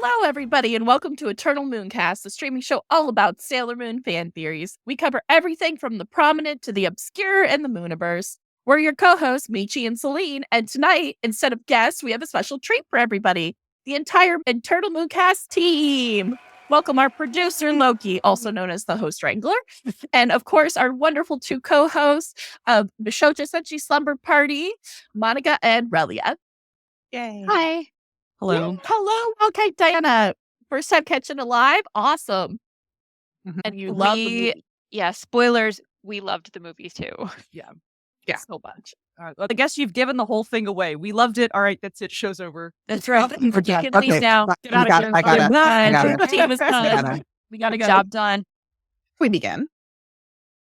Hello, everybody, and welcome to Eternal Mooncast, the streaming show all about Sailor Moon fan theories. We cover everything from the prominent to the obscure and the Mooniverse. We're your co-hosts, Michi and Celine, and tonight, instead of guests, we have a special treat for everybody. The entire Eternal Mooncast team. Welcome our producer, Loki, also known as the host wrangler, and of course, our wonderful two co-hosts of Bishoujo Senshi Slumber Party, Monica and Relia. Yay. Hi. Hello. Yay. Hello. Okay, Diana. First time catching it live. Awesome. Mhm. And you love the movie. Yeah, spoilers. We loved the movie too. Yeah. So much. I guess you've given the whole thing away. We loved it. All right, that's it. Show's over. That's right. Okay. You can leave now. Get out of here. I got it. The team is I done. got it. We gotta go. Job done. We begin.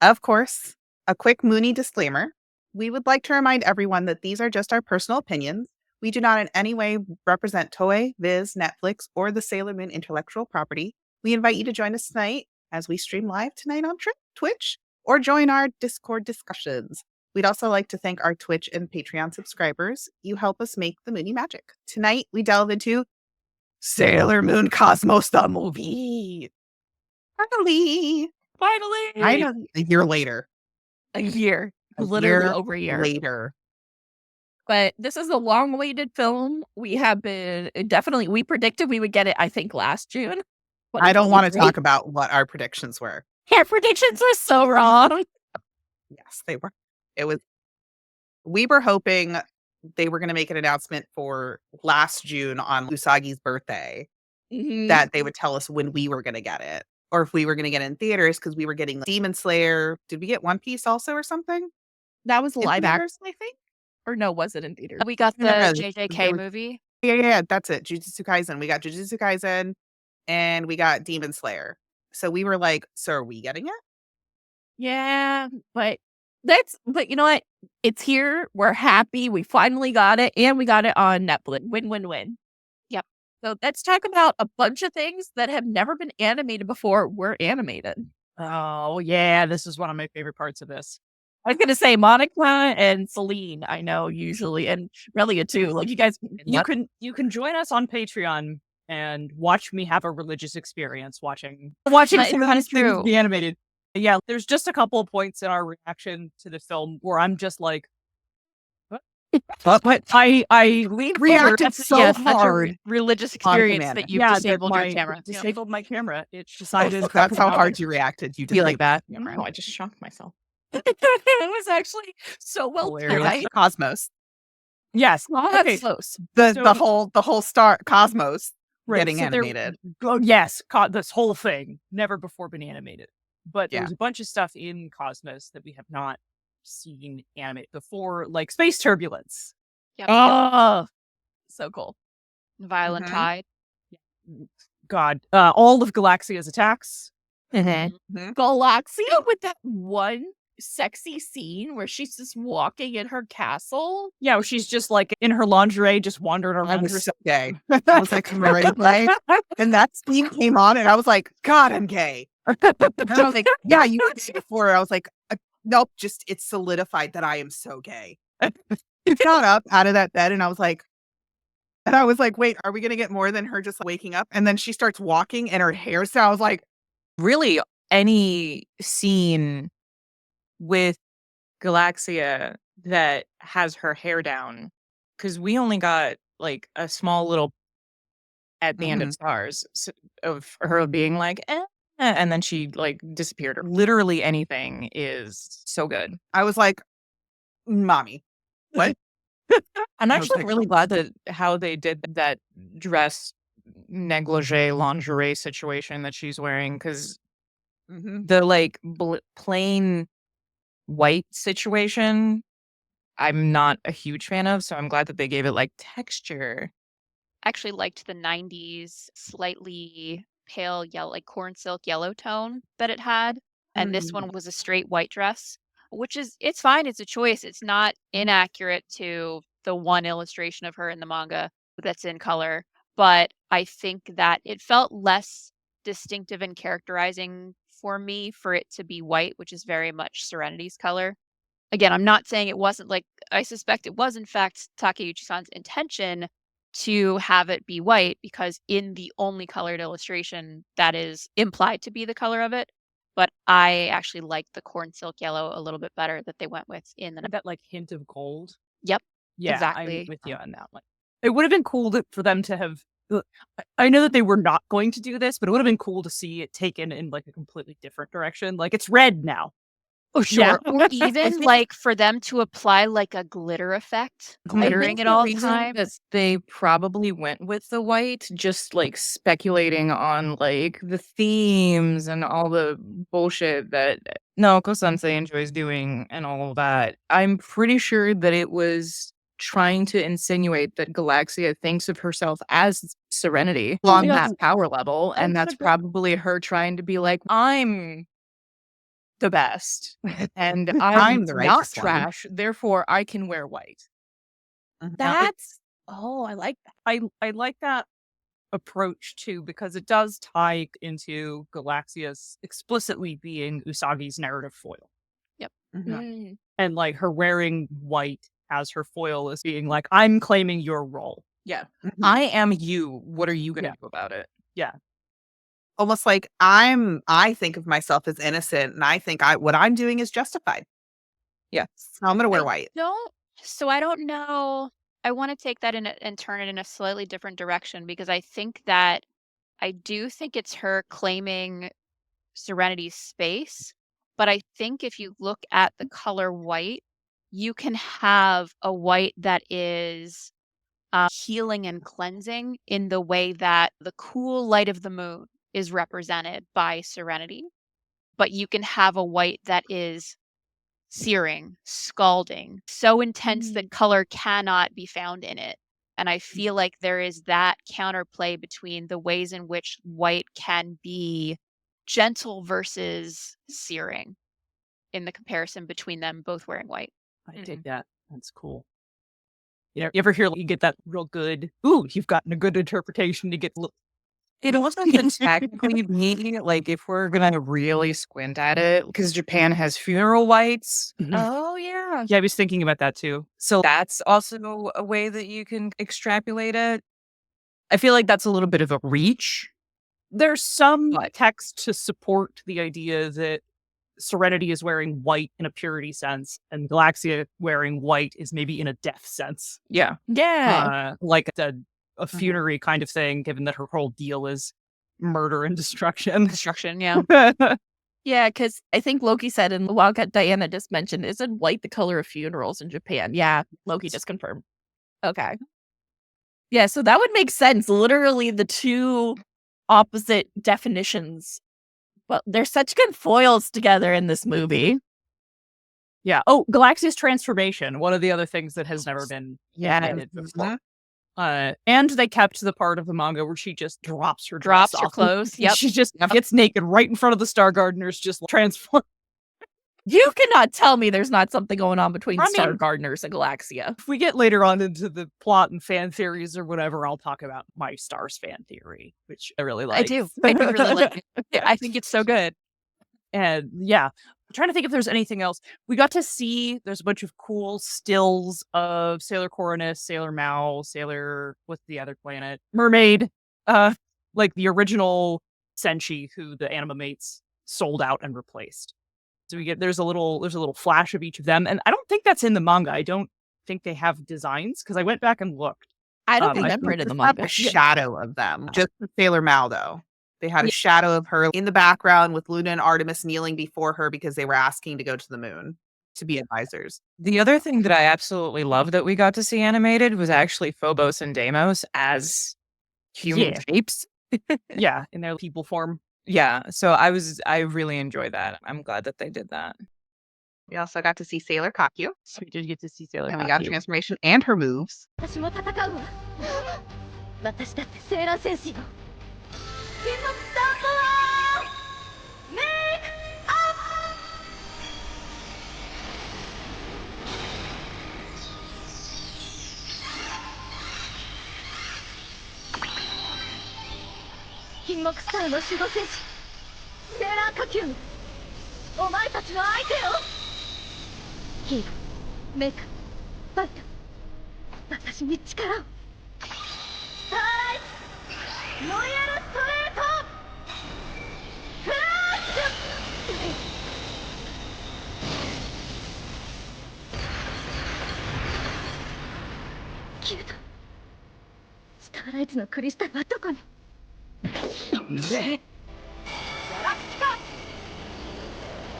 Of course, a quick Mooney disclaimer. We would like to remind everyone that these are just our personal opinions. We do not in any way represent Toei, Viz, Netflix, or the Sailor Moon intellectual property. We invite you to join us tonight as we stream live tonight on Twitch or join our Discord discussions. We'd also like to thank our Twitch and Patreon subscribers. You help us make the Mooney magic. Tonight, we delve into Sailor Moon Cosmos, the movie. Finally, a year later. A year. A Literally year over a year. later. But this is a long-awaited film. We have been we predicted we would get it, I think, last June. I don't want to talk about what our predictions were. Our predictions were so wrong. Yes, they were. We were hoping they were going to make an announcement for last June on Usagi's birthday that they would tell us when we were going to get it, or if we were going to get it in theaters, because we were getting Demon Slayer. Did we get One Piece also or something? That was In live theaters? action, I think. Or no, was it in theaters? We got the No, JJK there was- movie. Yeah, that's it. Jujutsu Kaisen. We got Jujutsu Kaisen and we got Demon Slayer. So we were like, so are we getting it? Yeah, but you know what? It's here. We're happy. We finally got it, and we got it on Netflix. Win. Yep. So let's talk about a bunch of things that have never been animated before were animated. Oh, yeah. This is one of my favorite parts of this. I was gonna say Monica and Celine, I know usually, and Relia too. Like you guys, You can join us on Patreon and watch me have a religious experience watching But some of it's these things true. be animated. Yeah, there's just a couple of points in our reaction to the film where I'm just like, what? But I Reacted so That's hard. a religious On experience command. that you've that disabled your camera. it disabled my camera. It decided That's how hard you reacted. You be like that. No, I just shocked myself. It was actually so well Hilarious. right? Cosmos. Yes. That's Okay. close. The whole star Cosmos Right, getting so there- animated. Oh, yes. This whole thing never before been animated. But Yeah. there's a bunch of stuff in Cosmos that we have not seen animated before, like space turbulence. Yep. Oh, so cool. Violent Mhm. Tide. God, all of Galaxia's attacks. Mhm. Galaxia with that one sexy scene where she's just walking in her castle. Yeah, where she's just like in her lingerie, just wandering I around. was so gay. I was like, am I ready to play? And that scene came on, and I was like, God, I'm gay. And I was like, yeah, you were gay before. I was like, nope, just it's solidified that I am so gay. She got up out of that bed, and I was like, wait, are we gonna get more than her just waking up? And then she starts walking, and her hair's down. I was like, Really, any scene with Galaxia that has her hair down, because we only got like a small little at the end of Stars of her being like, and then she like disappeared. Literally anything is so good. I was like, mommy, what? I'm I was actually like, really glad that how they did that dress negligee lingerie situation that she's wearing, because Mhm. the like plain white situation I'm not a huge fan of, so I'm glad that they gave it like texture. Actually liked the 90s slightly pale yellow, like corn silk yellow tone that it had. And this one was a straight white dress, which it's fine. It's a choice. It's not inaccurate to the one illustration of her in the manga that's in color. But I think that it felt less distinctive and characterizing for me for it to be white, which is very much Serenity's color. Again, I'm not saying it wasn't, like, I suspect it was in fact Takeuchi-san's intention, to have it be white because in the only colored illustration that is implied to be the color of it. But I actually like the corn silk yellow a little bit better that they went with in the. That like hint of gold. Yep. Yeah, exactly. I'm with you on that one. It would have been cool for them to have. I know that they were not going to do this, but it would have been cool to see it taken in like a completely different direction. Like it's red now. Oh, sure. Yeah. Or even like for them to apply like a glitter effect, glittering it all the time. Because they probably went with the white, just like speculating on like the themes and all the bullshit that Naoko Sensei enjoys doing and all of that. I'm pretty sure that it was trying to insinuate that Galaxia thinks of herself as Serenity on that power level, and that's probably her trying to be like, I'm the best, and I'm the not righteous one. trash, therefore I can wear white. That's I like that. I like that approach too, because it does tie into Galaxia's explicitly being Usagi's narrative foil. Yep. Mm. And like her wearing white as her foil is being like, I'm claiming your role. Yeah. Mhm. I am you. What are you gonna do about it? Yeah. Almost like I think of myself as innocent, and I think what I'm doing is justified. Yeah. So I'm gonna wear white. So I don't know. I want to take that and turn it in a slightly different direction because I think that I do think it's her claiming Serenity's space. But I think if you look at the color white, you can have a white that is healing and cleansing in the way that the cool light of the moon is represented by Serenity. But you can have a white that is searing, scalding, so intense that color cannot be found in it. And I feel like there is that counterplay between the ways in which white can be gentle versus searing in the comparison between them both wearing white. I dig that. That's cool. You ever hear you get that real good, ooh, you've gotten a good interpretation to get It also can technically be like if we're gonna really squint at it, because Japan has funeral whites. Oh yeah. Yeah, I was thinking about that too. So that's also a way that you can extrapolate it. I feel like that's a little bit of a reach. There's some What? text to support the idea that Serenity is wearing white in a purity sense, and Galaxia wearing white is maybe in a death sense. Yeah. Yeah. Like a funerary kind of thing, given that her whole deal is murder and destruction. Destruction, yeah. Yeah, because I think Loki said in the Wildcat Diana just mentioned, isn't white the color of funerals in Japan? Yeah, Loki just confirmed. Okay. Yeah, so that would make sense. Literally the two opposite definitions. But they're such good foils together in this movie. Yeah. Oh, Galaxia's transformation. One of the other things that has never been Yeah. edited before. And they kept the part of the manga where she just drops her Drops dress her off. clothes. Yep. She just gets naked right in front of the Star Gardeners, just transform. You cannot tell me there's not something going on between I mean- Star Gardeners and Galaxia. If we get later on into the plot and fan theories or whatever, I'll talk about my Stars fan theory, which I really like. I do really like it. Yeah, I think it's so good. And yeah, I'm trying to think if there's anything else. We got to see there's a bunch of cool stills of Sailor Coronus, Sailor Mao, Sailor, what's the other planet? Mermaid. Like the original Senshi, who the Animamates sold out and replaced. So there's a little flash of each of them. And I don't think that's in the manga. I don't think they have designs because I went back and looked. I don't I remember it in the Just have manga. a shadow of them. Just for Sailor Mao, though. They had a shadow of her in the background with Luna and Artemis kneeling before her because they were asking to go to the moon to be advisors. The other thing that I absolutely love that we got to see animated was actually Phobos and Deimos as human shapes. Yeah, in their people form. Yeah, so I really enjoyed that. I'm glad that they did that. We also got to see Sailor Kakyuu, So we did get to see Sailor and we got a Kakyuu. transformation and her moves. 私も戦うわ私だってセーラー戦士よ金のスタートはメイクアップ金木スターの守護戦士セーラー火球お前たちの相手よヒーローメイクファイト私に力をロイヤルストレートフラッシュ消えた。スターライツのクリスタルはどこに。ガラクティカ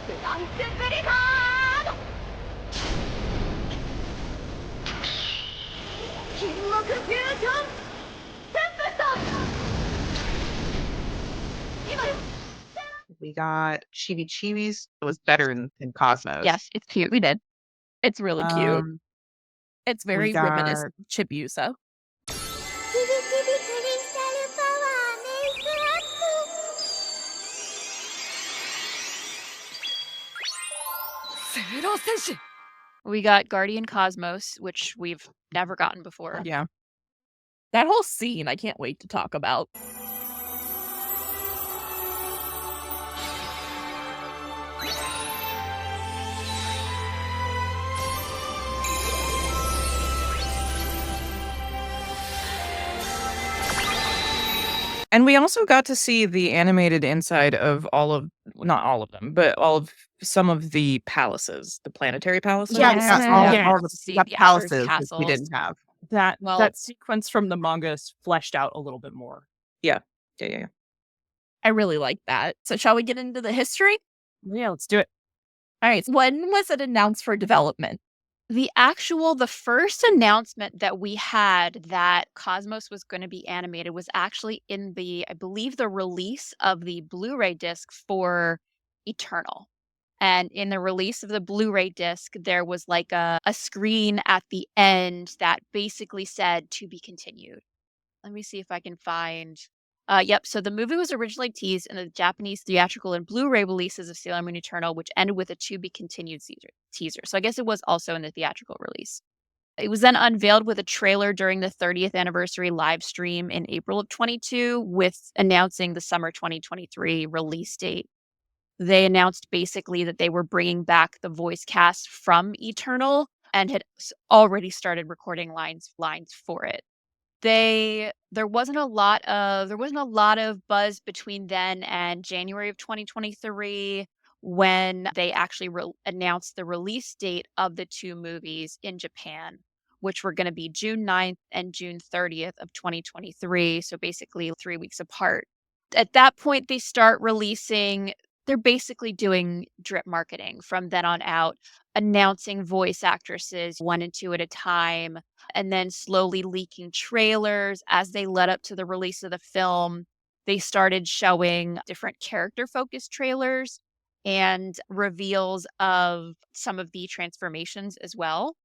フランスブリザード金木フュージョンテンペスト。今 We got Chibi Chibis. It was better than Cosmos. Yes, it's cute. We did. It's really cute. It's very got- reminiscent of Chibiusa. キビキビクリスタルパワーメイクアップ。セーラー戦士。 We got Guardian Cosmos, which we've never gotten before. Yeah. That whole scene, I can't wait to talk about. And we also got to see the animated inside of not all of them, but some of the palaces, the planetary palaces. Yeah, Yes, we got all, yes. all the See got the palaces Emperor's which we castles. didn't have. That sequence from the manga is fleshed out a little bit more. Yeah. I really like that. So shall we get into the history? Yeah, let's do it. All right. When was it announced for development? The first announcement that we had that Cosmos was going to be animated was actually in I believe the release of the Blu-ray disc for Eternal. And in the release of the Blu-ray disc, there was like a screen at the end that basically said to be continued. Let me see if I can find. Yep. So the movie was originally teased in the Japanese theatrical and Blu-ray releases of Sailor Moon Eternal, which ended with a to be continued teaser. So I guess it was also in the theatrical release. It was then unveiled with a trailer during the 30th anniversary live stream in April of 22, with announcing the summer 2023 release date. They announced basically that they were bringing back the voice cast from Eternal and had already started recording lines for it. There wasn't a lot of buzz between then and January of 2023 when they actually announced the release date of the two movies in Japan, which were going to be June 9th and June 30th of 2023, so basically 3 weeks apart. At that point, they're basically doing drip marketing from then on out, announcing voice actresses 1 and 2 at a time, and then slowly leaking trailers as they led up to the release of the film. They started showing different character-focused trailers and reveals of some of the transformations as well,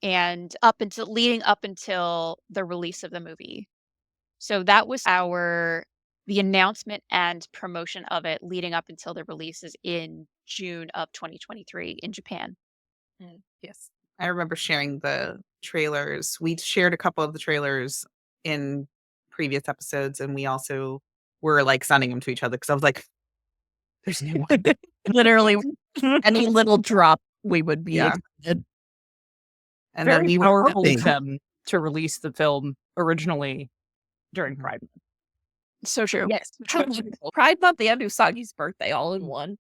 and leading up until the release of the movie. So that was the announcement and promotion of it leading up until the releases in June of 2023 in Japan. Yes. I remember sharing the trailers. We shared a couple of the trailers in previous episodes, and we also were like sending them to each other because I was like, there's a new one. Literally, any little drop, we would be Yeah. excited. And then Very we were powerful hoping. of them to release the film originally during Pride Month. So true. Yes. Pride Month and Usagi's birthday all in one.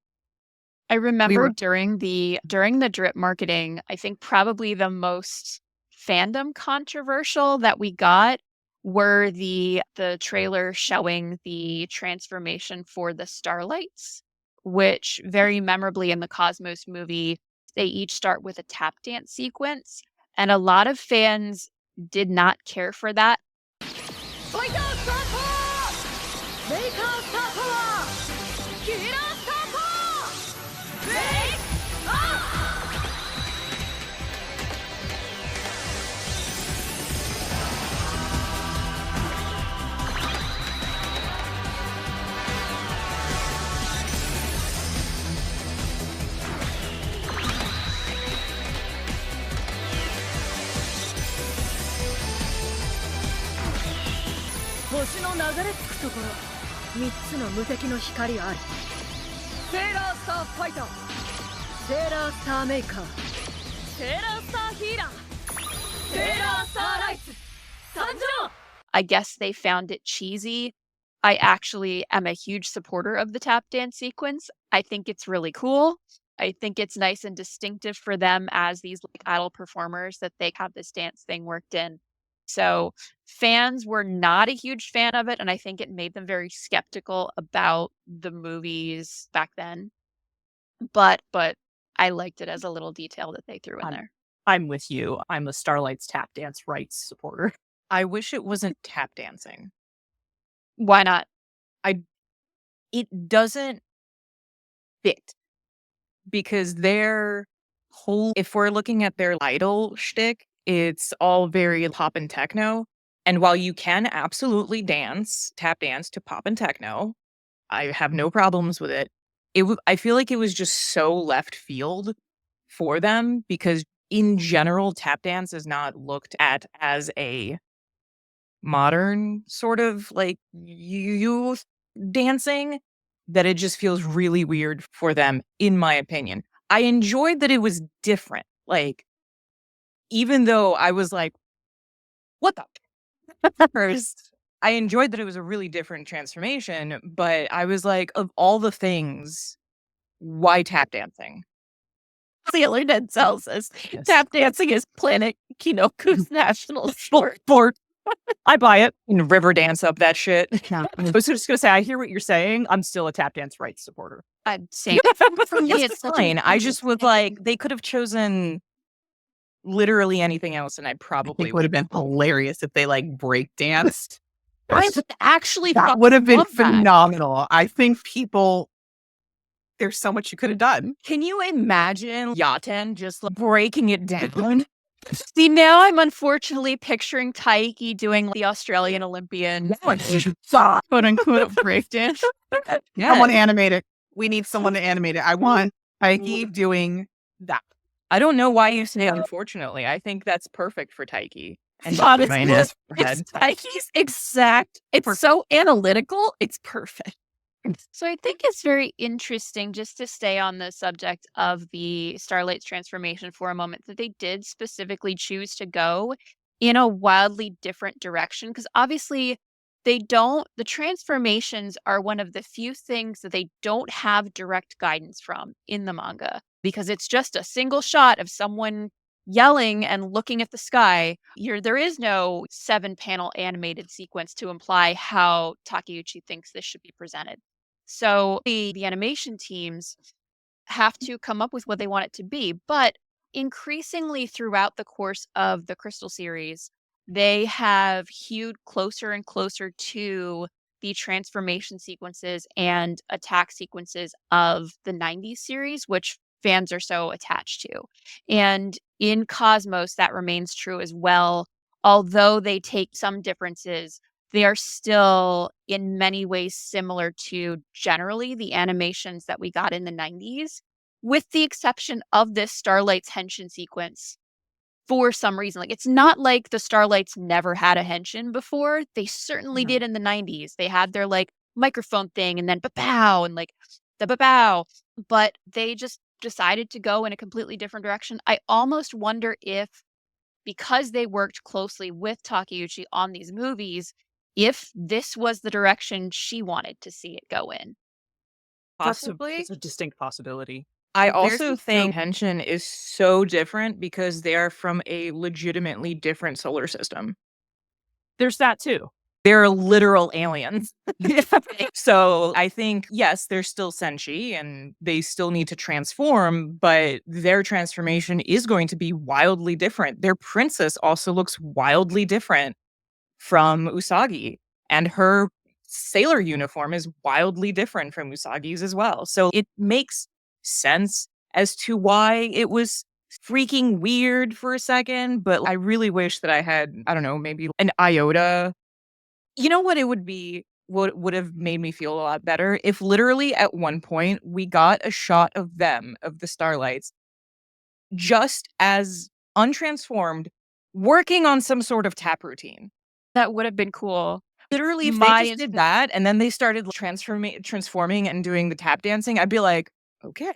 I remember were- during the drip marketing, I think probably the most fandom controversial that we got were the trailer showing the transformation for the Starlights, which very memorably in the Cosmos movie, they each start with a tap dance sequence, and a lot of fans did not care for that. I guess they found it cheesy. I actually am a huge supporter of the tap dance sequence. I think it's really cool. I think it's nice and distinctive for them as these like idol performers that they have this dance thing worked in. So fans were not a huge fan of it, and I think it made them very skeptical about the movies back then. But I liked it as a little detail that they threw in there. I'm with you. I'm a Starlights tap dance rights supporter. I wish it wasn't tap dancing. Why not? It doesn't fit because their whole, if we're looking at their idol shtick, it's all very pop and techno. And while you can absolutely tap dance to pop and techno, I have no problems with it. I feel like it was just so left field for them because in general, tap dance is not looked at as a modern sort of like youth dancing, that it just feels really weird for them, in my opinion. I enjoyed that it was different. Like, even though I was like, what the first? I enjoyed that it was a really different transformation, but I was like, of all the things, why tap dancing? Sailor Ned tells us Yes. tap dancing is Planet Kinoku's national sport. I buy it. And river dance up that shit. I was just going to say, I hear what you're saying. I'm still a tap dance rights supporter. I'm saying for me, It's it's such fine. an I just was like, they could have chosen literally anything else, and I I probably think it would have been hilarious if they like break danced. I actually That would have been love that. phenomenal. I think people, there's so much you could have done. Can you imagine Yaten just like, breaking it down? See, now I'm unfortunately picturing Taiki doing the Australian Olympian. quote unquote breakdance. Someone animate it. We need someone to animate it. I want Taiki doing that. I don't know why you say unfortunately. I think that's perfect for Taiki. And Honestly, Minus it's Taiki's exact. It's so analytical. It's perfect. So I think it's very interesting, just to stay on the subject of the Starlight's transformation for a moment, that they did specifically choose to go in a wildly different direction. Because obviously the transformations are one of the few things that they don't have direct guidance from in the manga, because it's just a single shot of someone yelling and looking at the sky. There is no 7-panel animated sequence to imply how Takeuchi thinks this should be presented. So the animation teams have to come up with what they want it to be. But increasingly throughout the course of the Crystal series, they have hewed closer and closer to the transformation sequences and attack sequences of the 90s series, which fans are so attached to. And in Cosmos, that remains true as well. Although they take some differences, they are still in many ways similar to generally the animations that we got in the 90s, with the exception of this Starlight's henshin sequence. For some reason, like, it's not like the Starlights never had a henshin before. They certainly did in the 90s. They had their like microphone thing and then ba-pow and like the ba-pow, but they just decided to go in a completely different direction. I almost wonder if, because they worked closely with Takeuchi on these movies, if this was the direction she wanted to see it go in. Possibly. It's a distinct possibility. I There's also this think Henshin is so different because they are from a legitimately different solar system. There's that too. They're literal aliens. So I think, yes, they're still Senshi and they still need to transform, but their transformation is going to be wildly different. Their princess also looks wildly different from Usagi, and her sailor uniform is wildly different from Usagi's as well. So it makes sense as to why it was freaking weird for a second, but I really wish that I had, I don't know, maybe an iota. You know what it would be? What would have made me feel a lot better if literally at one point we got a shot of them, of the Starlights, just as untransformed, working on some sort of tap routine. That would have been cool. Literally, if My they just did that and then they started transforming and doing the tap dancing, I'd be like, okay.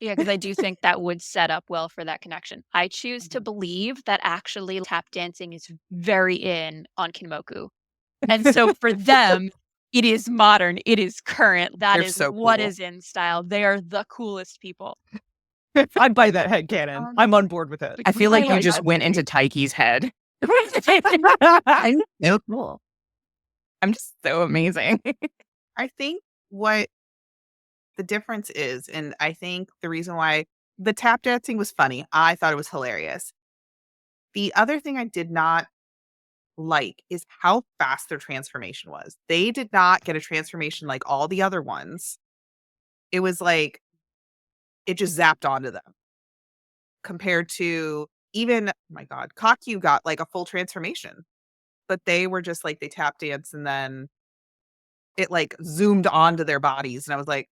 Yeah, because I do think that would set up well for that connection. I choose to believe that actually tap dancing is very in on Kinmoku. And so for them, it is modern, it is current. That They're is so what cool. is in style. They are the coolest people. I'd buy that headcanon. I'm on board with it. I feel like you like just that went into theory. Taiki's head. I'm so cool. I'm just so amazing. I think what the difference is, and I think the reason why the tap dancing was funny, I thought it was hilarious. The other thing I did not like is how fast their transformation was. They did not get a transformation like all the other ones. It was like it just zapped onto them compared to even, oh my God, Kakyuu got like a full transformation, but they were just like they tap dance and then it like zoomed onto their bodies. And I was like,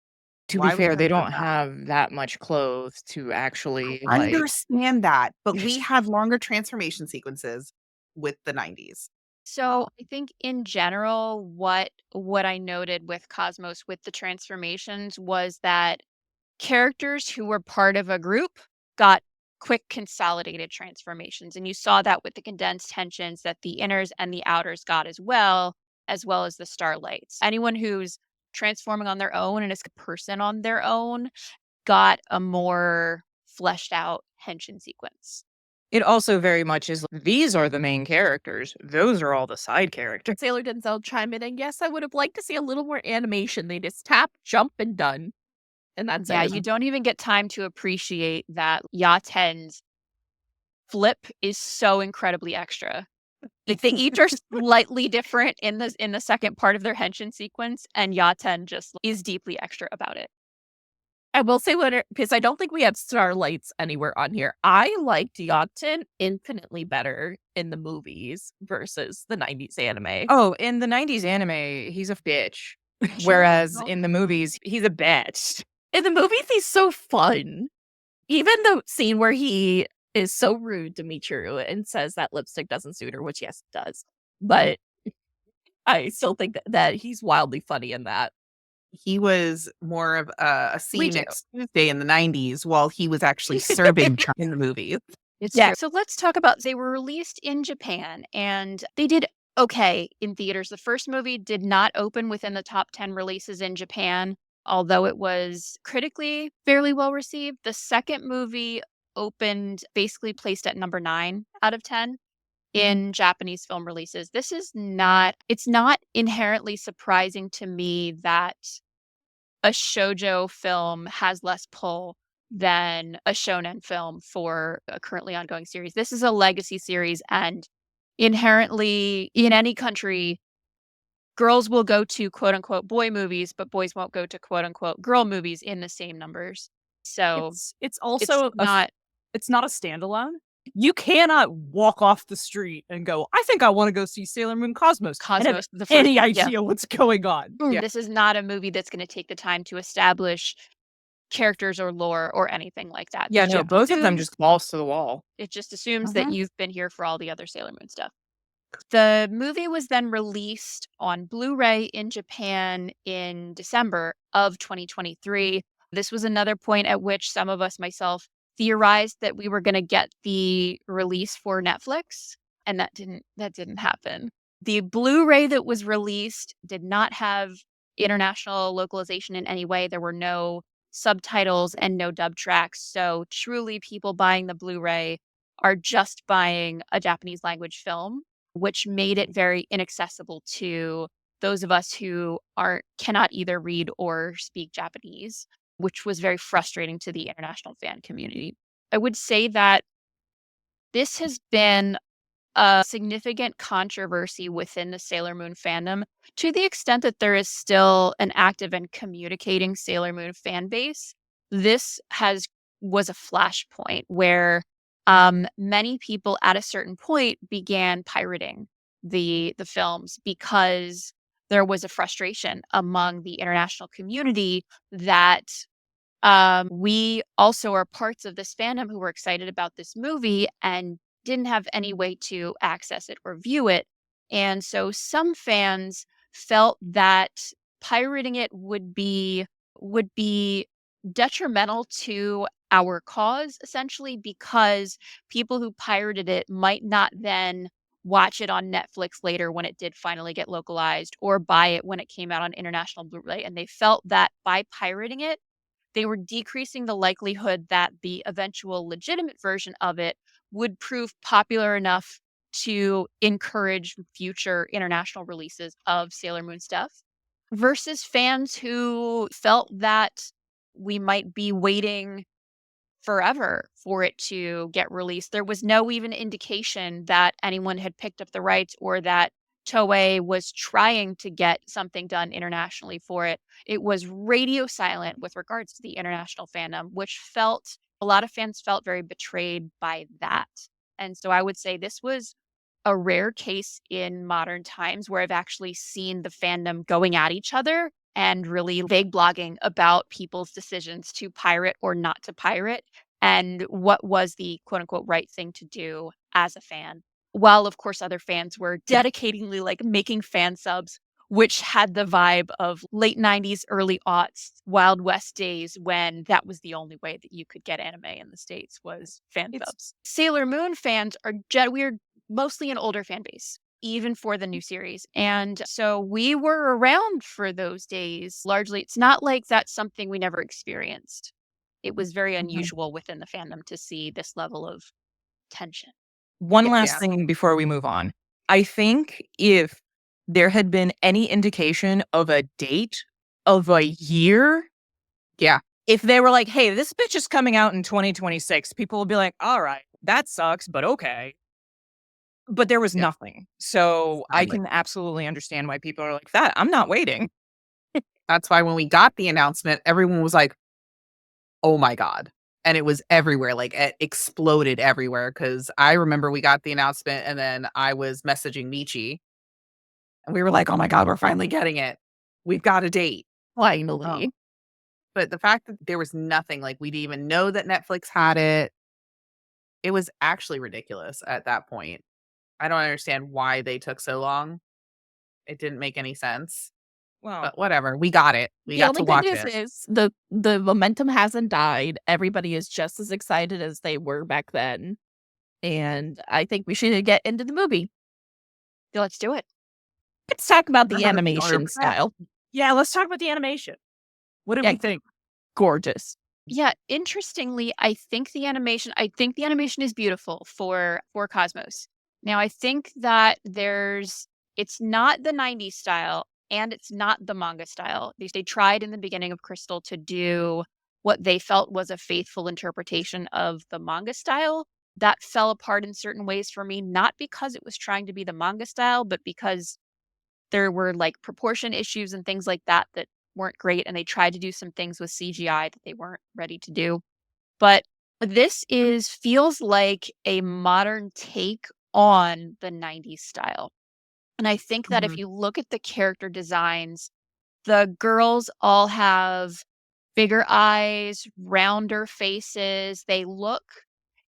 To why be would you fair, they have done don't that? have that much clothes to actually I like. understand that, but we had longer transformation sequences with the 90s. So I think in general, what I noted with Cosmos with the transformations was that characters who were part of a group got quick consolidated transformations. And you saw that with the condensed tensions that the inners and the outers got as well as the Starlights. Anyone who's transforming on their own and is a person on their own got a more fleshed out henshin sequence. It also very much is these are the main characters. Those are all the side characters. Sailor Denzel chime in, and yes, I would have liked to see a little more animation. They just tap, jump, and done. And that's Yeah, it. you don't even get time to appreciate that Yaten's flip is so incredibly extra. Like they each are slightly different in the second part of their henshin sequence, and Yaten just is deeply extra about it. I will say because I don't think we have Starlights anywhere on here. I liked Yachten infinitely better in the movies versus the 90s anime. Oh, in the 90s anime, he's a bitch. Whereas in the movies, he's a bitch. In the movies, he's so fun. Even the scene where he is so rude to Michiru and says that lipstick doesn't suit her, which yes, it does. But I still think that he's wildly funny in that. He was more of a scene do. next Tuesday in the 90s while he was actually serving charm in the movies. It's Yeah. true. So let's talk about they were released in Japan and they did okay in theaters. The first movie did not open within the top 10 releases in Japan, although it was critically fairly well received. The second movie opened basically placed at number 9 out of 10 in Japanese film releases. It's not inherently surprising to me that a shoujo film has less pull than a shonen film for a currently ongoing series. This is a legacy series, and inherently, in any country, girls will go to quote unquote boy movies, but boys won't go to quote unquote girl movies in the same numbers. So It's also not it's not a standalone. You cannot walk off the street and go, I think I want to go see Sailor Moon Cosmos. And have Cosmos. any Yeah. idea what's going on. Yeah. This is not a movie that's going to take the time to establish characters or lore or anything like that. Yeah, It no, just both of them assumes- just balls to the wall. It just assumes that you've been here for all the other Sailor Moon stuff. The movie was then released on Blu-ray in Japan in December of 2023. This was another point at which some of us, myself, theorized that we were going to get the release for Netflix, and that didn't happen. The Blu-ray that was released did not have international localization in any way. There were no subtitles and no dub tracks. So truly people buying the Blu-ray are just buying a Japanese language film, which made it very inaccessible to those of us who cannot either read or speak Japanese, which was very frustrating to the international fan community. I would say that this has been a significant controversy within the Sailor Moon fandom to the extent that there is still an active and communicating Sailor Moon fan base. This was a flashpoint where many people at a certain point began pirating the films because there was a frustration among the international community that we also are parts of this fandom who were excited about this movie and didn't have any way to access it or view it. And so some fans felt that pirating it would be detrimental to our cause, essentially, because people who pirated it might not then watch it on Netflix later when it did finally get localized, or buy it when it came out on international Blu-ray. And they felt that by pirating it, they were decreasing the likelihood that the eventual legitimate version of it would prove popular enough to encourage future international releases of Sailor Moon stuff, versus fans who felt that we might be waiting forever for it to get released. There was no even indication that anyone had picked up the rights or that Toei was trying to get something done internationally for it. It was radio silent with regards to the international fandom, which felt a lot of fans felt very betrayed by that. And so I would say this was a rare case in modern times where I've actually seen the fandom going at each other and really vague blogging about people's decisions to pirate or not to pirate, and what was the quote unquote right thing to do as a fan. While, of course, other fans were dedicatingly like making fan subs, which had the vibe of late 90s, early aughts, Wild West days when that was the only way that you could get anime in the States was fan subs. Sailor Moon fans are we're mostly an older fan base, even for the new series. And so we were around for those days. Largely, it's not like that's something we never experienced. It was very unusual within the fandom to see this level of tension. One last thing before we move on. I think if there had been any indication of a date of a year, if they were like, hey, this bitch is coming out in 2026, people would be like, all right, that sucks, but okay. But there was nothing. So I can absolutely understand why people are like that. I'm not waiting. That's why when we got the announcement, everyone was like, oh my God. And it was everywhere. Like it exploded everywhere. Cause I remember we got the announcement and then I was messaging Michi and we were like, oh my God, we're finally getting it. We've got a date. Finally. But the fact that there was nothing, like we didn't even know that Netflix had it. It was actually ridiculous at that point. I don't understand why they took so long. It didn't make any sense. Well, but whatever. We got it. We got to watch The only good it. news is the momentum hasn't died. Everybody is just as excited as they were back then. And I think we should get into the movie. Yeah, let's do it. Let's talk about the animation 100%. style. Yeah, let's talk about the animation. What did we think? Gorgeous. Yeah, interestingly, I think the animation is beautiful for Cosmos. Now, I think that it's not the 90s style and it's not the manga style. They tried in the beginning of Crystal to do what they felt was a faithful interpretation of the manga style. That fell apart in certain ways for me, not because it was trying to be the manga style, but because there were like proportion issues and things like that that weren't great. And they tried to do some things with CGI that they weren't ready to do. But this feels like a modern take on the 90s style. And I think that if you look at the character designs, the girls all have bigger eyes, rounder faces. They look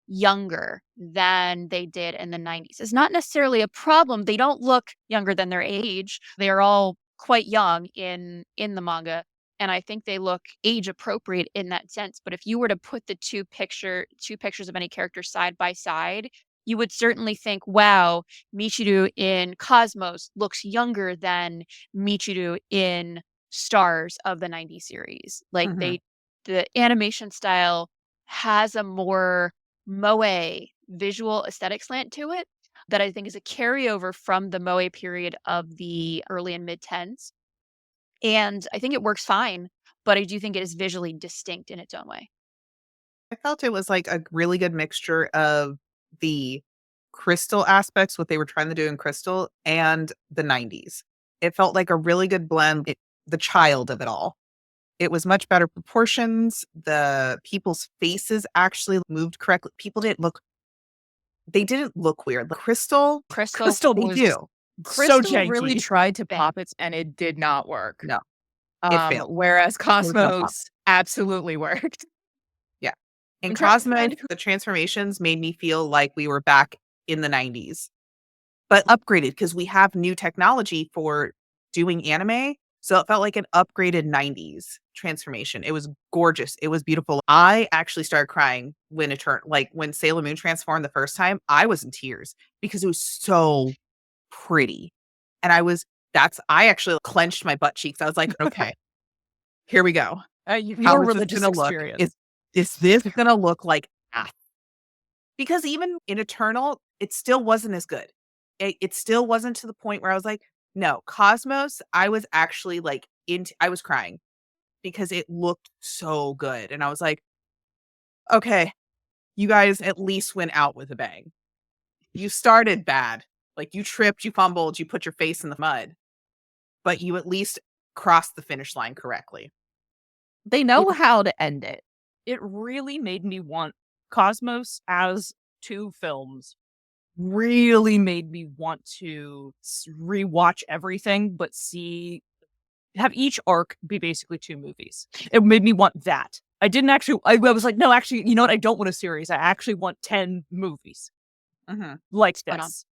younger than they did in the 90s. It's not necessarily a problem. They don't look younger than their age. They are all quite young in the manga. And I think they look age appropriate in that sense. But if you were to put the two pictures of any character side by side, you would certainly think, wow, Michiru in Cosmos looks younger than Michiru in Stars of the 90s series. Like the animation style has a more moe visual aesthetic slant to it that I think is a carryover from the moe period of the early and mid 10s. And I think it works fine, but I do think it is visually distinct in its own way. I felt it was like a really good mixture of the Crystal aspects, what they were trying to do in Crystal, and the 90s. It felt like a really good blend, the child of it all. It was much better proportions. The people's faces actually moved correctly. They didn't look weird. Crystal Crystal was was so Crystal janky. really tried to pop it and it did not work. No, it failed. Whereas no pop. Cosmos absolutely worked. Yeah. In I'm trying to Cosmos, find- the transformations made me feel like we were back in the 90s, but upgraded because we have new technology for doing anime So it felt like an upgraded 90s transformation. It was gorgeous. It was beautiful. I actually started crying when when Sailor Moon transformed the first time. I was in tears because it was so pretty. And I actually clenched my butt cheeks. I was like, okay, here we go. Your How is this religious gonna look? experience. Is this gonna look like ah? Because even in Eternal, it still wasn't as good. It still wasn't to the point where I was like, no, Cosmos, I was actually like I was crying because it looked so good. And I was like, okay, you guys at least went out with a bang. You started bad. Like you tripped, you fumbled, you put your face in the mud, but you at least crossed the finish line correctly. They know how to end it. It really made me want Cosmos as 2 films. Really made me want to rewatch everything, but have each arc be basically 2 movies. It made me want that. I didn't actually. I was like, no, actually, you know what? I don't want a series. I actually want 10 movies like this.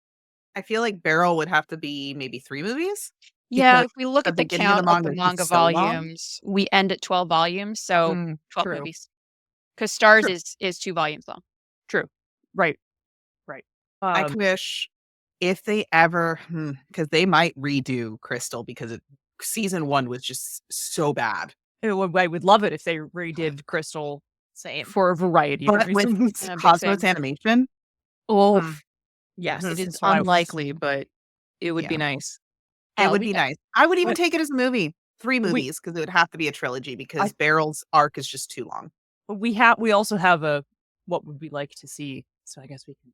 I feel like Barrel would have to be maybe 3 movies. Yeah, if we look the at the beginning of count the of the manga is manga so long. volumes, we end at 12 volumes, so 12 true. movies. Because Stars True. is 2 volumes long. True. Right. I wish if they ever, because they might redo Crystal because season 1 was just so bad. I would love it if they redid Crystal Same. for a variety of But with reasons. big Cosmos same. Animation, Oh, Yes, Mhm. it is That's what I was- unlikely, but it would be Yeah. nice. it would we be got- nice. I would even But- take it as a movie. 3 movies because it would have to be a trilogy because I- Barrel's arc is just too long. But we also have a what would we like to see. So I guess we can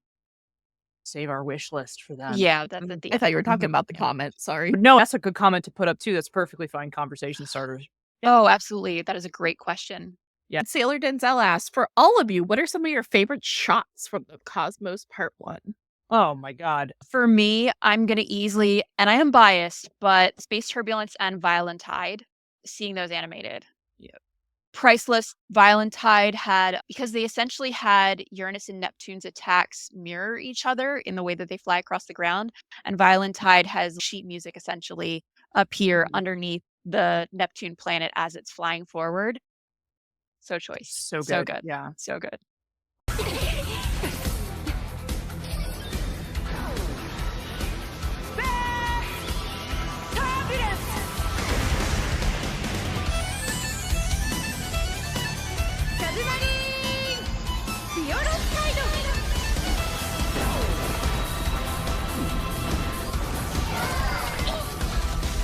save our wish list for them. Yeah, that's at the I end. thought you were talking about the comment. Sorry. But no, that's a good comment to put up too. That's perfectly fine conversation starters. Oh, absolutely. That is a great question. Yeah. Sailor Denzel asked, for all of you, what are some of your favorite shots from the Cosmos Part 1? Oh my god. For me, I'm going to easily, and I am biased, but Space Turbulence and Violent Tide, seeing those animated. Yeah. Priceless. Violent Tide because they essentially had Uranus and Neptune's attacks mirror each other in the way that they fly across the ground. And Violent Tide has sheet music essentially appear underneath the Neptune planet as it's flying forward. So choice. So good. So good. Yeah. So good.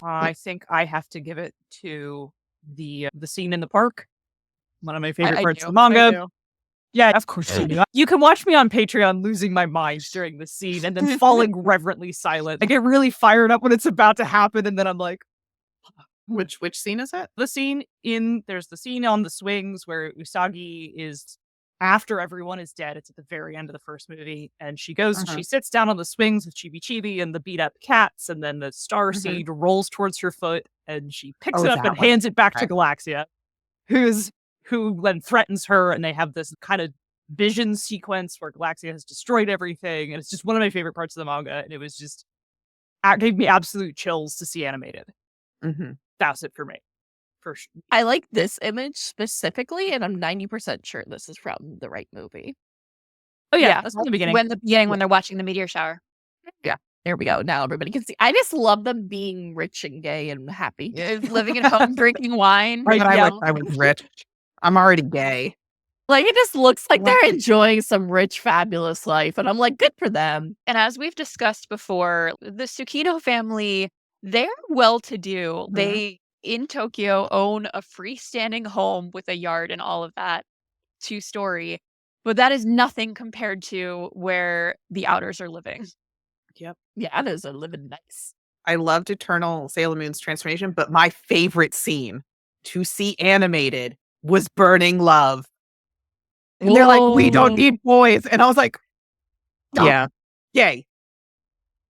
I think I have to give it to the scene in the park. One of my favorite parts of the manga. Yeah, of course you do. You can watch me on Patreon losing my mind during the scene and then falling reverently silent. I get really fired up when it's about to happen, and then I'm like, Which scene is it? there's the scene on the swings where Usagi is after everyone is dead. It's at the very end of the first movie, and she goes and she sits down on the swings with Chibi and the beat up cats, and then the star seed rolls towards her foot, and she picks it up that and one. hands it back to Okay. Galaxia, who then threatens her, and they have this kind of vision sequence where Galaxia has destroyed everything, and it's just one of my favorite parts of the manga, and it was just gave me absolute chills to see animated. That's it for me. For sure. I like this image specifically, and I'm 90% sure this is from the right movie. Oh yeah, Yeah. that's from the beginning. When they're watching the meteor shower. There we go. Now everybody can see. I just love them being rich and gay and happy. Living at home, drinking wine. Right, But yeah. I was rich. I'm already gay. Like, it just looks like they're enjoying some rich, fabulous life. And I'm like, good for them. And as we've discussed before, the Tsukino family, they're well-to-do. They, in Tokyo, own a freestanding home with a yard and all of that, 2-story. But that is nothing compared to where the Outers are living. Yeah, those are living nice. I loved Eternal Sailor Moon's transformation, but my favorite scene to see animated was Burning Love. And they're like, we don't need boys. And I was like, Yeah. yay.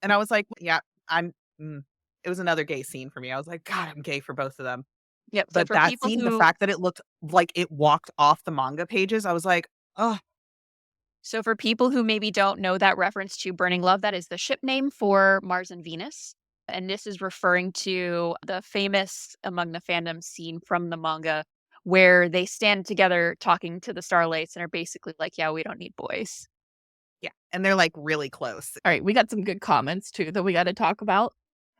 And I was like, yeah, it was another gay scene for me. I was like, God, I'm gay for both of them. Yep. So But for that people scene, who, the fact that it looked like it walked off the manga pages, I was like, oh, So for people who maybe don't know that reference to Burning Love, that is the ship name for Mars and Venus. And this is referring to the famous Among the Fandom scene from the manga where they stand together talking to the Starlights and are basically like, yeah, we don't need boys. Yeah. And they're like really close. All right, we got some good comments too that we got to talk about.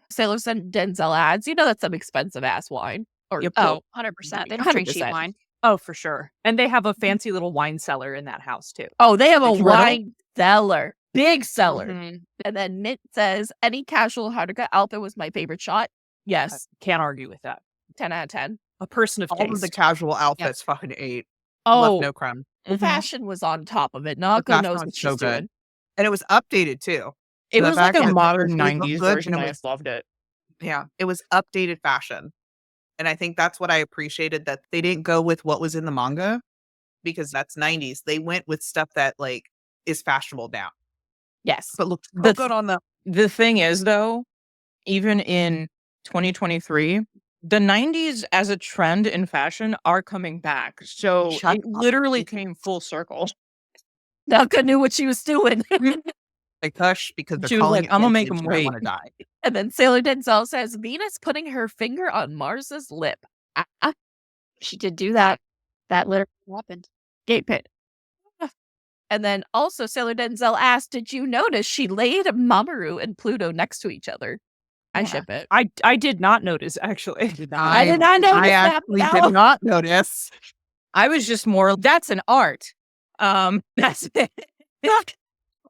Sailor Denzel adds, that's some expensive ass wine. Or Yep. Oh, 100%. They don't drink cheap 100%. wine. Oh, for sure. And they have a fancy little wine cellar in that house too. Oh, they have a Like Riddle? wine cellar. Big cellar. Mhm. And then Mint says, any casual Haruka outfit was my favorite shot. Yes. Can't argue with that. 10 out of 10. A person of All taste. of the casual outfits fucking ate. Oh, Left no crumb. the fashion was on top of it. Naoko fashion knows was what so she's good. doing. And it was updated too. It The was like fact a that modern it looked 90s good version. and it I was- loved it. Yeah, it was updated fashion. And I think that's what I appreciated, that they didn't go with what was in the manga because that's 90s. They went with stuff that like is fashionable now, Yes. but looked so The- good on the. The thing is, though, even in 2023, the 90s as a trend in fashion are coming back. So Shut it up. literally came full circle. Naoko knew what she was doing. Like hush, because they're She was calling like, it "I'ma make vintage 'em and I wait." want to die. And then Sailor Denzel says, Venus putting her finger on Mars's lip. She did do that. That literally happened. Gate pit. And then also Sailor Denzel asked, did you notice she laid Mamoru and Pluto next to each other? I Yeah. ship it. I did not notice actually. I did not notice I that. actually No. did not notice. I was just more, that's an art. That's it.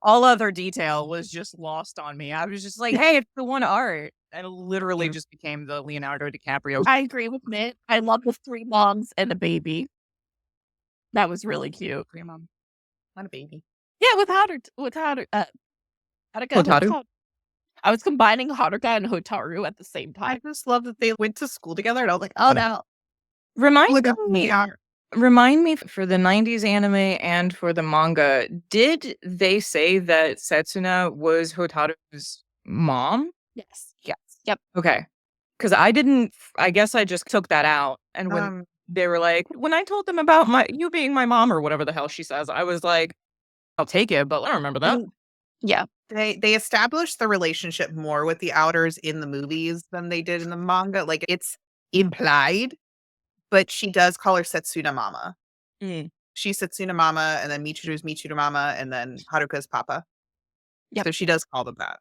All other detail was just lost on me. I was just like, hey, it's the one art. And it literally just became the Leonardo DiCaprio. I agree with Mitt. I love the 3 moms and a baby. That was really cute. Mom, not a baby. Yeah, with Haruka. Hotaru. I was combining Haruka and Hotaru at the same I time. just love that they went to school together, and I was like, oh no, Remind look at me, me. remind me for the 90s anime and for the manga, did they say that Setsuna was Hotaru's mom? Yes. Okay. Because I guess I just took that out. And when they were like, when I told them about you being my mom or whatever the hell she says, I was like, I'll take it, but I don't remember that. Yeah. They established the relationship more with the outers in the movies than they did in the manga. Like it's implied, but she does call her Setsuna Mama. Mm. She's Setsuna Mama, and then Michiru's Michiru Mama, and then Haruka's Papa. Yep. So she does call them that.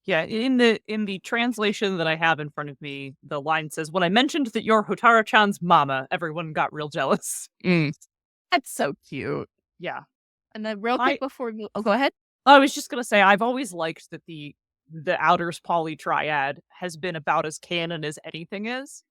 Yeah, in the translation that I have in front of me, the line says, "When I mentioned that you're Hotaru-chan's mama, everyone got real jealous." Mm. That's so cute. Yeah. And then real quick before we go ahead. I was just gonna say I've always liked that the outers poly triad has been about as canon as anything is.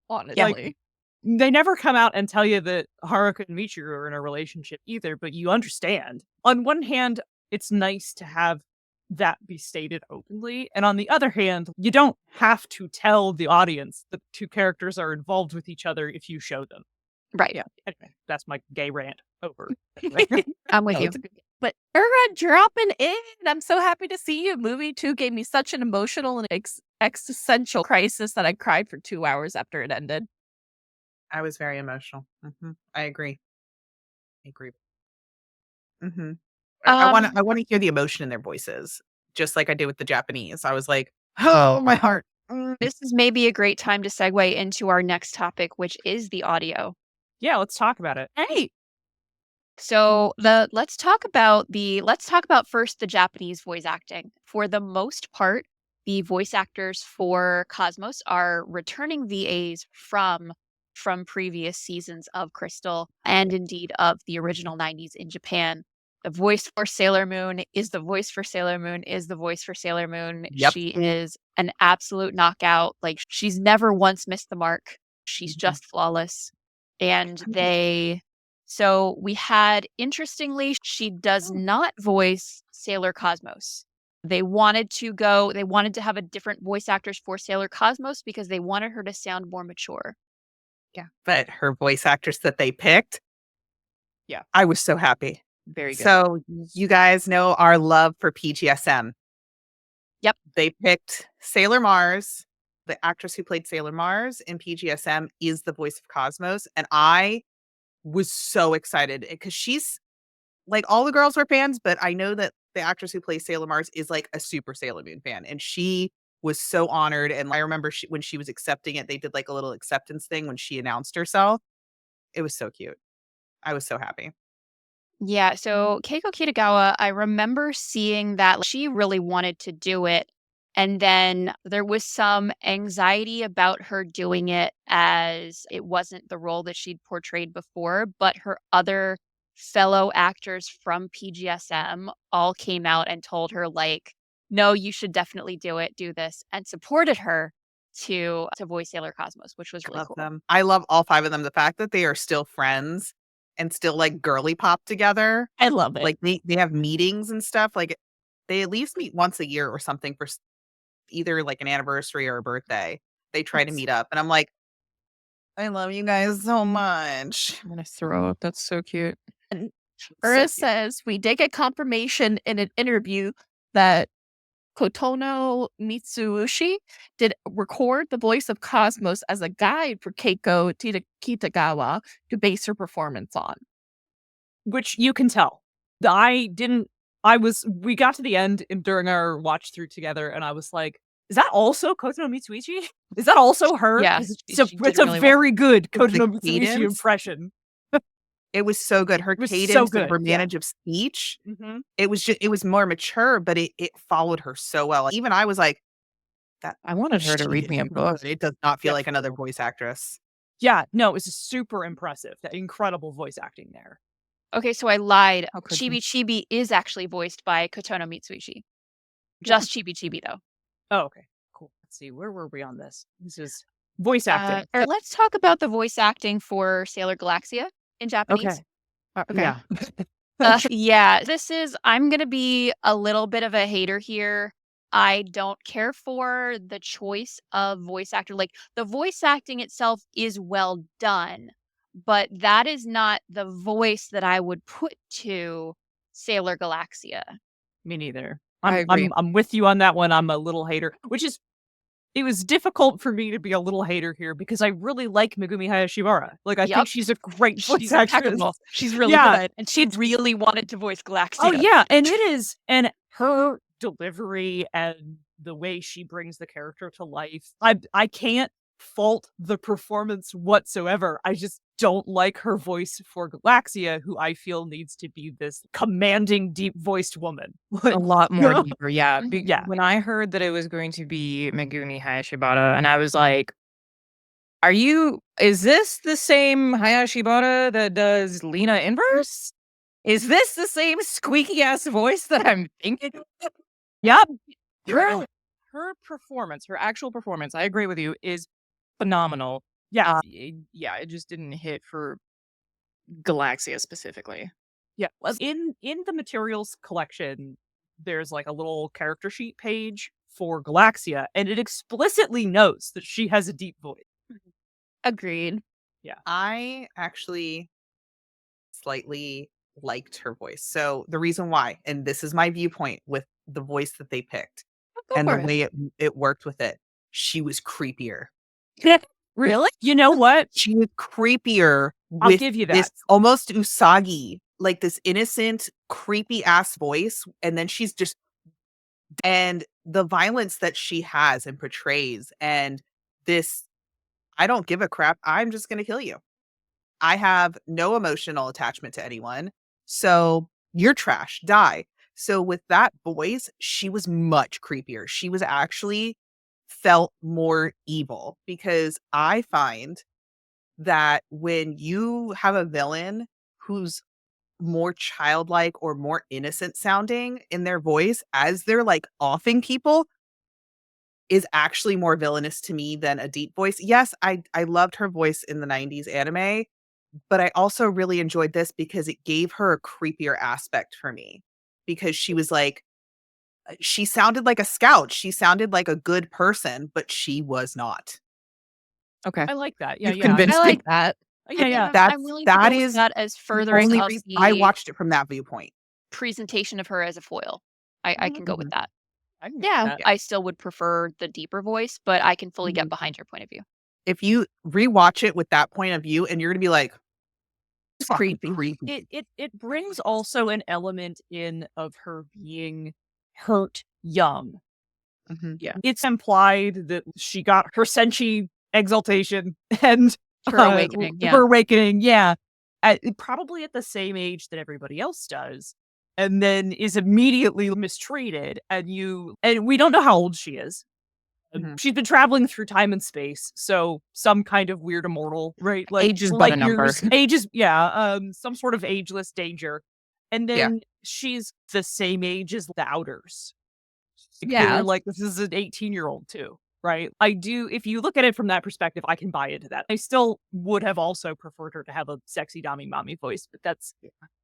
Honestly. They never come out and tell you that Haruka and Michiru are in a relationship either, but you understand. On one hand, it's nice to have that be stated openly, and on the other hand, you don't have to tell the audience the 2 characters are involved with each other if you show them. Right. Yeah. Anyway, that's my gay rant over. I'm with No, you. it's a good game. But Ura dropping in. I'm so happy to see you. Movie 2 gave me such an emotional and existential crisis that I cried for 2 hours after it ended. I was very emotional. I agree. I want to hear the emotion in their voices, just like I did with the Japanese. I was like, oh, my heart. This is maybe a great time to segue into our next topic, which is the audio. Yeah, let's talk about it. Hey. So let's talk about first the Japanese voice acting. For the most part, the voice actors for Cosmos are returning VAs from previous seasons of Crystal and indeed of the original 90s in Japan. The voice for Sailor Moon is the voice for Sailor Moon is the voice for Sailor Moon. Yep. She is an absolute knockout. Like she's never once missed the mark. She's just flawless. And so we had, interestingly, she does not voice Sailor Cosmos. They wanted to have a different voice actors for Sailor Cosmos because they wanted her to sound more mature. Yeah. But her voice actress that they picked, Yeah. I was so happy. Very good. So you guys know our love for PGSM. Yep. They picked Sailor Mars. The actress who played Sailor Mars in PGSM is the voice of Cosmos. And I was so excited because she's like, all the girls were fans, but I know that the actress who plays Sailor Mars is like a super Sailor Moon fan. And she was so honored. And I remember when she was accepting it, they did like a little acceptance thing when she announced herself. It was so cute. I was so happy. Yeah, so Keiko Kitagawa, I remember seeing that she really wanted to do it. And then there was some anxiety about her doing it as it wasn't the role that she'd portrayed before, but her other fellow actors from PGSM all came out and told her, like, no, you should definitely do it, do this, and supported her to voice Sailor Cosmos, which was really Love cool. them. I love all 5 of them. The fact that they are still friends and still like girly pop together. I love it. Like they have meetings and stuff. Like they at least meet once a year or something for either like an anniversary or a birthday. They try to meet up. And I'm like, I love you guys so much. I'm gonna throw up. That's so cute. Ura says, we did get confirmation in an interview that Kotono Mitsuushi did record the voice of Cosmos as a guide for Keiko Kitagawa to base her performance on. Which you can tell. We got to the end during our watch through together, and I was like, is that also Kotono Mitsuichi? Is that also her? Yeah, 'Cause she it's did a really well. very good The Kotono Mitsuichi cadence? impression. It was so good. Her was so cadence good, and her yeah. manage of speech. Mm-hmm. It was more mature, but it followed her so well. Even I was like, that I wanted her to she read is me a book. good. It does not feel Yeah. like another voice actress. Yeah, no, it was super impressive. That incredible voice acting there. Okay, so I lied. How could Chibi you? Chibi is actually voiced by Kotono Mitsuishi. Just Chibi Chibi, though. Oh, okay. Cool. Let's see. Where were we on this? This is voice acting. Let's talk about the voice acting for Sailor Galaxia in Japanese. Okay. Okay. Yeah. I'm going to be a little bit of a hater here. I don't care for the choice of voice actor. Like, the voice acting itself is well done, but that is not the voice that I would put to Sailor Galaxia. Me neither. I agree. I'm with you on that one. I'm a little hater, it was difficult for me to be a little hater here because I really like Megumi Hayashibara. Like, I Yep. think she's a great voice She's actress. impeccable. She's really Yeah, good. And she really wanted to voice Galaxia. Oh, yeah, and it is. And her delivery and the way she brings the character to life, I can't fault the performance whatsoever. I just don't like her voice for Galaxia, who I feel needs to be this commanding, deep-voiced woman. A lot more deeper, yeah. Yeah. When I heard that it was going to be Megumi Hayashibara, and I was like, is this the same Hayashibara that does Lena Inverse? Is this the same squeaky ass voice that I'm thinking? Yep. Her performance, her actual performance, I agree with you, is phenomenal. Yeah. It just didn't hit for Galaxia specifically. Yeah. In the materials collection, there's like a little character sheet page for Galaxia, and it explicitly notes that she has a deep voice. Agreed. Yeah. I actually slightly liked her voice. So the reason why, and this is my viewpoint with the voice that they picked and the way it worked with it, she was creepier. Really? You know what? She was creepier I'll with give you that. this almost Usagi, like this innocent, creepy ass voice. And then she's just, and the violence that she has and portrays, and this, I don't give a crap. I'm just going to kill you. I have no emotional attachment to anyone. So you're trash, die. So with that voice, she was much creepier. She was actually felt more evil, because I find that when you have a villain who's more childlike or more innocent sounding in their voice as they're like offing people, is actually more villainous to me than a deep voice. Yes, I loved her voice in the 90s anime, but I also really enjoyed this because it gave her a creepier aspect for me, because she was like, she sounded like a scout. She sounded like a good person, but she was not. Okay. I like that. Yeah, You've yeah. convinced I me. like that. Yeah. That's- I'm willing that to go with is that as The furtherance only of reason the I watched it from that viewpoint. presentation of her as a foil. I can go with that. I can get Yeah. that. I still would prefer the deeper voice, but I can fully get Mhm. behind your point of view. If you rewatch it with that point of view, and you're gonna be like, It's fucking creepy. It brings also an element in of her being hurt young. Yeah. It's implied that she got her Senshi exaltation and Her awakening, yeah. Her awakening, yeah. Probably at the same age that everybody else does. And then is immediately mistreated. And we don't know how old she is. She's been traveling through time and space, so some kind of weird immortal, right? Like Age is but a number. Age is, some sort of ageless danger. And then she's the same age as the Outers. Yeah. Like this is an 18-year-old too, right? If you look at it from that perspective, I can buy into that. I still would have also preferred her to have a sexy Dami Mommy voice, but that's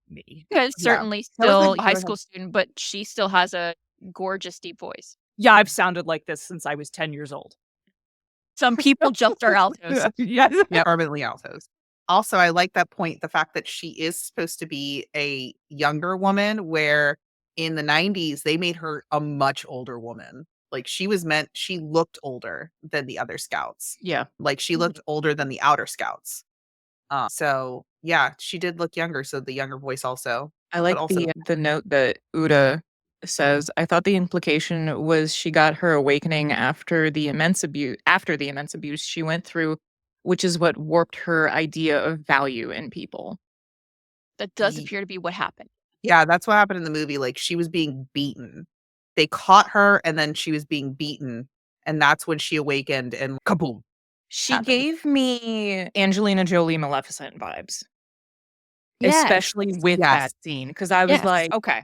me. Because certainly still a high school student, but she still has a gorgeous deep voice. Yeah, I've sounded like this since I was 10 years old. Some people jumped our altos. Yeah, permanently altos. Also, I like that point, the fact that she is supposed to be a younger woman, where in the 90s, they made her a much older woman. Like she looked older than the other scouts. Yeah. Like she looked older than the outer scouts. So yeah, she did look younger. So the younger voice also. I like the note that Uda says. I thought the implication was she got her awakening after the immense abuse she went through, which is what warped her idea of value in people. That does appear to be what happened. Yeah, that's what happened in the movie. Like she was being beaten. They caught her and then she was being beaten. And that's when she awakened and kaboom. She gave me Angelina Jolie Maleficent vibes. Yes. Especially with that scene. Because I was like, okay,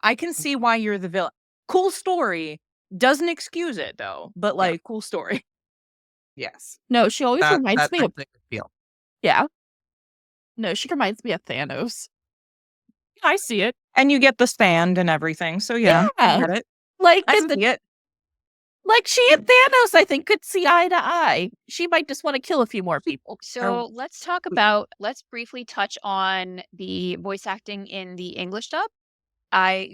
I can see why you're the villain. Cool story. Doesn't excuse it though. But like, cool story. Yes. No, she always reminds me of feel. Yeah. No, she reminds me of Thanos. I see it. And you get the stand and everything. So yeah. I get it. Like I see it. Like she and Thanos, I think, could see eye to eye. She might just want to kill a few more people. So let's briefly touch on the voice acting in the English dub. I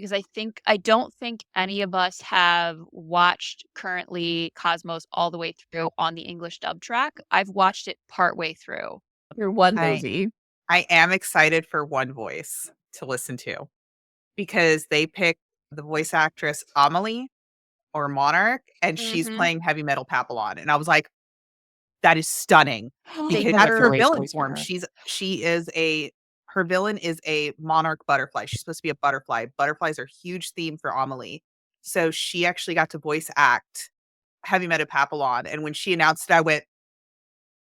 don't think any of us have watched currently Cosmos all the way through on the English dub track. I've watched it partway through. Your one movie. I am excited for one voice to listen to because they picked the voice actress Amelie or Monarch, and she's playing Heavy Metal Papillon, and I was like, that is stunning because that's her villain form. Her villain is a monarch butterfly. She's supposed to be a butterfly. Butterflies are a huge theme for Amelie. So she actually got to voice act Heavy Metal Papillon. And when she announced it, I went,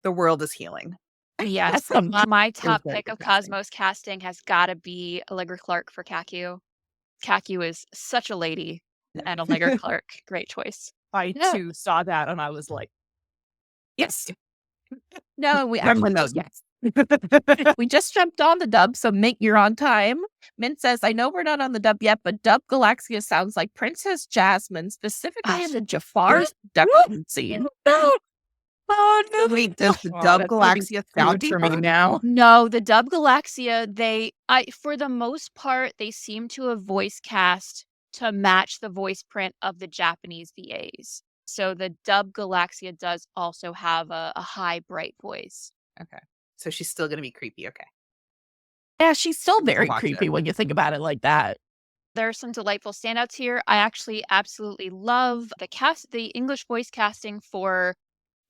the world is healing. Yes. My top pick of Cosmos casting has got to be Allegra Clark for Kakyuu. Kakyuu is such a lady. And Allegra Clark, great choice. I too saw that and I was like, yes. No, we actually we just jumped on the dub, so Mint, you're on time. Mint says, I know we're not on the dub yet, but Dub Galaxia sounds like Princess Jasmine, specifically in the Jafar's abduction scene. Oh, no. Wait, does the Dub Galaxia sound for me now? No, the Dub Galaxia, for the most part, they seem to have voice cast to match the voice print of the Japanese VAs. So the Dub Galaxia does also have a high, bright voice. Okay. So she's still going to be creepy. Okay. Yeah, she's still very creepy when you think about it like that. There are some delightful standouts here. I actually absolutely love the English voice casting for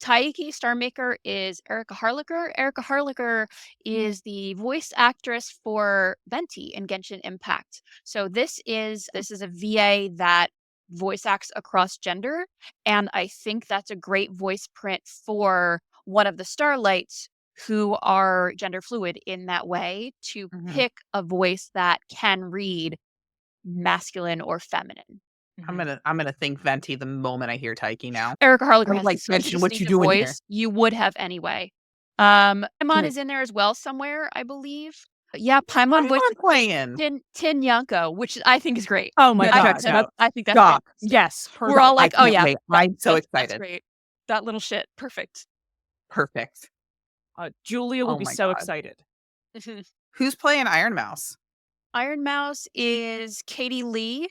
Taiki Starmaker is Erica Harlicker. Erica Harlicker is the voice actress for Venti in Genshin Impact. So this is a VA that voice acts across gender, and I think that's a great voice print for one of the Starlights who are gender fluid in that way to pick a voice that can read masculine or feminine. I'm gonna think Venti the moment I hear Taiki now. Erica Harlicker has like mention what you doing voice here. you would have anyway. Paimon is in there as well somewhere, I believe. Yeah, Paimon voice playing Tin Yanko, which I think is great. Oh my god! I think that's great. Yes, we're all like, oh yeah, I'm so excited. That's great. That little shit, perfect. Julia will be so excited. Who's playing Iron Mouse? Iron Mouse is Katie Lee.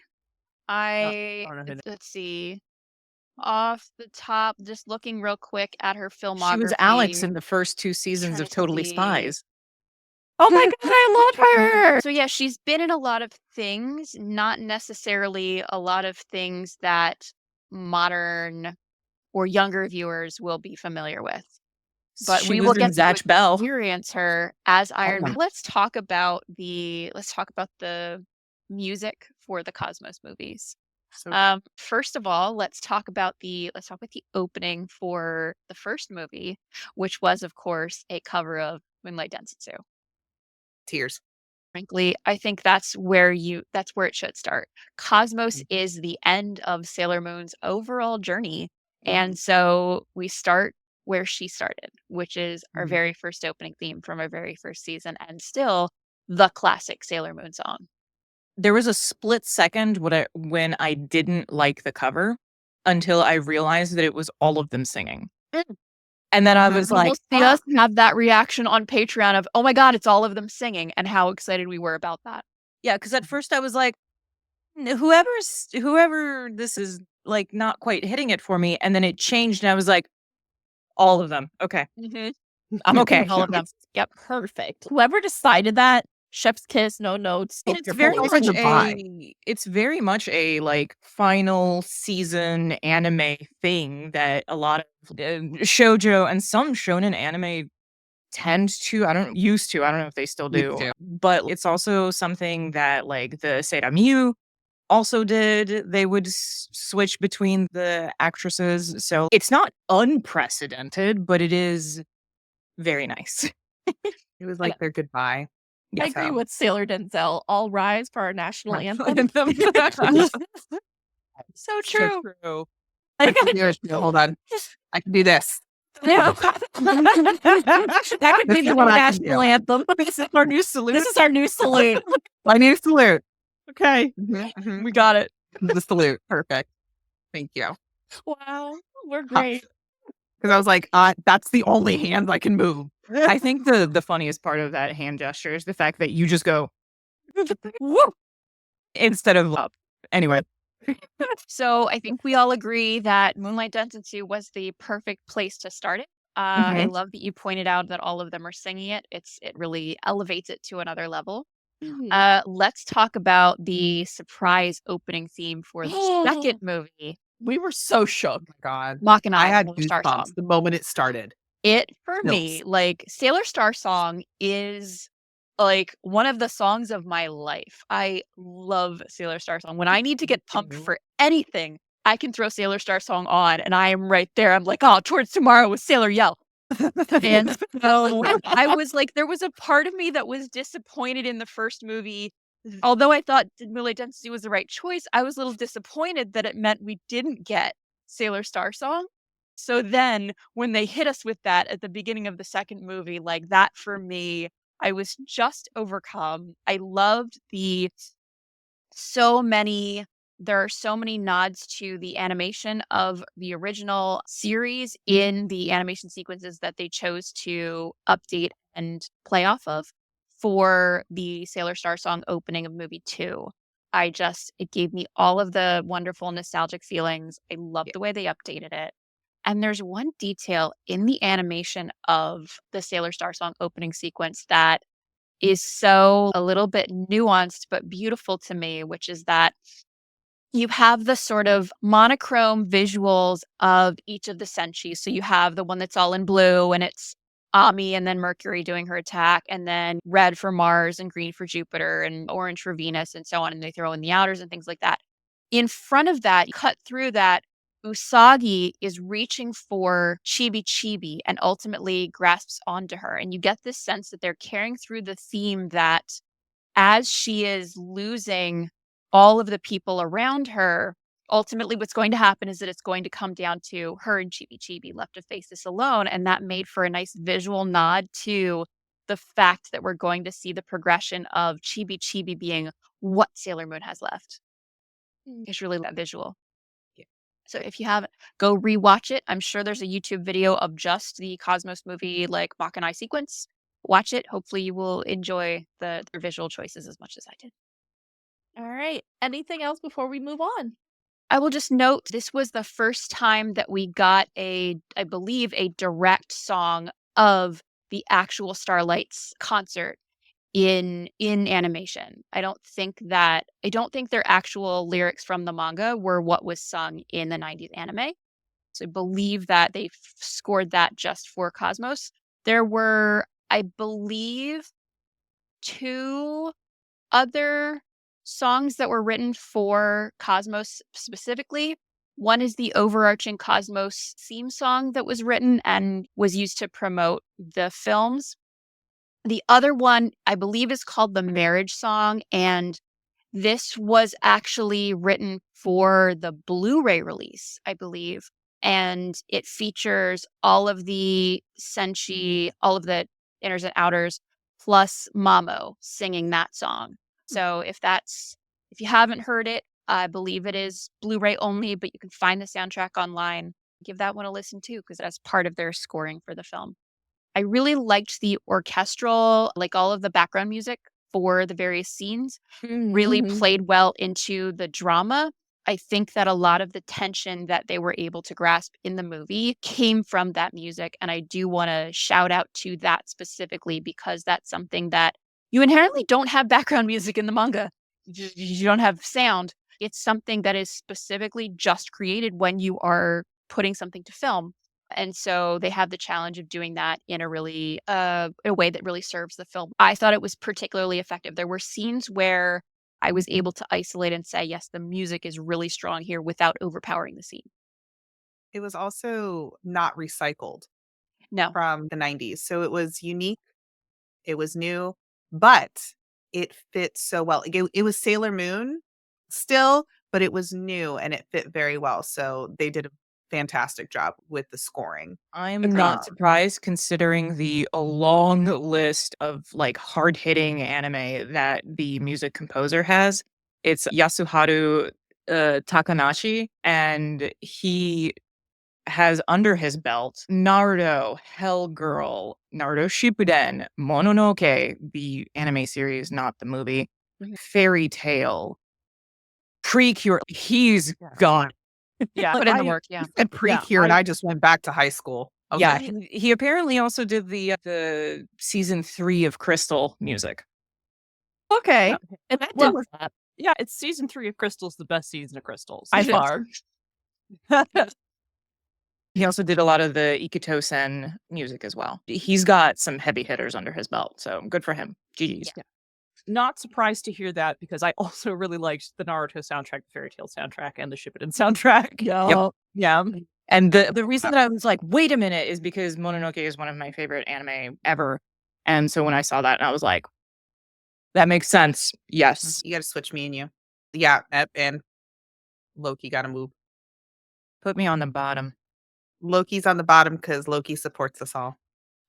Let's see. Off the top, just looking real quick at her filmography. She was Alex in the first 2 seasons of Totally Spies. Oh my god, I love her! So yeah, she's been in a lot of things, not necessarily a lot of things that modern or younger viewers will be familiar with. But She we was will in get to Zatch Bell. experience her as Iron yeah. Man. Let's talk about the music for the Cosmos movies. So First of all, let's talk about the opening for the first movie, which was, of course, a cover of Moonlight Densetsu. tears. Frankly, I think that's where it should start. Cosmos is the end of Sailor Moon's overall journey. And so we start where she started, which is our very first opening theme from our very first season, and still the classic Sailor Moon song. There was a split second when I didn't like the cover until I realized that it was all of them singing. And then I was You like, will see us have that reaction on Patreon of, oh my God, it's all of them singing, and how excited we were about that. yeah, because at first I was like, whoever this is like not quite hitting it for me. And then it changed and I was like, all of them. Okay. I'm okay. All of them. Yep. Perfect. Whoever decided that, chef's kiss, no notes. And it's very much a like final season anime thing that a lot of shoujo and some shonen anime tend to. I don't know if they still do, but it's also something that like the Seiramiu also did. They would switch between the actresses, so it's not unprecedented, but it is very nice. It was like their goodbye. I agree with Sailor Denzel. All rise for our national anthem. So true. I can do it. Hold on. I can do this. Yeah. That could be the national anthem. This is our new salute. This is our new salute. I need a salute. Okay. We got it. The salute. Perfect. Thank you. Wow. We're great. Because I was like, that's the only hand I can move. I think the funniest part of that hand gesture is the fact that you just go Woo! instead of up. Anyway. So I think we all agree that Moonlight Densetsu was the perfect place to start it. I love that you pointed out that all of them are singing it. It really elevates it to another level. Let's talk about the surprise opening theme for the second movie. We were so shook. Oh my God. Mach and I had Sailor Star Song. goosebumps the moment it started. It, for me, like Sailor Star Song is like one of the songs of my life. I love Sailor Star Song. When I need to get pumped for anything, I can throw Sailor Star Song on and I am right there. I'm like, oh, towards tomorrow with Sailor Yell. And so I was like, there was a part of me that was disappointed in the first movie. Although I thought Moonlight Densetsu was the right choice, I was a little disappointed that it meant we didn't get Sailor Star Song. So then when they hit us with that at the beginning of the second movie, like that for me, I was just overcome. I loved there are so many nods to the animation of the original series in the animation sequences that they chose to update and play off of for the Sailor Star Song opening of movie 2. It gave me all of the wonderful nostalgic feelings. I loved the way they updated it. And there's one detail in the animation of the Sailor Star Song opening sequence that is so a little bit nuanced but beautiful to me, which is that you have the sort of monochrome visuals of each of the Senshi. So you have the one that's all in blue and it's Ami and then Mercury doing her attack, and then red for Mars and green for Jupiter and orange for Venus and so on. And they throw in the outers and things like that. In front of that, cut through that, Usagi is reaching for Chibi and ultimately grasps onto her. And you get this sense that they're carrying through the theme that as she is losing all of the people around her, ultimately what's going to happen is that it's going to come down to her and Chibi left to face this alone. And that made for a nice visual nod to the fact that we're going to see the progression of Chibi being what Sailor Moon has left. It's really that visual. So if you haven't, go rewatch it. I'm sure there's a YouTube video of just the Cosmos movie, like Mach and I sequence. Watch it. Hopefully you will enjoy their visual choices as much as I did. All right. Anything else before we move on? I will just note this was the first time that we got I believe, a direct song of the actual Starlights concert. in animation. I don't think their actual lyrics from the manga were what was sung in the 90s anime. So I believe that they scored that just for Cosmos. There were, I believe, 2 other songs that were written for Cosmos specifically. One is the overarching Cosmos theme song that was written and was used to promote the films. The other one, I believe, is called the Marriage Song, and this was actually written for the Blu-ray release, I believe. And it features all of the Senshi, all of the inners and outers, plus Mamo singing that song. So if you haven't heard it, I believe it is Blu-ray only, but you can find the soundtrack online. Give that one a listen too, because that's part of their scoring for the film. I really liked the orchestral, like all of the background music for the various scenes really played well into the drama. I think that a lot of the tension that they were able to grasp in the movie came from that music. And I do want to shout out to that specifically because that's something that you inherently don't have background music in the manga. You don't have sound. It's something that is specifically just created when you are putting something to film. And so they have the challenge of doing that in a really a way that really serves the film. I thought it was particularly effective. There were scenes where I was able to isolate and say, yes, the music is really strong here without overpowering the scene. It was also not recycled No. from the 90s. So it was unique, it was new, but it fit so well. It was Sailor Moon still, but it was new and it fit very well. So they did a fantastic job with the scoring. I'm Agreed. not surprised considering the long list of like hard-hitting anime that the music composer has. It's Yasuharu Takanashi, and he has under his belt Naruto, Hell Girl, Naruto Shippuden, Mononoke, the anime series, not the movie, Fairy Tale, Precure. He's got Yeah, Put in the work, yeah. You said Precure, and I just went back to high school. Okay. Yeah, he apparently also did the season 3 of Crystal music. Okay. Yeah. And that Well, did that. Yeah, it's season 3 of Crystal's the best season of Crystals I by think far. He also did a lot of the Ikito-sen music as well. He's got some heavy hitters under his belt, so good for him. GG's. Yeah. Not surprised to hear that because I also really liked the Naruto soundtrack, the Fairy Tale soundtrack, and the Shippuden soundtrack. Yeah. Yeah. And the reason that I was like, wait a minute, is because Mononoke is one of my favorite anime ever. And so when I saw that, I was like, that makes sense. Yes. You got to switch me and you. Yeah, and Loki got to move. Put me on the bottom. Loki's on the bottom because Loki supports us all.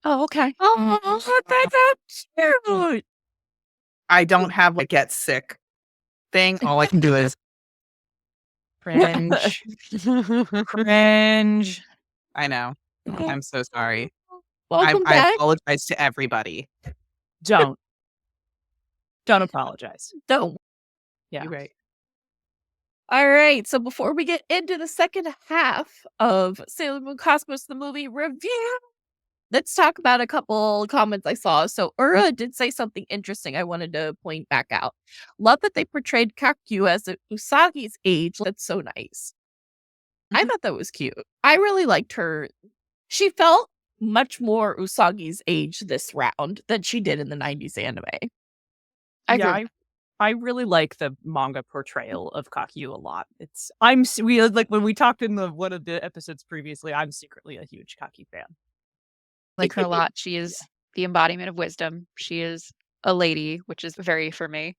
Oh, okay. Oh, that's cute. I don't have a get sick thing. All I can do is Cringe. Cringe. I know. I'm so sorry. Welcome I back. apologize to everybody. Don't apologize. Don't. Yeah. You're right. All right. So before we get into the second half of Sailor Moon Cosmos, the movie review, let's talk about a couple comments I saw. So Ura did say something interesting I wanted to point back out. Love that they portrayed Kakyuu as Usagi's age. That's so nice. I thought that was cute. I really liked her. She felt much more Usagi's age this round than she did in the 90s anime. I really like the manga portrayal of Kakyuu a lot. Like when we talked in one of the episodes previously, I'm secretly a huge Kakyuu fan. Like her a lot. She is the embodiment of wisdom. She is a lady, which is very for me.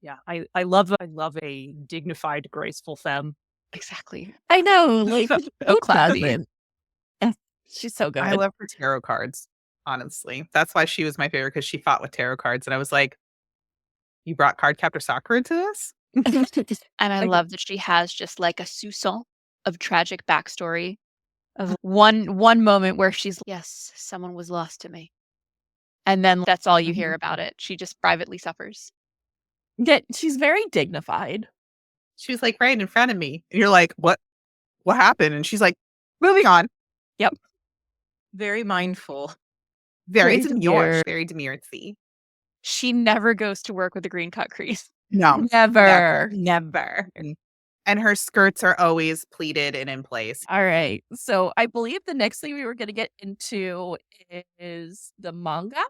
Yeah, I love a dignified, graceful femme. Exactly. I know, like So classy. She's so good. I love her tarot cards, honestly. That's why she was my favorite, because she fought with tarot cards. And I was like, you brought Cardcaptor Sakura into this? And I love that she has just like a soupçon of tragic backstory of one moment where she's, yes, someone was lost to me. And then that's all you hear about it. She just privately suffers. Yeah, she's very dignified. She was like right in front of me. And you're like, what happened? And she's like, moving on. Very mindful. Very Very demure. demure. Very demure. See. She never goes to work with a green cut crease. No, Never. Never. and her skirts are always pleated and in place. All right. So I believe the next thing we were going to get into is the manga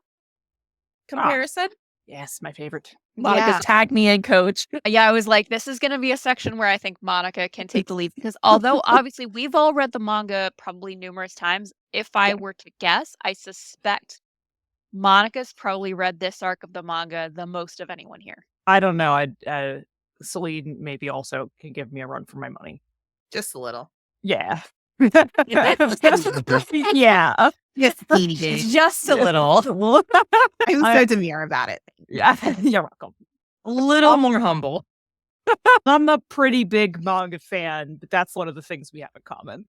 comparison. Yes, my favorite. Monica, Yeah. tag me in, coach. Yeah, I was like, this is going to be a section where I think Monica can take the lead because although obviously we've all read the manga probably numerous times, if I were to guess, I suspect Monica's probably read this arc of the manga the most of anyone here. I don't know. Celine maybe also can give me a run for my money. Just a little. Yeah. Yeah. Yes, Just a little. I'm so demure about it. Yeah. You're welcome. A little more humble. I'm a pretty big manga fan, but that's one of the things we have in common.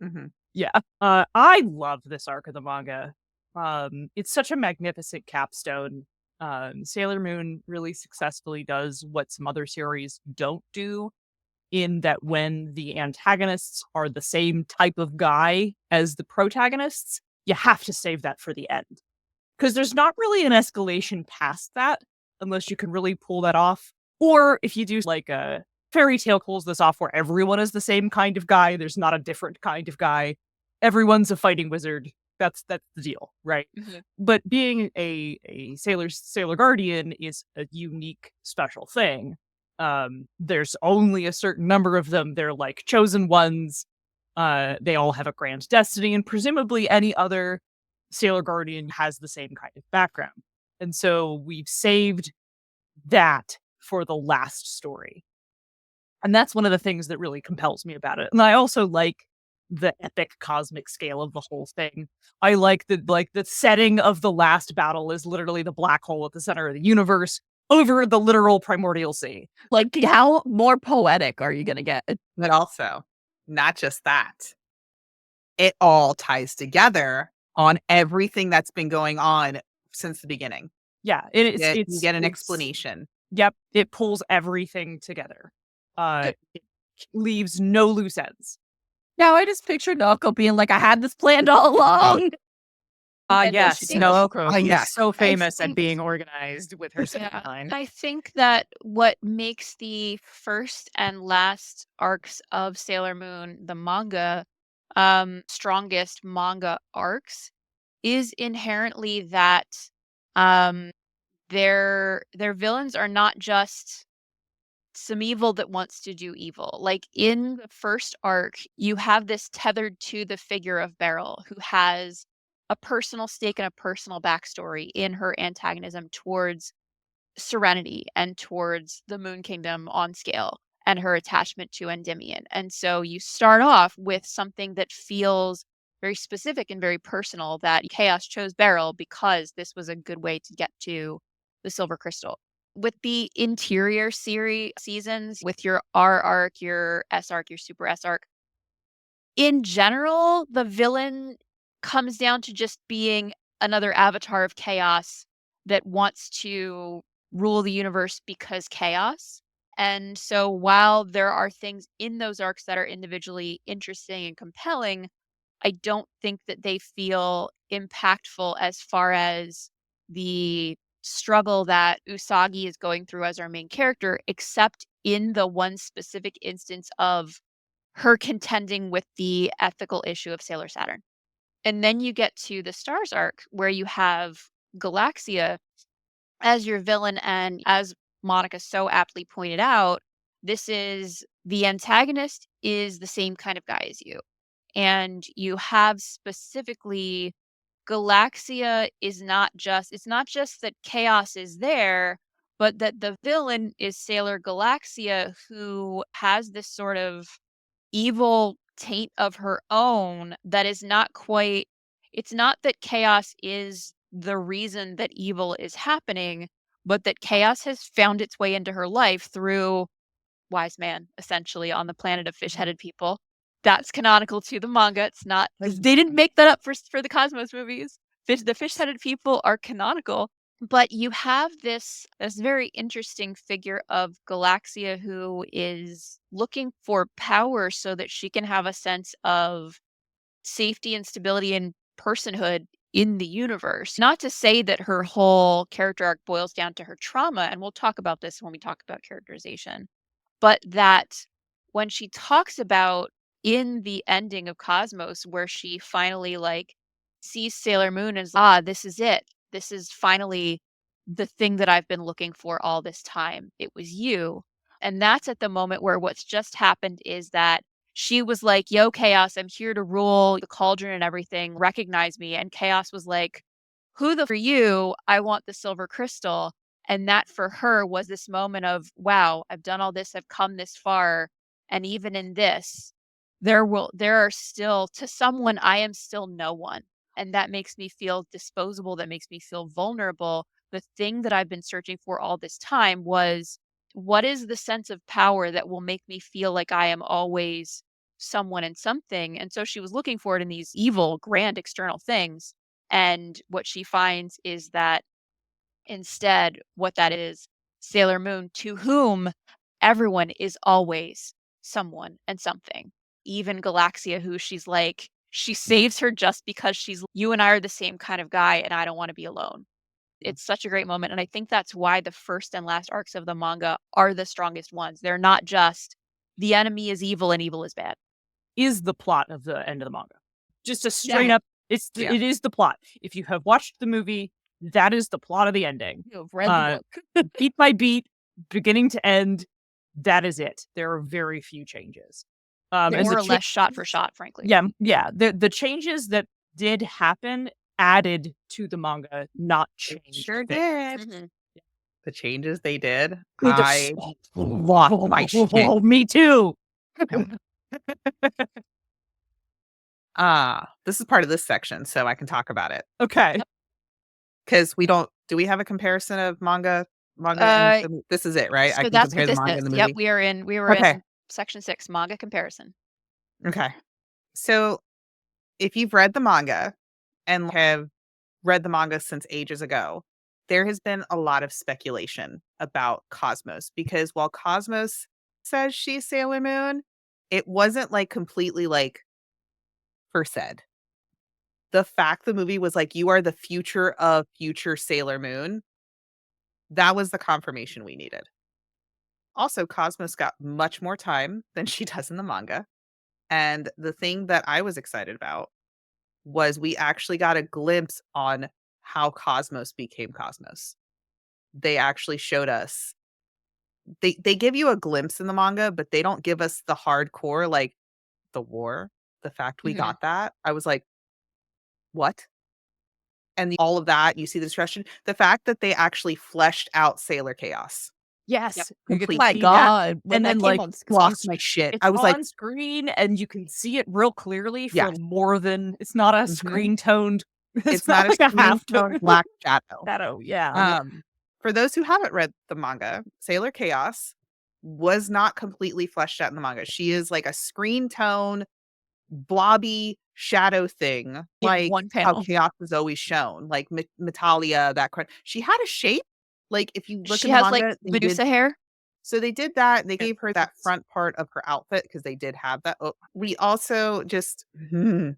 Mm-hmm. Yeah. I love this arc of the manga. It's such a magnificent capstone. Sailor Moon really successfully does what some other series don't do, in that when the antagonists are the same type of guy as the protagonists, you have to save that for the end. Because there's not really an escalation past that, unless you can really pull that off. Or if you do like a fairy tale pulls this off where everyone is the same kind of guy, there's not a different kind of guy. Everyone's a fighting wizard. That's the deal, right? Mm-hmm. But being a sailor guardian is a unique, special thing. There's only a certain number of them. They're like chosen ones. They all have a grand destiny, and presumably any other sailor guardian has the same kind of background. And so we've saved that for the last story. And that's one of the things that really compels me about it. And I also like the epic cosmic scale of the whole thing. I like the setting of the last battle is literally the black hole at the center of the universe over the literal primordial sea. Like, how more poetic are you going to get? But also, not just that, it all ties together on everything that's been going on since the beginning. Yeah, You get an explanation. Yep, it pulls everything together. It leaves no loose ends. Now I just picture Naoko being like, I had this planned all along. And then Yes, she does. Naoko is yes. so famous at think- being organized with her Yeah, storyline. I think that what makes the first and last arcs of Sailor Moon, the manga, strongest manga arcs is inherently that their villains are not just some evil that wants to do evil. Like in the first arc, you have this tethered to the figure of Beryl, who has a personal stake and a personal backstory in her antagonism towards Serenity and towards the Moon Kingdom on scale and her attachment to Endymion. And so you start off with something that feels very specific and very personal, that Chaos chose Beryl because this was a good way to get to the Silver Crystal. With the interior seasons, with your R arc, your S arc, your Super S arc, in general, the villain comes down to just being another avatar of chaos that wants to rule the universe because chaos. And so while there are things in those arcs that are individually interesting and compelling, I don't think that they feel impactful as far as the struggle that Usagi is going through as our main character, except in the one specific instance of her contending with the ethical issue of Sailor Saturn. And then you get to the Stars arc where you have Galaxia as your villain. And as Monica so aptly pointed out, the antagonist is the same kind of guy as you. And you have specifically Galaxia it's not just that chaos is there, but that the villain is Sailor Galaxia, who has this sort of evil taint of her own that is not quite, it's not that chaos is the reason that evil is happening, but that chaos has found its way into her life through Wise Man, essentially, on the planet of fish-headed people. That's canonical to the manga. It's not, they didn't make that up for the Cosmos movies. The fish-headed people are canonical. But you have this very interesting figure of Galaxia, who is looking for power so that she can have a sense of safety and stability and personhood in the universe. Not to say that her whole character arc boils down to her trauma, and we'll talk about this when we talk about characterization, but that when she talks about in the ending of Cosmos, where she finally like sees Sailor Moon as, this is it. This is finally the thing that I've been looking for all this time. It was you. And that's at the moment where what's just happened is that she was like, yo, Chaos, I'm here to rule the cauldron and everything. Recognize me. And Chaos was like, who the for you? I want the silver crystal. And that for her was this moment of, wow, I've done all this. I've come this far. And even in this, there are still, to someone, I am still no one. And that makes me feel disposable. That makes me feel vulnerable. The thing that I've been searching for all this time was, what is the sense of power that will make me feel like I am always someone and something? And so she was looking for it in these evil, grand external things. And what she finds is that instead, what that is, Sailor Moon, to whom everyone is always someone and something. Even Galaxia, who she's like, she saves her just because she's, you and I are the same kind of guy, and I don't want to be alone. It's such a great moment. And I think that's why the first and last arcs of the manga are the strongest ones. They're not just the enemy is evil and evil is bad. Is the plot of the end of the manga. Just a straight up, it is the plot. If you have watched the movie, that is the plot of the ending. You've read the book. Beat by beat, beginning to end, that is it. There are very few changes. More or less shot for shot, frankly. Yeah. The changes that did happen added to the manga, not changed. Sure things. did. Mhm. The changes they did. I I lost my shit. shit. Me too. This is part of this section, so I can talk about it. Okay. Because do we have a comparison of manga? This is it, right? I So can that's compare what the this manga is. and the movie. Yep, we were Okay. in section 6, manga comparison. Okay. So if you've read the manga and have read the manga since ages ago, there has been a lot of speculation about Cosmos, because while Cosmos says she's Sailor Moon, it wasn't like completely like first said. The fact the movie was like, you are the future of future Sailor Moon, that was the confirmation we needed. Also, Cosmos got much more time than she does in the manga. And the thing that I was excited about was we actually got a glimpse on how Cosmos became Cosmos. They actually showed us. They give you a glimpse in the manga, but they don't give us the hardcore, like the war. The fact we got that, I was like, what? And all of that, you see the discussion. The fact that they actually fleshed out Sailor Chaos. Yes. Completely. My see that, God. When and that then came like on screen, Lost my shit. it's I was like, on screen and you can see it real clearly for Yes. more than, it's not a Mhm. screen toned. It's not a like a half screen-toned black shadow. shadow. Yeah. For those who haven't read the manga, Sailor Chaos was not completely fleshed out in the manga. She is like a screen tone, blobby shadow thing, like one how panel. Chaos is always shown, like Metalia, that kind. She had a shape. Like if you look She in the has manga, like they did- Medusa hair. so they did that. They gave her that front part of her outfit because they did have that. Oh, we also just the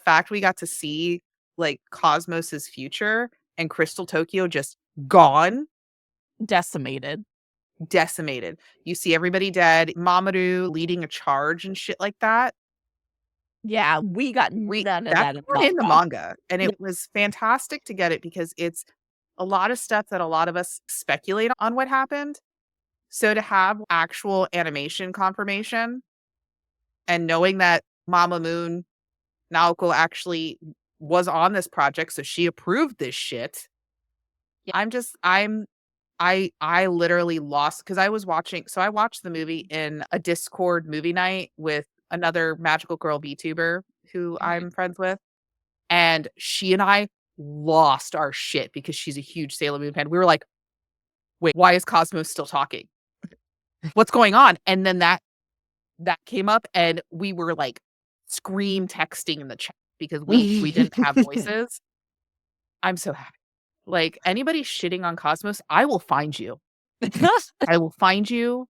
fact we got to see like Cosmos's future and Crystal Tokyo just gone, Decimated. decimated. You see everybody dead. Mamoru leading a charge and shit like that. Yeah, we got none of that That's not in the manga, and it was fantastic to get it because it's a lot of stuff that a lot of us speculate on what happened. So to have actual animation confirmation and knowing that Mama Moon Naoko actually was on this project, so she approved this shit. Yeah. I literally lost because I watched the movie in a Discord movie night with another magical girl VTuber who I'm friends with. And she and I lost our shit because she's a huge Sailor Moon fan. We were like, wait, why is Cosmos still talking? What's going on? And then that came up and we were like scream texting in the chat because we didn't have voices. I'm so happy. Like anybody shitting on Cosmos, I will find you. I will find you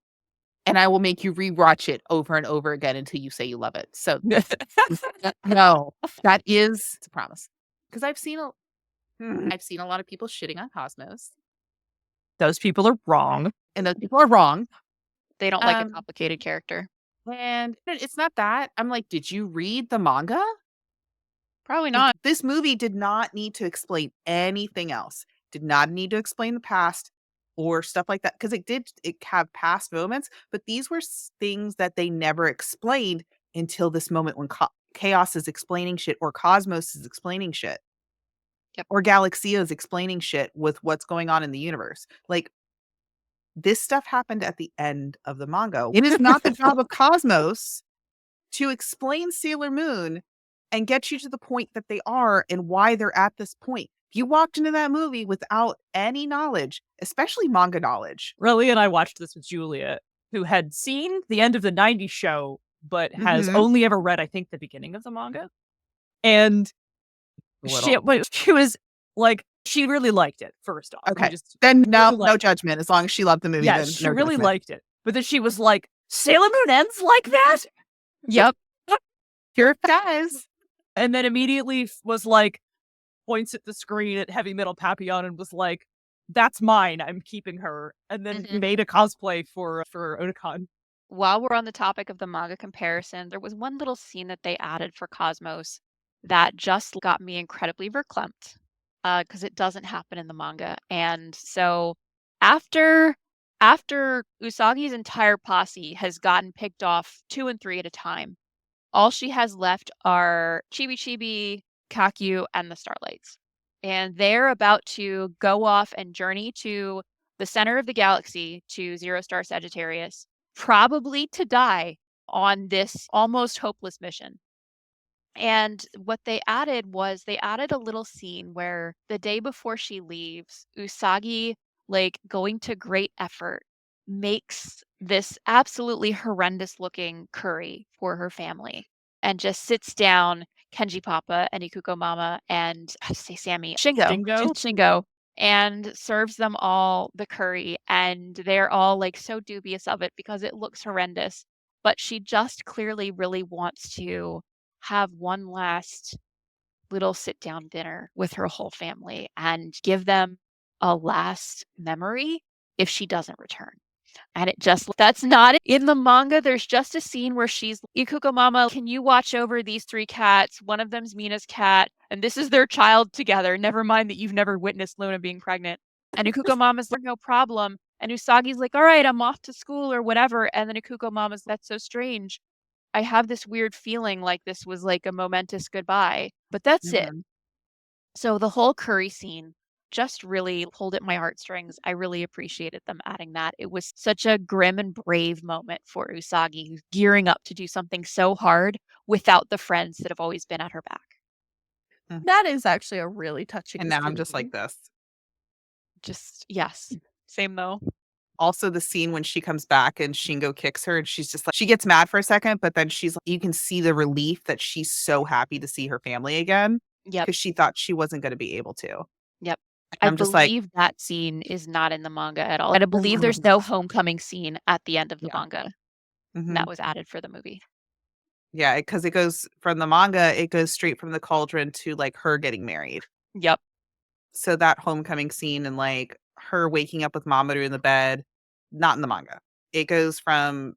and I will make you rewatch it over and over again until you say you love it. So no, that is a promise. because I've seen a lot of people shitting on Cosmos, Those people are wrong. and those people are wrong. They don't like a Um, complicated character. And it's not that. I'm like, did you read the manga? Probably not. This movie did not need to explain anything else. Did not need to explain the past or stuff like that, because it have past moments, but these were things that they never explained until this moment when Chaos is explaining shit, or Cosmos is explaining shit. Yep. Or Galaxia is explaining shit with what's going on in the universe. Like, this stuff happened at the end of the manga. It is not the job of Cosmos to explain Sailor Moon and get you to the point that they are and why they're at this point. If you walked into that movie without any knowledge, especially manga knowledge. Riley and I watched this with Julia, who had seen the end of the 90s show, but has Mhm. only ever read, I think, the beginning of the manga. And she was like, she really liked it, first off. Okay. Just Then no really liked it. judgment. As long as she loved the movie, Yeah, then she no really judgment. liked it. But then she was like, Sailor Moon ends like that? Yep. Pure guys. And then immediately was like, points at the screen at Heavy Metal Papillon and was like, that's mine, I'm keeping her. And then Mhm. made a cosplay for Otakon. While we're on the topic of the manga comparison, there was one little scene that they added for Cosmos that just got me incredibly verklempt, because it doesn't happen in the manga. And so after Usagi's entire posse has gotten picked off 2 and 3 at a time, all she has left are Chibi, Kakyuu, and the Starlights. And they're about to go off and journey to the center of the galaxy, to Zero Star Sagittarius, probably to die on this almost hopeless mission. And what they added was they added a little scene where the day before she leaves, Usagi, like going to great effort, makes this absolutely horrendous looking curry for her family and just sits down Kenji Papa and Ikuko Mama and I have to say Sammy Shingo and serves them all the curry, and they're all like so dubious of it because it looks horrendous. But she just clearly really wants to have one last little sit down dinner with her whole family and give them a last memory if she doesn't return. And that's not in the manga. There's just a scene where she's Ikuko Mama, can you watch over these 3 cats? One of them's Mina's cat, and this is their child together. Never mind that you've never witnessed Luna being pregnant. And Ikuko Mama's like, no problem. And Usagi's like, all right, I'm off to school or whatever. And then Ikuko Mama's, that's so strange. I have this weird feeling like this was like a momentous goodbye, but that's it. So the whole curry scene just really pulled at my heartstrings. I really appreciated them adding that. It was such a grim and brave moment for Usagi, who's gearing up to do something so hard without the friends that have always been at her back. That is actually a really touching And now I'm just scene. like this. Just, yes. Same though. Also, the scene when she comes back and Shingo kicks her, and she's just like, she gets mad for a second, but then she's like, you can see the relief that she's so happy to see her family again. Yep. Because she thought she wasn't going to be able to. Yep. And I believe that scene is not in the manga at all. And I believe there's no homecoming scene at the end of the manga. Mhm. That was added for the movie. Yeah, because it goes from the manga, it goes straight from the cauldron to like her getting married. Yep. So that homecoming scene and like her waking up with Mamoru in the bed, not in the manga. It goes from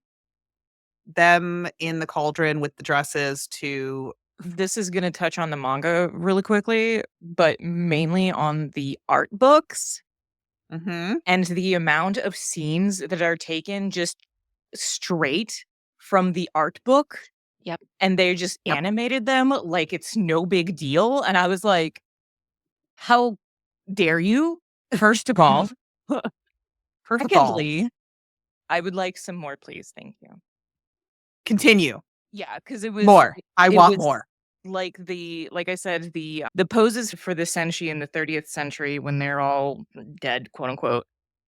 them in the cauldron with the dresses to This is going to touch on the manga really quickly, but mainly on the art books and the amount of scenes that are taken just straight from the art book. Yep. And they just animated them like it's no big deal. And I was like, how dare you? First of all. First of all. Secondly, I would like some more, please. Thank you. Continue. Yeah, because it was More. I want was more. like I said, the poses for the Senshi in the 30th century when they're all dead, quote unquote,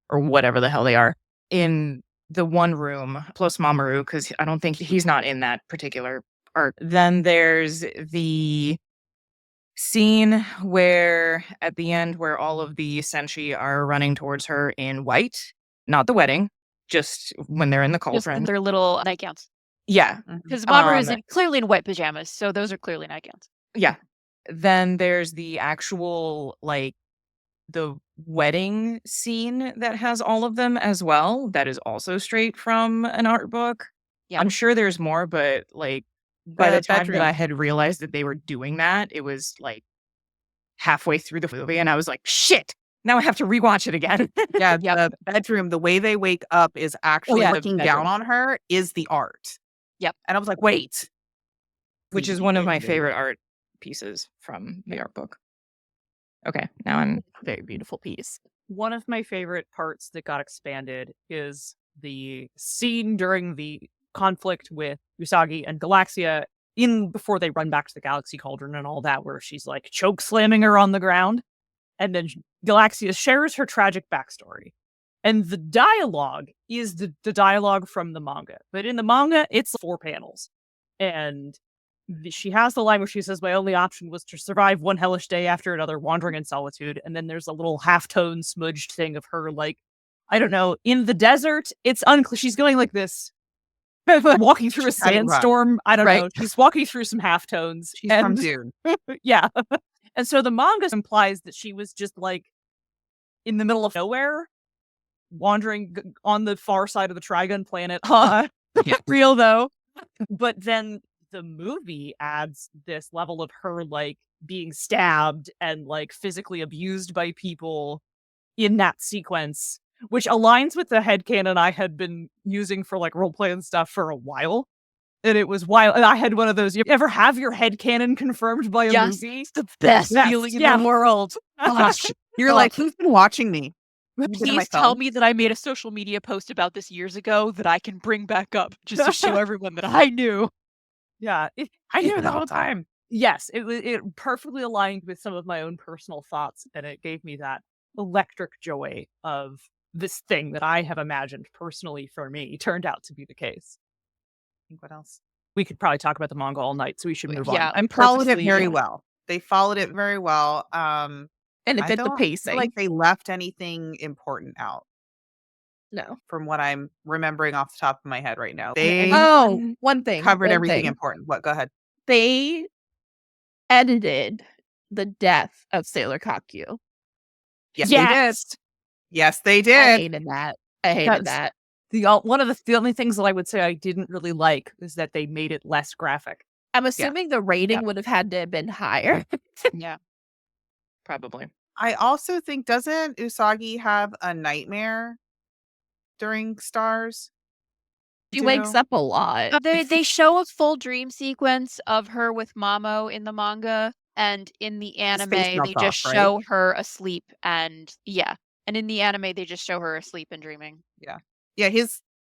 or whatever the hell they are, in the one room, plus Mamoru, because I don't think he's not in that particular art. Then there's the scene where at the end where all of the Senshi are running towards her in white, not the wedding, just when they're in the Just cauldron. their little nightgowns. Yeah. Because Mamoru is clearly in white pajamas, so those are clearly nightgowns. Yeah. Then there's the actual, like, the wedding scene that has all of them as well. That is also straight from an art book. Yeah. I'm sure there's more, but, like, by the The time that bedroom. I had realized that they were doing that, it was, like, halfway through the movie, and I was like, "Shit, now I have to rewatch it again." Yeah, Yep. the bedroom, the way they wake up is actually yeah, the looking down bedroom. on her is the art. Yep. And I was like, wait. Which is one of my favorite art pieces from the art book. Okay, now I'm Very beautiful piece. One of my favorite parts that got expanded is the scene during the conflict with Usagi and Galaxia before they run back to the Galaxy Cauldron and all that, where she's like choke slamming her on the ground. And then Galaxia shares her tragic backstory. And the dialogue is the dialogue from the manga. But in the manga, it's 4 panels. And she has the line where she says, "My only option was to survive one hellish day after another, wandering in solitude." And then there's a little half-tone smudged thing of her, like, I don't know, in the desert. It's unclear. She's going like this, walking through a She's having run. sandstorm. I don't Right. know. She's walking through some halftones. She's from and Dune. yeah. And so the manga implies that she was just like in the middle of nowhere, wandering on the far side of the Trigun planet. Real though. But then the movie adds this level of her like being stabbed and like physically abused by people in that sequence, which aligns with the headcanon I had been using for like roleplay and stuff for a while. And it was wild. And I had one of those. You ever have your headcanon confirmed by a Yes. movie? It's the best Yes, feeling in yeah. the world. Gosh. You're Oh. like, who's been watching me? Have you been on my Please tell phone? me that I made a social media post about this years ago that I can bring back up just to show everyone that I knew. Yeah, I knew the whole time. Yes, it perfectly aligned with some of my own personal thoughts, and it gave me that electric joy of this thing that I have imagined personally for me turned out to be the case. What else? We could probably talk about the manga all night, so we should move on. Yeah, I'm Followed it purposely very well. They followed it very well. And it I fit the don't pacing. feel like they left anything important out no. from what I'm remembering off the top of my head right now. They Oh, one thing. covered one everything thing. important. What? Go ahead. They edited the death of Sailor Kakyuu. Yes, they did. Yes, they I did. hated that. I hated that. One of the only things that I would say I didn't really like is that they made it less graphic. I'm assuming the rating would have had to have been higher. Yeah. probably. I also think, doesn't Usagi have a nightmare during Stars? She Do you wakes know? up a lot. They show a full dream sequence of her with Mamo in the manga, and in the anime face they melts just off, right? show her asleep and and in the anime they just show her asleep and dreaming. Yeah,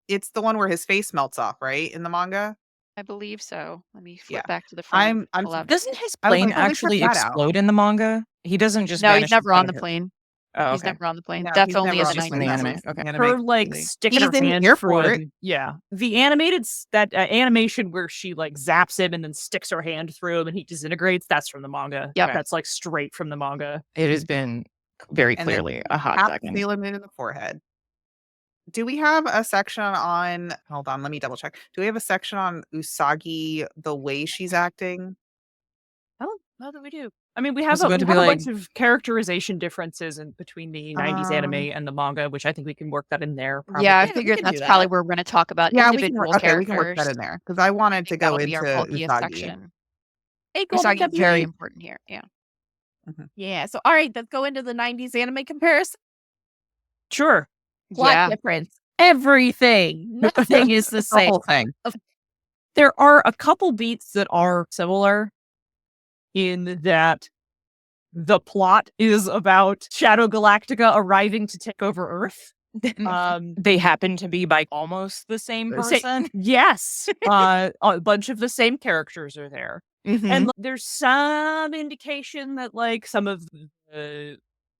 it's the one where his face melts off, right? In the manga. I believe so. Let me flip Yeah. back to the front. I'm pull up. Doesn't his I was plane like, oh, they took actually that out. explode in the manga? He doesn't just No, vanish he's in never front on the of her. plane. Oh, He's okay. never on the plane. No, That's he's only in never the on in the 90s. anime. Okay. Her like sticking He's her in the hand airport. through the animated that animation where she like zaps him and then sticks her hand through him and he disintegrates. That's from the manga. Yep. That's like straight from the manga. It has been very And then clearly a hot Tap second. Sailor Moon in the forehead. Do we have a section on? Hold on, let me double check. Do we have a section on Usagi, the way she's acting? Oh, no, that we do. I mean, we Was have, it a, going to we be have a like- bunch of characterization differences between the 90s anime and the manga, which I think we can work that in there. Probably. Yeah, I Yeah, we figured can do that's that. probably where we're going to talk about Yeah, individual we can characters. work that in there because I wanted to go That'll be into our bulkiest Usagi. section. Hey, Golden Usagi's Deputy. very important here. Yeah. Yeah. So, all right, let's go into the 90s anime comparison. Sure. Plot Yeah. difference. Everything. Nothing is the The same. whole thing. There are a couple beats that are similar in that the plot is about Shadow Galactica arriving to take over Earth. They happen to be by almost the same person. Yes. A bunch of the same characters are there. Mhm. And there's some indication that like some of the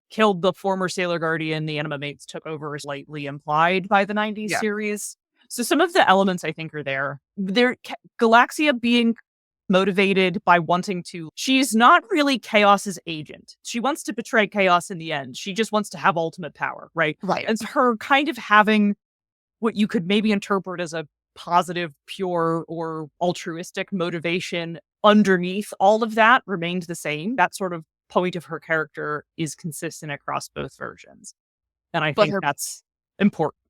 killed the former Sailor Guardian the Animamates took over is slightly implied by the 90s Yeah. series. So some of the elements I think are there. Galaxia being motivated by wanting to, she's not really Chaos's agent. She wants to betray Chaos in the end. She just wants to have ultimate power, right? Right. And so her kind of having what you could maybe interpret as a positive, pure, or altruistic motivation underneath all of that remained the same. That sort of point of her character is consistent across both versions. And I think that's important.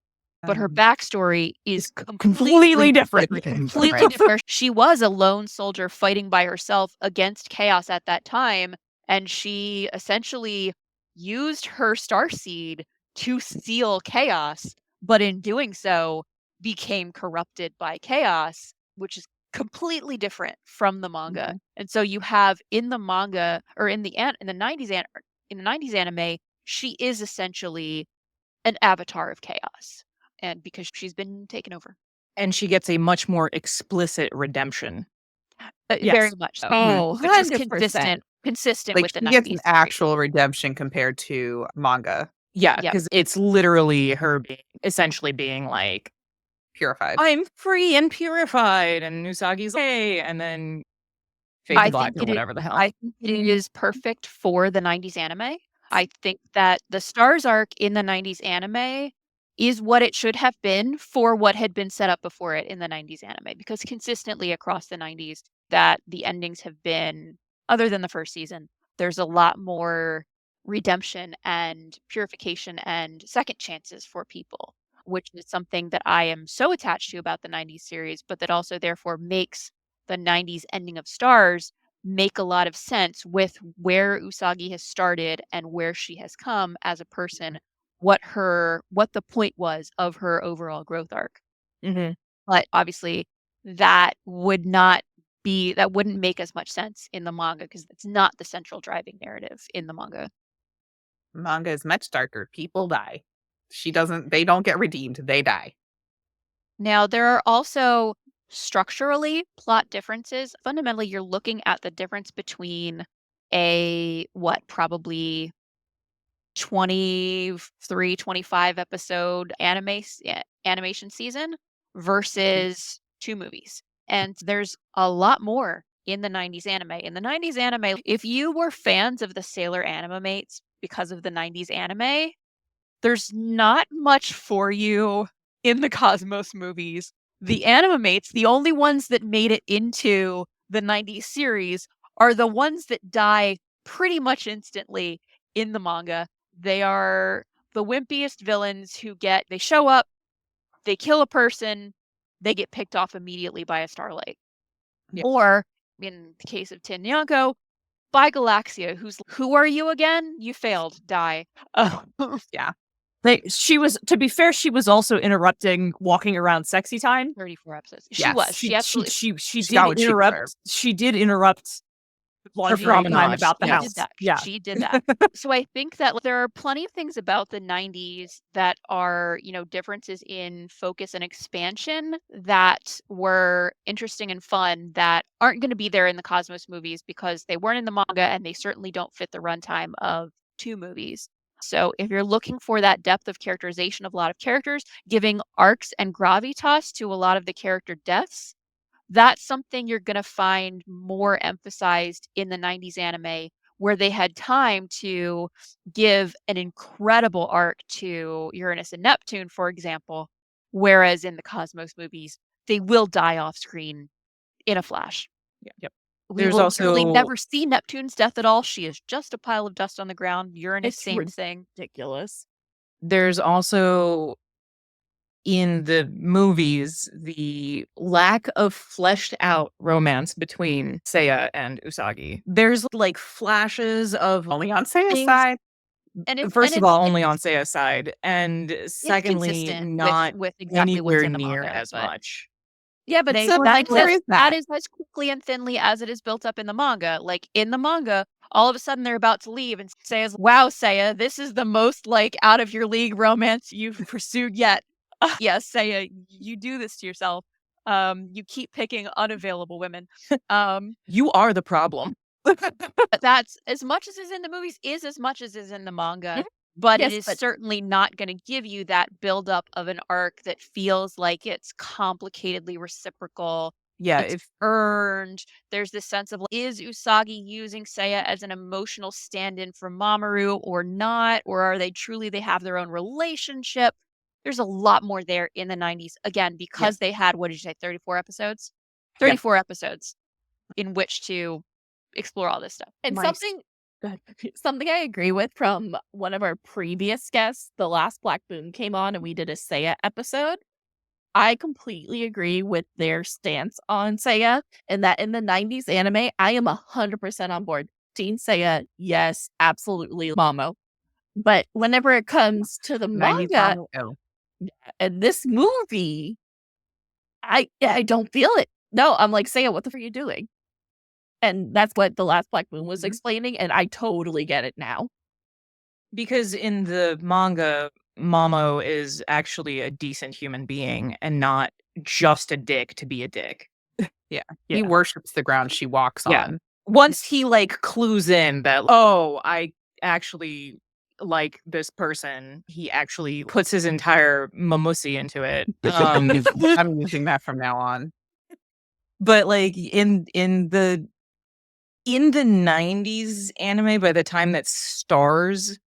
But her backstory is completely different. Completely different. She was a lone soldier fighting by herself against chaos at that time, and she essentially used her starseed to seal chaos, but in doing so became corrupted by chaos, which is completely different from the manga. And so you have in the manga, or in the 90s anime, she is essentially an avatar of chaos, and because she's been taken over. And she gets a much more explicit redemption. Very much so. Oh, Which is 100%. consistent Like with the she 90s. gets an actual redemption compared to manga. Yeah, Yep. because it's literally her essentially being like, Purified. I'm free and purified, and Usagi's like, hey, and then fade I to black think or whatever the hell. I think it is perfect for the 90s anime. I think that the Stars arc in the 90s anime is what it should have been for what had been set up before it in the 90s anime, because consistently across the 90s that the endings have been, other than the first season, there's a lot more redemption and purification and second chances for people, which is something that I am so attached to about the 90s series, but that also therefore makes the 90s ending of Stars make a lot of sense with where Usagi has started and where she has come as a person, what the point was of her overall growth arc. But obviously that wouldn't make as much sense in the manga, because it's not the central driving narrative in the manga. Manga is much darker. People die. They don't get redeemed. They die. Now, there are also structurally plot differences. Fundamentally, you're looking at the difference between probably 23, 25 episode animation season versus 2 movies. And there's a lot more in the 90s anime. In the 90s anime, if you were fans of the Sailor Animamates because of the 90s anime, there's not much for you in the Cosmos movies. The Animamates, the only ones that made it into the 90s series, are the ones that die pretty much instantly in the manga. They are the wimpiest villains they show up, they kill a person, they get picked off immediately by a starlight. Yeah. Or, in the case of Tin Nyanko, by Galaxia, who are you again? You failed, die. Yeah. She was, to be fair, she was also interrupting walking around sexy time. 34 episodes. Yes. She was. She absolutely. She got what she deserved. She did interrupt lingerie time about the She house. did that. Yeah. She did that. So I think that there are plenty of things about the 90s that are, differences in focus and expansion that were interesting and fun that aren't going to be there in the Cosmos movies because they weren't in the manga, and they certainly don't fit the runtime of 2 movies. So if you're looking for that depth of characterization of a lot of characters, giving arcs and gravitas to a lot of the character deaths, that's something you're going to find more emphasized in the 90s anime, where they had time to give an incredible arc to Uranus and Neptune, for example, whereas in the Cosmos movies, they will die off screen in a flash. Yep. We will really never see Neptune's death at all. She is just a pile of dust on the ground. Uranus, same thing. Ridiculous. There's also, in the movies, the lack of fleshed out romance between Seiya and Usagi. There's like flashes of only on Seiya's side. And first of all, only on Seiya's side, and secondly, not with exactly anywhere near as much. Yeah, but that is as quickly and thinly as it is built up in the manga. Like in the manga, all of a sudden they're about to leave, and Seiya's, wow, Seiya, this is the most like out of your league romance you've pursued yet. Yes, Seiya, you do this to yourself. You keep picking unavailable women. You are the problem. That's as much as is in the movies is as much as is in the manga. But it is certainly not going to give you that buildup of an arc that feels like it's complicatedly reciprocal. Yeah, it's earned. There's this sense of, is Usagi using Seiya as an emotional stand-in for Mamoru or not? Or are they have their own relationship? There's a lot more there in the 90s. Again, because they had, what did you say, 34 episodes? 34 episodes. in which to explore all this stuff. And My something I agree with from one of our previous guests, the last Black Moon came on and we did a Seiya episode. I completely agree with their stance on Seiya, and that in the 90s anime, I am 100% on board. Teen Seiya, yes, absolutely, Mamo. But whenever it comes to the 90s manga manga. Oh. and this movie, I don't feel it. No, I'm like, Seiya, what the fuck are you doing? And that's what the last Black Moon was explaining, and I totally get it now. Because in the manga, Mamo is actually a decent human being and not just a dick to be a dick. He Yeah. worships the ground she walks Yeah. on. Once he like clues in that, oh, I actually like this person, he actually puts his entire mamusi into it. I'm using that from now on. But like in the 90s anime, by the time that stars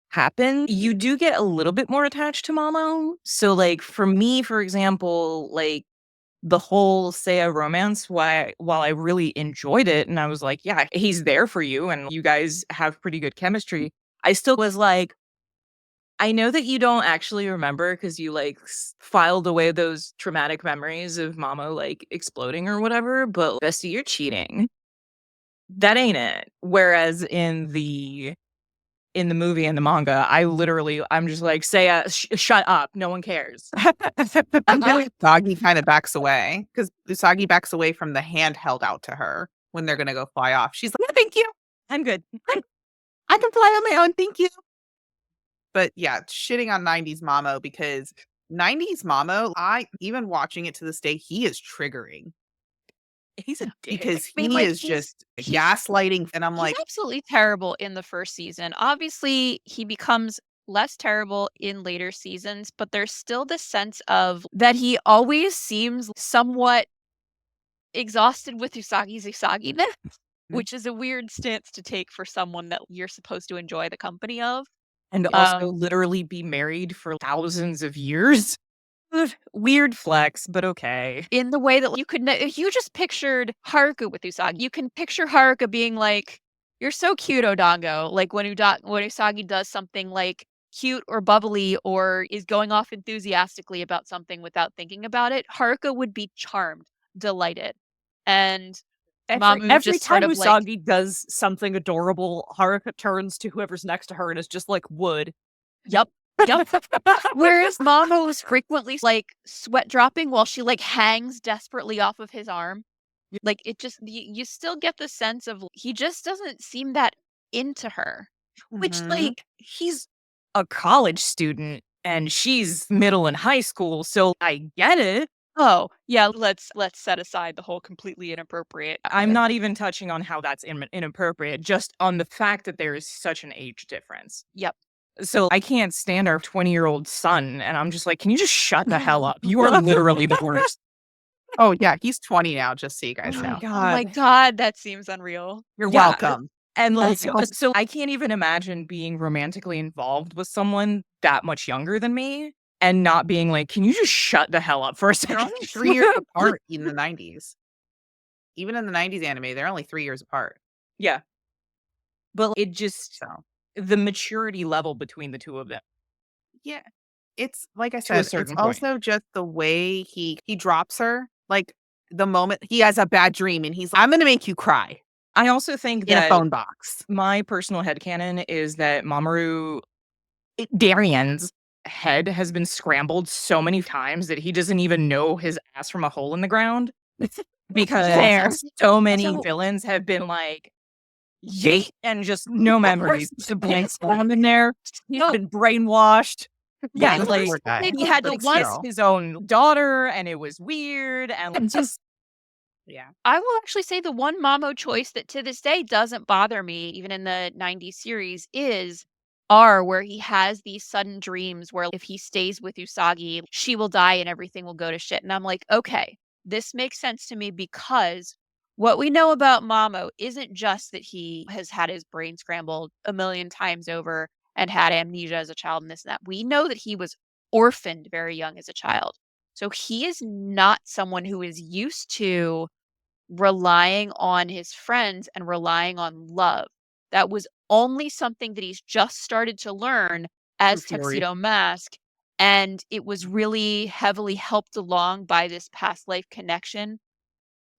happen, you do get a little bit more attached to Mamo. So like for me, for example, like the whole Seiya romance, while I really enjoyed it and I was like, yeah, he's there for you and you guys have pretty good chemistry, I still was like, I know that you don't actually remember because you like filed away those traumatic memories of Mamo like exploding or whatever, but bestie, you're cheating. That ain't it. Whereas in the movie and the manga, I'm just like, Seiya, shut up. No one cares. Usagi kind of backs away because Usagi backs away from the hand held out to her when they're going to go fly off. She's like, no, thank you. I'm good. I can fly on my own. Thank you. But yeah, shitting on 90s Mamo because 90s Mamo, even watching it to this day, he is triggering. He's a dick. Because I mean, he like, is just gaslighting. And I'm He's like, absolutely terrible in the first season. Obviously, he becomes less terrible in later seasons, but there's still this sense of that he always seems somewhat exhausted with Usagi's Usaginess, which is a weird stance to take for someone that you're supposed to enjoy the company of. And also literally be married for thousands of years. Weird flex, but okay. In the way that you could, if you just pictured Haruka with Usagi, you can picture Haruka being like, "You're so cute, Odango." Like when Usagi does something like cute or bubbly or is going off enthusiastically about something without thinking about it, Haruka would be charmed, delighted, and Mamu Every just time sort of like, Usagi does something adorable, Haruka turns to whoever's next to her and is just like, wood. "Yep." Yep. Whereas Mamo is frequently like sweat dropping while she like hangs desperately off of his arm. Like it just you still get the sense of he just doesn't seem that into her. Which, mhm. like, he's a college student and she's middle and high school, so I get it. Oh, yeah, let's set aside the whole completely inappropriate. I'm not even touching on how that's inappropriate, just on the fact that there is such an age difference. Yep. So I can't stand our 20-year-old son, and I'm just like, can you just shut the hell up? You are literally the worst. Oh, yeah, he's 20 now, just so you guys know. Oh my god, that seems unreal. You're Yeah. welcome. And like, That's so I can't even imagine being romantically involved with someone that much younger than me and not being like, can you just shut the hell up for a They're second? only 3 years apart in the 90s. Even in the 90s anime, they're only 3 years apart. Yeah. But it just, So, the maturity level between the two of them. yeah. It's like I To a said, certain it's point. also just the way he drops her. Like the moment he has a bad dream and he's like, I'm going to make you cry I also think in a that phone box. my personal headcanon is that Mamoru Darian's head has been scrambled so many times that he doesn't even know his ass from a hole in the ground. Because Fair. so many So- villains have been like, yay, and just no memories. The blank slam in there. He's No. been brainwashed. Yeah, That's like poor guy. he had to The one- kiss his own daughter, and it was weird, and like, just Yeah. I will actually say the one Mamo choice that to this day doesn't bother me, even in the 90s series, is R, where he has these sudden dreams where if he stays with Usagi, she will die and everything will go to shit. And I'm like, okay, this makes sense to me because what we know about Mamo isn't just that he has had his brain scrambled a million times over and had amnesia as a child and this and that. We know that he was orphaned very young as a child. So he is not someone who is used to relying on his friends and relying on love. That was only something that he's just started to learn as Fury. Tuxedo Mask. And it was really heavily helped along by this past life connection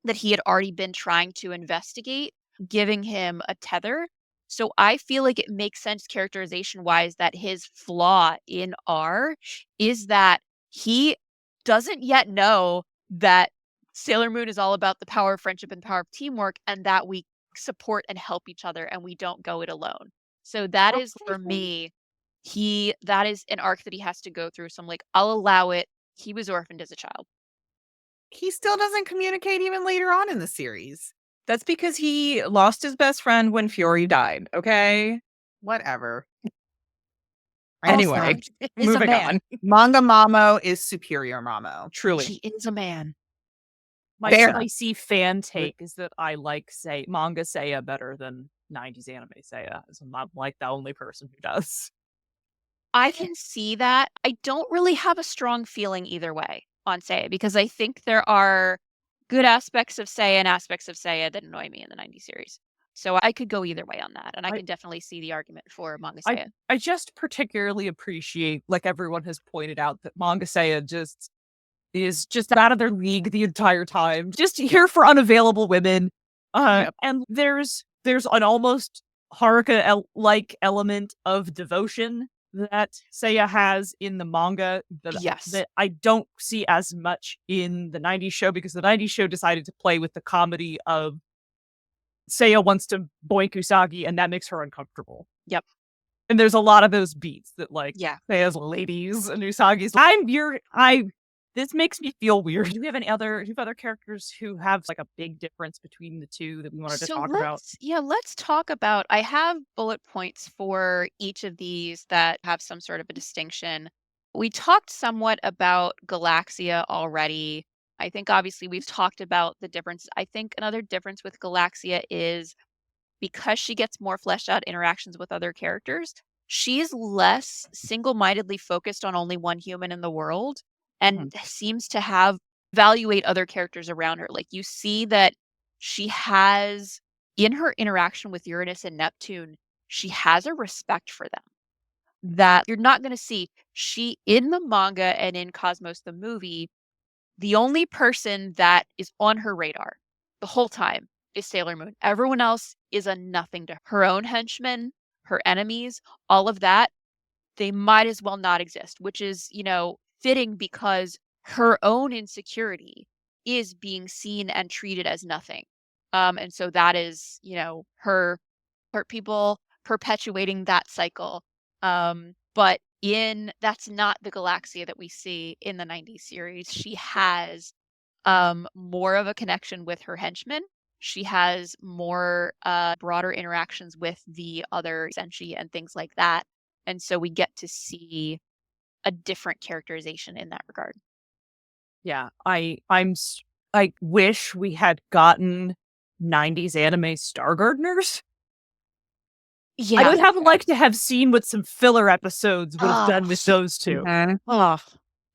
that he had already been trying to investigate, giving him a tether. So I feel like it makes sense characterization wise that his flaw in R is that he doesn't yet know that Sailor Moon is all about the power of friendship and the power of teamwork, and that we support and help each other and we don't go it alone. So that is for me, that is an arc that he has to go through. So I'm like, I'll allow it. He was orphaned as a child. He still doesn't communicate even later on in the series. That's because he lost his best friend when Fury died, okay? Whatever. Anyway, Is a moving man. on. Manga Mamo is superior Mamo. Truly. He is a man. My Fair. spicy fan take is that I like manga Seiya better than 90s anime Seiya. So I'm not like the only person who does. I can see that. I don't really have a strong feeling either way on Seiya because I think there are good aspects of Seiya and aspects of Seiya that annoy me in the 90s series. So I could go either way on that, and I can definitely see the argument for manga Seiya. I just particularly appreciate, like everyone has pointed out, that manga Seiya is just out of their league the entire time. Just here for unavailable women. And there's an almost Haruka-like element of devotion that Seiya has in the manga that I don't see as much in the 90s show, because the 90s show decided to play with the comedy of Seiya wants to boink Usagi and that makes her uncomfortable. Yep. And there's a lot of those beats that Seiya's ladies and Usagi's this makes me feel weird. Do you have other characters who have like a big difference between the two that we wanted to talk about? Yeah, let's talk about. I have bullet points for each of these that have some sort of a distinction. We talked somewhat about Galaxia already. I think obviously we've talked about the difference. I think another difference with Galaxia is because she gets more fleshed out interactions with other characters, she's less single-mindedly focused on only one human in the world and seems to evaluate other characters around her. Like you see that she has, in her interaction with Uranus and Neptune, she has a respect for them that you're not going to see. She, in the manga and in Cosmos the movie, the only person that is on her radar the whole time is Sailor Moon. Everyone else is a nothing to her. Her own henchmen, her enemies, all of that, they might as well not exist, which is, fitting because her own insecurity is being seen and treated as nothing. And so that is, her people perpetuating that cycle. But that's not the Galaxia that we see in the 90s series. She has more of a connection with her henchmen. She has more broader interactions with the other Senshi and things like that. And so we get to see a different characterization in that regard. Yeah, I wish we had gotten 90s anime Star Gardeners. Yeah. I would have liked to have seen what some filler episodes would have done with those two.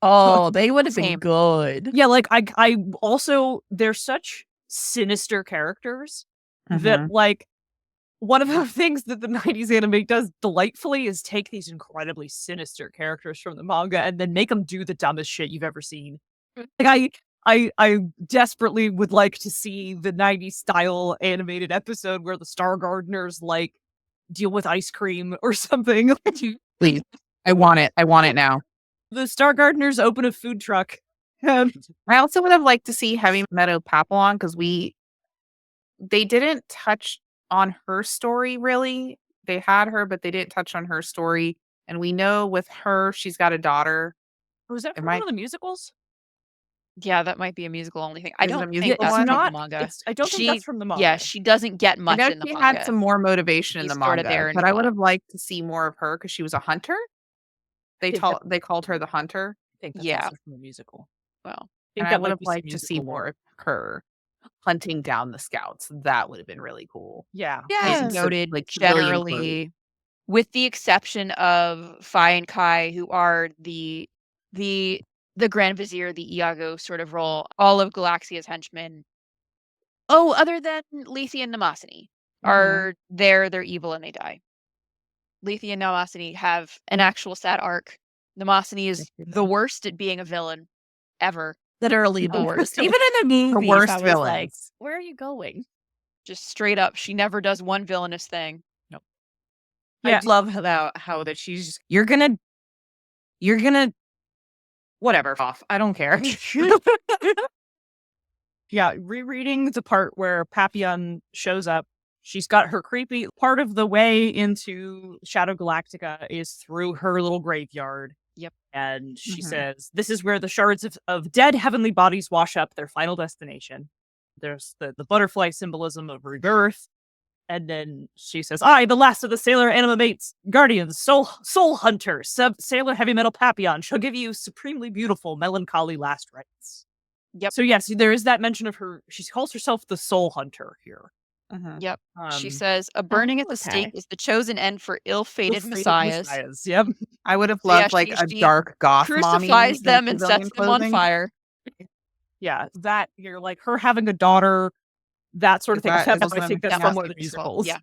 Oh, they would have been good. Yeah, like I also, they're such sinister characters that like one of the things that the 90s anime does delightfully is take these incredibly sinister characters from the manga and then make them do the dumbest shit you've ever seen. Like I desperately would like to see the 90s style animated episode where the Star Gardeners like deal with ice cream or something. Please. I want it. I want it now. The Star Gardeners open a food truck. I also would have liked to see Heavy Meadow Papillon because they didn't touch on her story really. They had her, but they didn't touch on her story. And we know with her, she's got a daughter. Was that from one of the musicals? Yeah, that might be a musical only thing. I Is it a don't think musical that's one? from the manga. I don't think that's from the manga. Yeah, she doesn't get much I know in the she manga. had some more motivation in She's the sorta manga, there in but the I would plot. have liked to see more of her because she was a hunter. They called her the hunter. I think that's Yeah. also from the musical. Well, And I would have liked to see more of her hunting down the scouts. That would have been really cool. Yeah. as Yes. noted, Like civilian generally, with the exception of Phi and Kai, who are the Grand Vizier, the Iago sort of role, all of Galaxia's henchmen Oh, other than Lethe and Mnemosyne are there, they're evil and they die. Lethe and Mnemosyne have an actual sad arc. Mnemosyne is the worst at being a villain ever. Literally the worst. Even in the movies, worst I was villains. like, where are you going? Just straight up, she never does one villainous thing. I love how that she's you're gonna whatever off. I don't care. Yeah, rereading the part where Papillon shows up, she's got her creepy part of the way into Shadow Galactica is through her little graveyard. Yep. And she says, this is where the shards of dead heavenly bodies wash up their final destination. There's the butterfly symbolism of rebirth. And then she says, I, the last of the Sailor Animamates, Guardians, Soul Hunter, Sailor Heavy Metal Papillon, shall give you supremely beautiful, melancholy last rites. Yep. So yes, there is that mention of her. She calls herself the Soul Hunter here. Yep. She says, a burning at the stake okay. is the chosen end for ill-fated messiahs. Yep. I would have So, yeah, loved like a she dark goth mommy Crucifies in them and civilian sets them on clothing. fire. Yeah, that you're like her having a daughter, that sort of thing. Is I one of think the that's from one of the musicals. Yeah.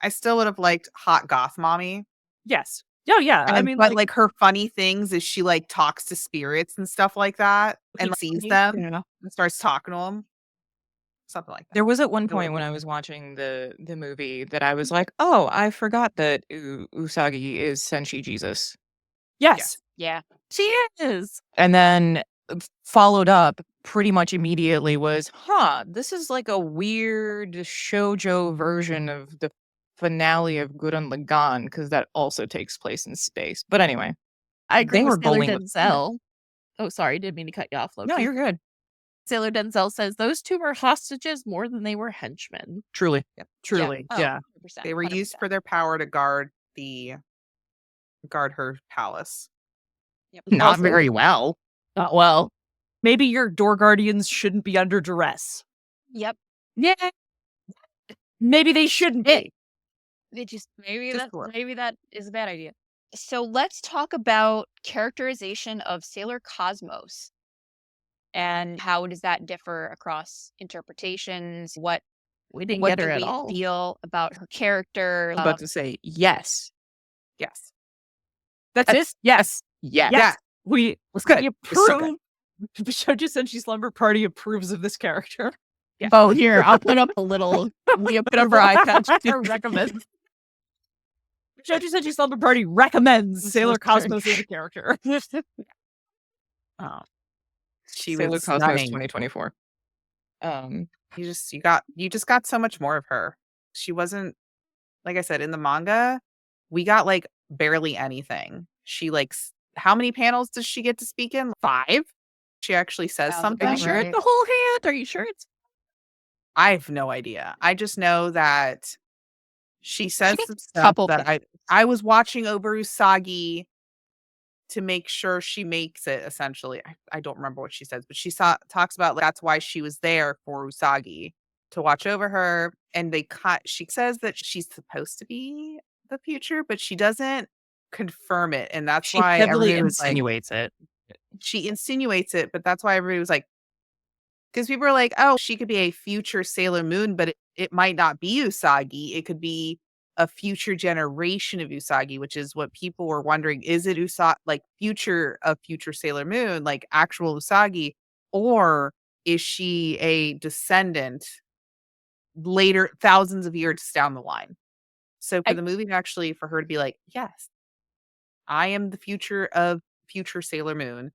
I still would have liked hot goth mommy. Yes. Oh yeah. I And- mean, but like her funny things is she like talks to spirits and stuff like that, and like, sees them Yeah. and starts talking to them. Something like that. There was at one Really point when cool. I was watching the movie that I was like, oh, I forgot that Usagi is Senshi Jesus. Yes. Yeah. She is. And then followed up pretty much immediately was, this is like a weird shoujo version of the finale of Gurren Lagann, because that also takes place in space. But anyway, I agree They with were Sailor going with- Denzel. Oh, sorry, didn't mean to cut you off, Loki. no, you're good. Sailor Denzel says those two were hostages more than they were henchmen. Truly. Truly. Oh, Yeah. 100%, They were used 100%. for their power to guard her palace. Yep. Not Also- very well. Not well. Maybe your door guardians shouldn't be under duress. Yep. Yeah. Maybe they shouldn't be. It just maybe Just that is a bad idea. So let's talk about characterization of Sailor Cosmos. And how does that differ across interpretations? What We didn't what get her do at we all. feel about her character? I was about to say yes. Yes. That's it. Yes. Yes. Yeah. We It's good. we It's so approve. Bishoujo Senshi Slumber Party approves of this character. Yeah. Oh, here, I'll put up a little. We put up our iPad. Recommend. Bishoujo Senshi Slumber Party recommends Sailor Cosmos as a character. She Sailor was Cosmos stunning. 2024. You just got so much more of her. She wasn't, like I said, in the manga, we got like barely anything. She how many panels does she get to speak in? 5? She actually says Sounds something. Are you about sure right. it's the whole hand? Are you sure it's I have no idea. I just know that she says gets some a stuff couple that I was watching over Usagi to make sure she makes it, essentially. I don't remember what she says, but she talks about that's why she was there for Usagi, to watch over her. And she says that she's supposed to be the future, but she doesn't confirm it. And that's She why heavily everybody was like, insinuates it. she insinuates it, but that's why everybody was like, because people are like, oh, she could be a future Sailor Moon, but it might not be Usagi. It could be a future generation of Usagi, which is what people were wondering. Is it future Sailor Moon, like actual Usagi, or is she a descendant later, thousands of years down the line? So for the movie, actually, for her to be like, yes, I am the future of future Sailor Moon.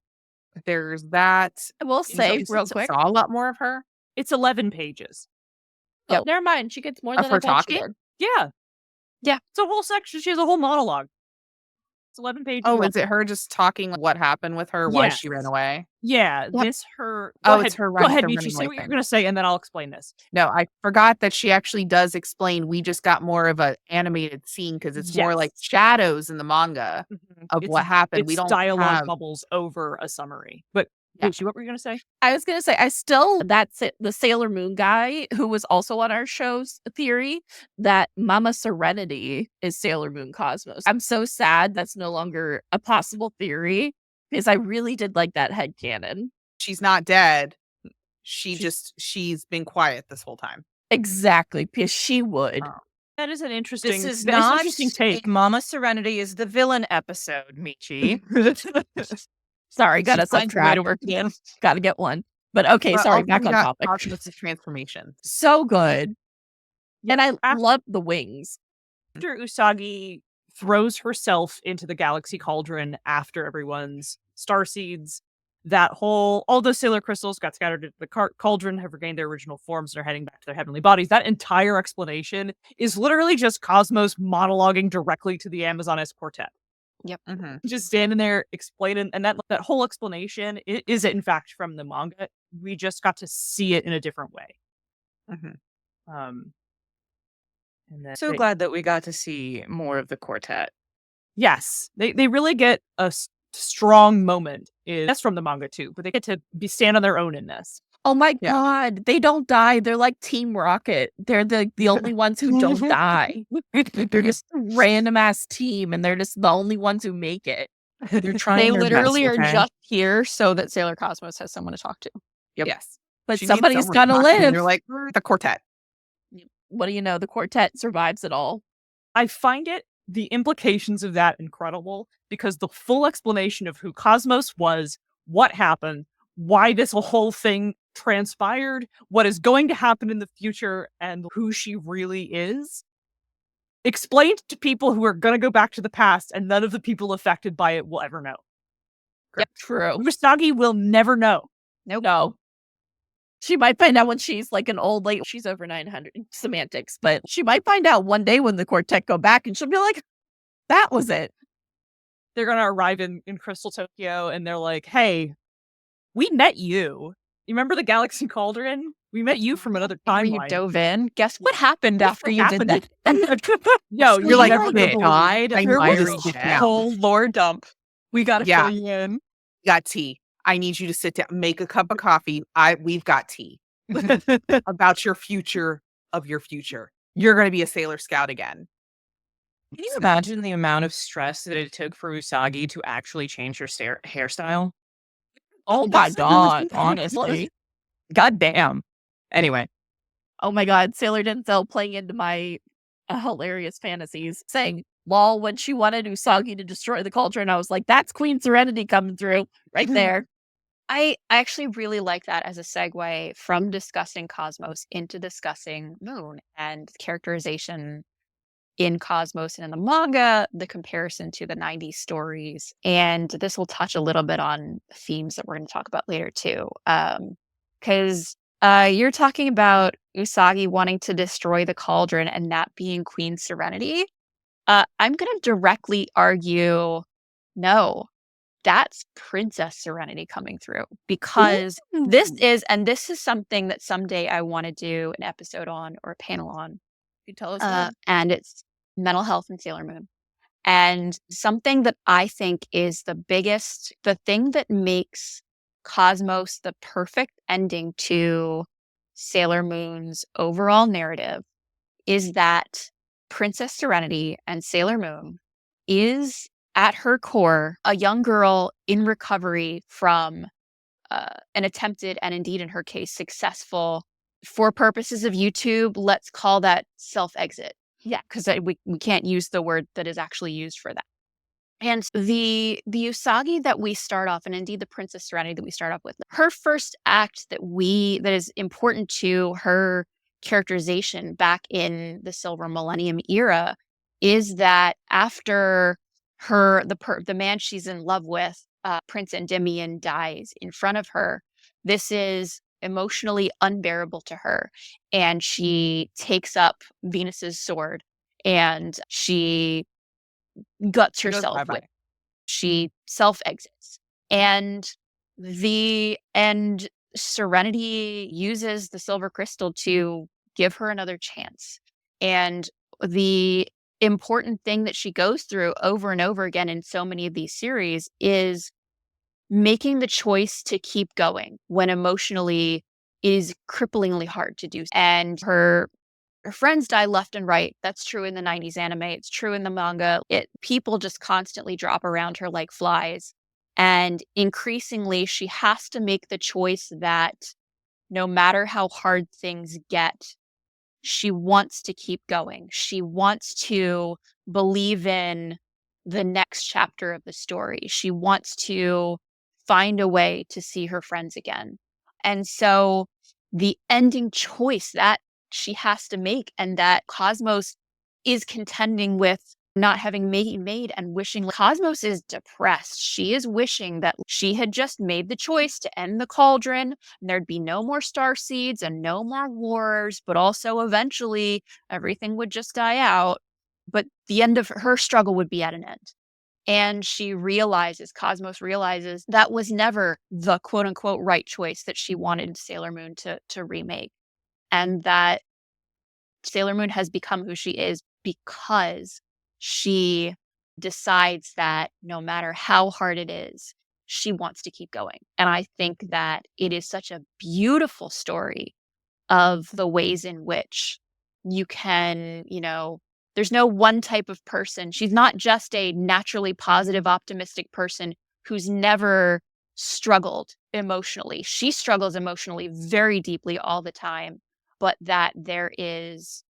There's that. I will say real quick. Saw a lot more of her. It's 11 pages. Oh, never mind. She gets more Of than her I thought she talking? did. Yeah. Yeah. It's a whole section. She has a whole monologue. It's 11 pages. Oh, long. is it her just talking what happened with her, why she Yes. ran away? Yeah, Yep. this her. Oh, Go it's ahead. her Go ahead, the Michi. running Say away what you're thing. going to say, and then I'll explain this. No, I forgot that she actually does explain. We just got more of an animated scene because it's more like Yes. shadows in the manga of what happened. We It's don't dialogue have. bubbles over a summary. But Yeah. Michi, what were you going to say? I was gonna say that's it. The Sailor Moon guy who was also on our show's theory that Mama Serenity is Sailor Moon Cosmos. I'm so sad that's no longer a possible theory because I really did like that headcanon. She's not dead. she's been quiet this whole time. Exactly, because she would. Oh. That is an interesting. This is that is an not interesting take. Mama Serenity is the villain episode, Michi. Sorry, got She us off finds a way track. to work it in. Got to get one. But okay, But sorry, also back we on got topic. Cosmos' transformation. So good. And I After- love the wings. After Usagi throws herself into the galaxy cauldron after everyone's starseeds, all those sailor crystals got scattered into the cauldron, have regained their original forms, and are heading back to their heavenly bodies. That entire explanation is literally just Cosmos monologuing directly to the Amazoness quartet. Mm-hmm. Just standing there explaining, and that whole explanation is in fact from the manga. We just got to see it in a different way. Mm-hmm. And then So glad that we got to see more of the quartet. yes, they really get a strong moment. That's from the manga too, but they get to stand on their own in this. Oh my Yeah. God, they don't die. They're like Team Rocket. They're the only ones who don't die. They're just a random ass team, and they're just the only ones who make it. They're trying They their literally best, are okay? just here so that Sailor Cosmos has someone to talk to. Yep. Yes. But She needs somebody's someone gonna to talk to, and live. They're like, "We're the quartet." What do you know? The quartet survives it all. I find the implications of that incredible, because the full explanation of who Cosmos was, what happened, why this whole thing transpired, what is going to happen in the future, and who she really is, explained to people who are going to go back to the past, and none of the people affected by it will ever know. Yep, true. Usagi will never know. Nope. No. She might find out when she's like an old lady. She's over 900 semantics, but she might find out one day when the quartet go back and she'll be like, that was it. They're going to arrive in Crystal Tokyo, and they're like, hey, we met you. You remember the Galaxy Cauldron? We met you from another Where you timeline. dove in. Guess what happened after you did that? Yo, You're like, never "They believe- died. I Here need we to go. sit down. Whole lore dump. We got to Yeah. fill you in. Got tea. I need you to sit down, make a cup of coffee. We've got tea about your future of your future. You're going to be a Sailor Scout again. Can you imagine the amount of stress that it took for Usagi to actually change her hairstyle? Oh my God, honestly. God damn. Anyway, Oh my God, Sailor Denzel playing into my hilarious fantasies, saying, lol, when she wanted Usagi to destroy the cauldron, I was like, that's Queen Serenity coming through right there. I actually really like that as a segue from discussing Cosmos into discussing Moon and characterization in Cosmos and in the manga, the comparison to the 90s stories. And this will touch a little bit on themes that we're going to talk about later too. Because you're talking about Usagi wanting to destroy the cauldron and that being Queen Serenity. I'm going to directly argue, no, that's Princess Serenity coming through, because this is something that someday I want to do an episode on or a panel on. You tell us when. And it's mental health in Sailor Moon. And something that I think is the thing that makes Cosmos the perfect ending to Sailor Moon's overall narrative is that Princess Serenity and Sailor Moon is at her core a young girl in recovery from an attempted, and indeed in her case, successful, for purposes of YouTube, let's call that self-exit. Yeah, because we can't use the word that is actually used for that. And the Usagi that we start off, and indeed the Princess Serenity that we start off with, her first act that is important to her characterization back in the Silver Millennium era is that after the man she's in love with, Prince Endymion, dies in front of her, this is emotionally unbearable to her, and she takes up Venus's sword and she guts herself with. She self-exits, and Serenity uses the silver crystal to give her another chance. And the important thing that she goes through over and over again in so many of these series is making the choice to keep going when emotionally is cripplingly hard to do. And her friends die left and right. That's true in the 90s anime. It's true in the manga. People just constantly drop around her like flies. And increasingly, she has to make the choice that no matter how hard things get, she wants to keep going. She wants to believe in the next chapter of the story. She wants to find a way to see her friends again. And so the ending choice that she has to make, and that Cosmos is contending with not having made and wishing, Cosmos is depressed. She is wishing that she had just made the choice to end the cauldron and there'd be no more star seeds and no more wars, but also eventually everything would just die out. But the end of her struggle would be at an end. And Cosmos realizes that was never the quote unquote right choice that she wanted Sailor Moon to remake. And that Sailor Moon has become who she is because she decides that no matter how hard it is, she wants to keep going. And I think that it is such a beautiful story of the ways in which you can, there's no one type of person. She's not just a naturally positive, optimistic person who's never struggled emotionally. She struggles emotionally very deeply all the time, but that there is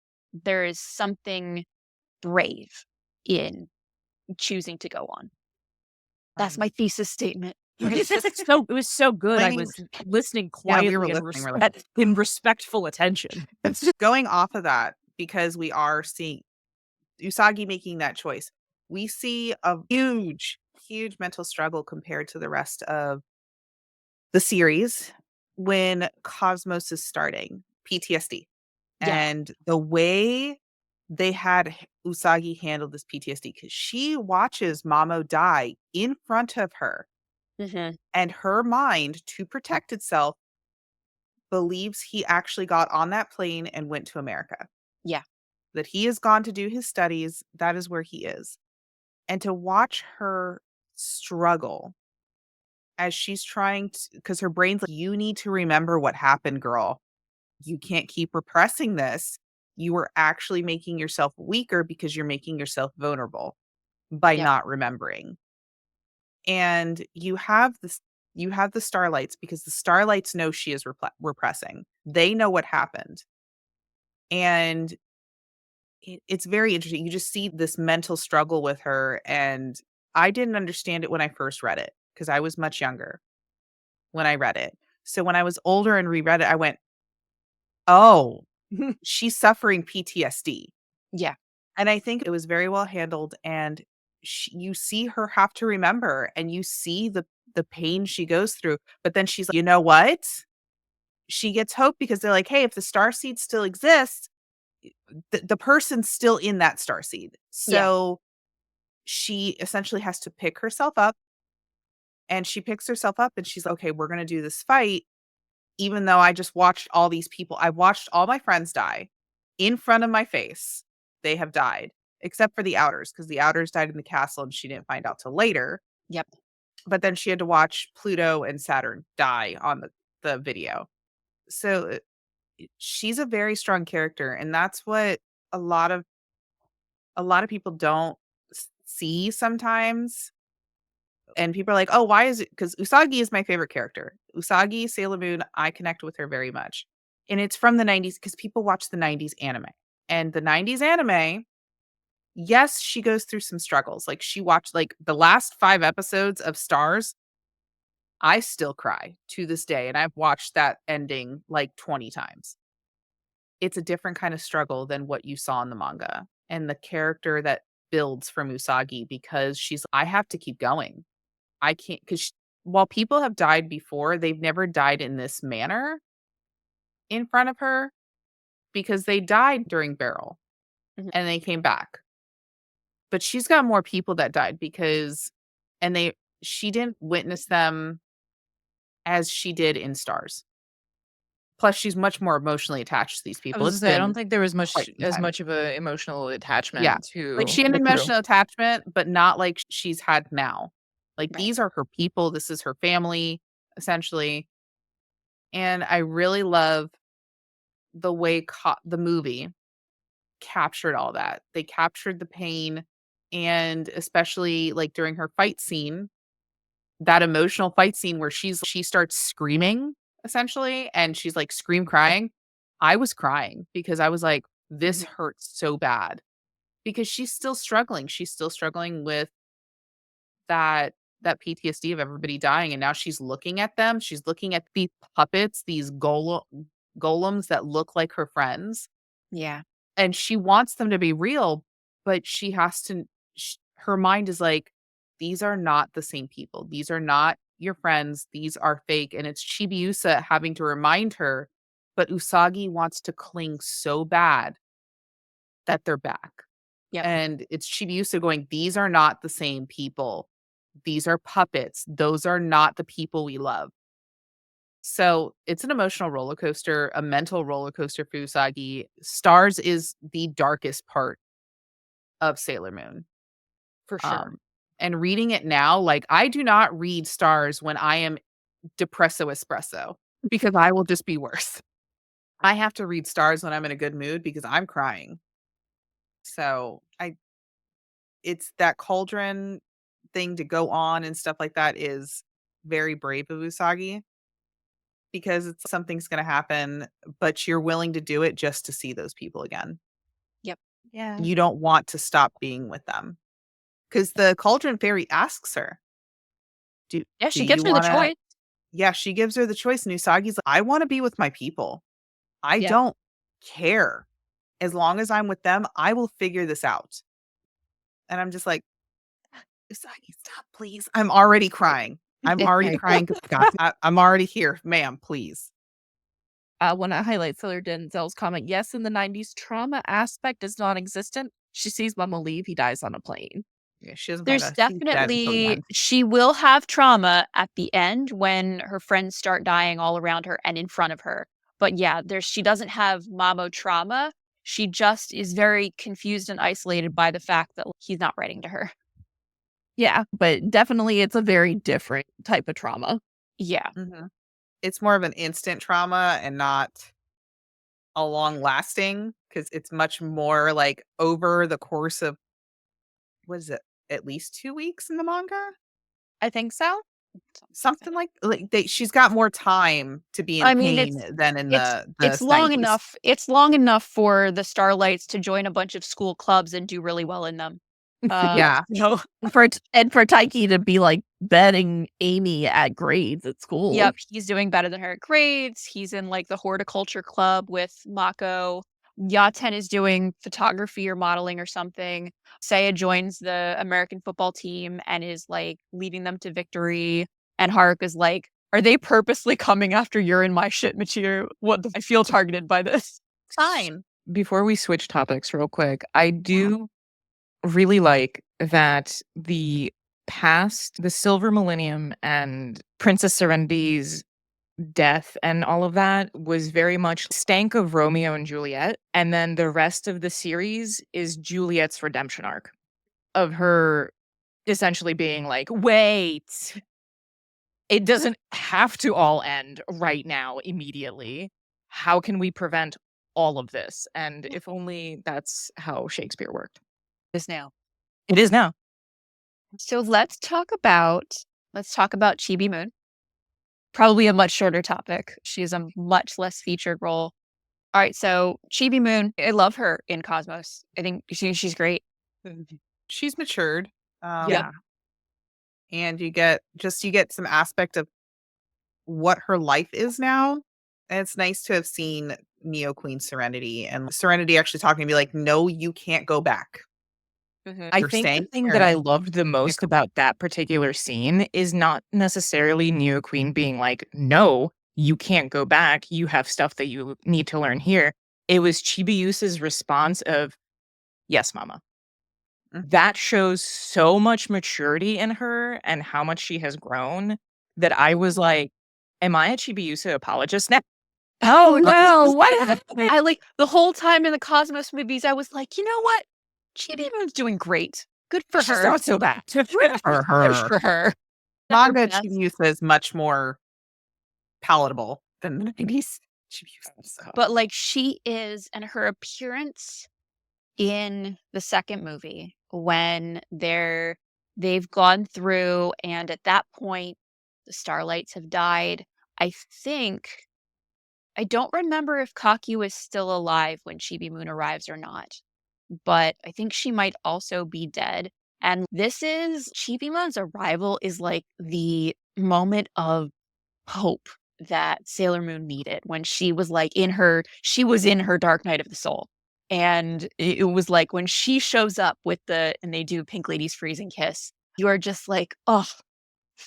something brave in choosing to go on. That's my thesis statement. It was so good. I was listening quietly in respectful attention. Going off of that, because we are seeing Usagi making that choice, we see a huge mental struggle compared to the rest of the series when Cosmos is starting PTSD. Yeah. And the way they had Usagi handle this PTSD, because she watches Mamo die in front of her, and her mind, to protect itself, believes he actually got on that plane and went to America. Yeah. That he has gone to do his studies. That is where he is. And to watch her struggle as she's trying to, because her brain's like, you need to remember what happened, girl. You can't keep repressing this. You are actually making yourself weaker because you're making yourself vulnerable by not remembering. And you have the Starlights, because the Starlights know she is repressing. They know what happened. And it's very interesting. You just see this mental struggle with her. And I didn't understand it when I first read it, because I was much younger when I read it. So when I was older and reread it, I went, oh, she's suffering PTSD. Yeah. And I think it was very well handled. And you see her have to remember, and you see the pain she goes through. But then she's like, you know what? She gets hope, because they're like, hey, if the starseed still exists, the person's still in that starseed. So she essentially has to pick herself up. And she picks herself up and she's like, okay, we're going to do this fight. Even though I just watched all these people, I watched all my friends die in front of my face. They have died, except for the Outers, because the Outers died in the castle and she didn't find out till later. Yep. But then she had to watch Pluto and Saturn die on the video. So she's a very strong character. And that's what a lot of people don't see sometimes. And people are like, oh, why is it? Because Usagi is my favorite character. Usagi, Sailor Moon, I connect with her very much. And it's from the 90s, because people watch the 90s anime. And the 90s anime, yes, she goes through some struggles. Like, she watched like the last 5 episodes of Stars. I still cry to this day. And I've watched that ending like 20 times. It's a different kind of struggle than what you saw in the manga. And the character that builds from Usagi, because I have to keep going. I can't, because while people have died before, they've never died in this manner in front of her, because they died during Beryl and they came back. But she's got more people that died she didn't witness them as she did in Stars. Plus, she's much more emotionally attached to these people. I don't think there was much of an emotional attachment to. Like, she had an emotional attachment, but not like she's had now. Like, these are her people. This is her family, essentially. And I really love the way the movie captured all that. They captured the pain, and especially like during her fight scene, that emotional fight scene where she starts screaming essentially, and she's like scream crying. I was crying because I was like, this hurts so bad because she's still struggling. She's still struggling with that PTSD of everybody dying, and now she's looking at them. She's looking at these puppets, these golems that look like her friends, Yeah. and she wants them to be real, but she has to. Her mind is like, these are not the same people. These are not your friends. These are fake, and it's Chibiusa having to remind her. But Usagi wants to cling so bad that they're back. Yep. And it's Chibiusa going, these are not the same people. These are puppets. Those are not the people we love. So it's an emotional roller coaster, a mental roller coaster for Usagi. Stars is the darkest part of Sailor Moon. For sure. And reading it now, like I do not read Stars when I am depresso espresso because I will just be worse. I have to read Stars when I'm in a good mood because I'm crying. So it's that cauldron thing to go on and stuff like that is very brave of Usagi because it's something's going to happen, but you're willing to do it just to see those people again. Yep. Yeah. You don't want to stop being with them because the cauldron fairy asks her, Yeah, she do gives you her the wanna-" choice. Yeah, she gives her the choice. And Usagi's like, I want to be with my people. I Yeah. don't care. As long as I'm with them, I will figure this out. And I'm just like, Usagi, stop, please. I'm already crying. I'm already crying because I'm already here. Ma'am, please. I want to highlight Sailor Denzel's comment. Yes, in the 90s, trauma aspect is non existent. She sees Mama leave, he dies on a plane. Yeah, she doesn't There's find out she's dead until the definitely, end. she will have trauma at the end when her friends start dying all around her and in front of her. But yeah, she doesn't have Mamo trauma. She just is very confused and isolated by the fact that he's not writing to her. Yeah, but definitely it's a very different type of trauma. Yeah. It's more of an instant trauma and not a long lasting because it's much more like over the course of, what is it, at least 2 weeks in the manga? I think so. Something like she's got more time to be in I mean, pain than in the it's long 90s. enough. It's long enough for the Starlights to join a bunch of school clubs and do really well in them. Yeah. No. For Taiki to be like betting Amy at grades at school. Yep, he's doing better than her at grades. He's in like the horticulture club with Mako. Yaten is doing photography or modeling or something. Saya joins the American football team and is like leading them to victory. And Haruka's like, are they purposely coming after you're in my shit, Michi? I feel targeted by this. Fine. Before we switch topics real quick, I do really like that the Silver Millennium and Princess Serenity's death and all of that was very much stank of Romeo and Juliet. And then the rest of the series is Juliet's redemption arc of her essentially being like, wait, it doesn't have to all end right now, immediately. How can we prevent all of this? And if only that's how Shakespeare worked. This now. It is now. So let's talk about Chibi Moon. Probably a much shorter topic. She has a much less featured role. All right, so Chibi Moon, I love her in Cosmos. I think she's great. She's matured. Yeah. And you get some aspect of what her life is now. And it's nice to have seen Neo Queen Serenity and Serenity actually talking to me like, no, you can't go back. I You're think the staying thing here. that I loved the most about that particular scene is not necessarily Neo Queen being like, no, you can't go back. You have stuff that you need to learn here. It was Chibiusa's response of, yes, mama. That shows so much maturity in her and how much she has grown that I was like, am I a Chibiusa apologist now? Oh no, what happened? I like the whole time in the Cosmos movies, I was like, you know what? Chibi Moon's doing great. Good for She's her. not so bad. For her. Good for her. Manga That's- Chibiusa is much more palatable than the 90s Chibiusa. But like she is, and her appearance in the second movie when they've gone through, and at that point the Starlights have died. I don't remember if Kakyuu is still alive when Chibi Moon arrives or not, but I think she might also be dead. And Chibi Moon's arrival is like the moment of hope that Sailor Moon needed when she was like in her dark night of the soul. And it was like when she shows up and they do Pink Lady's freezing kiss, you are just like, oh,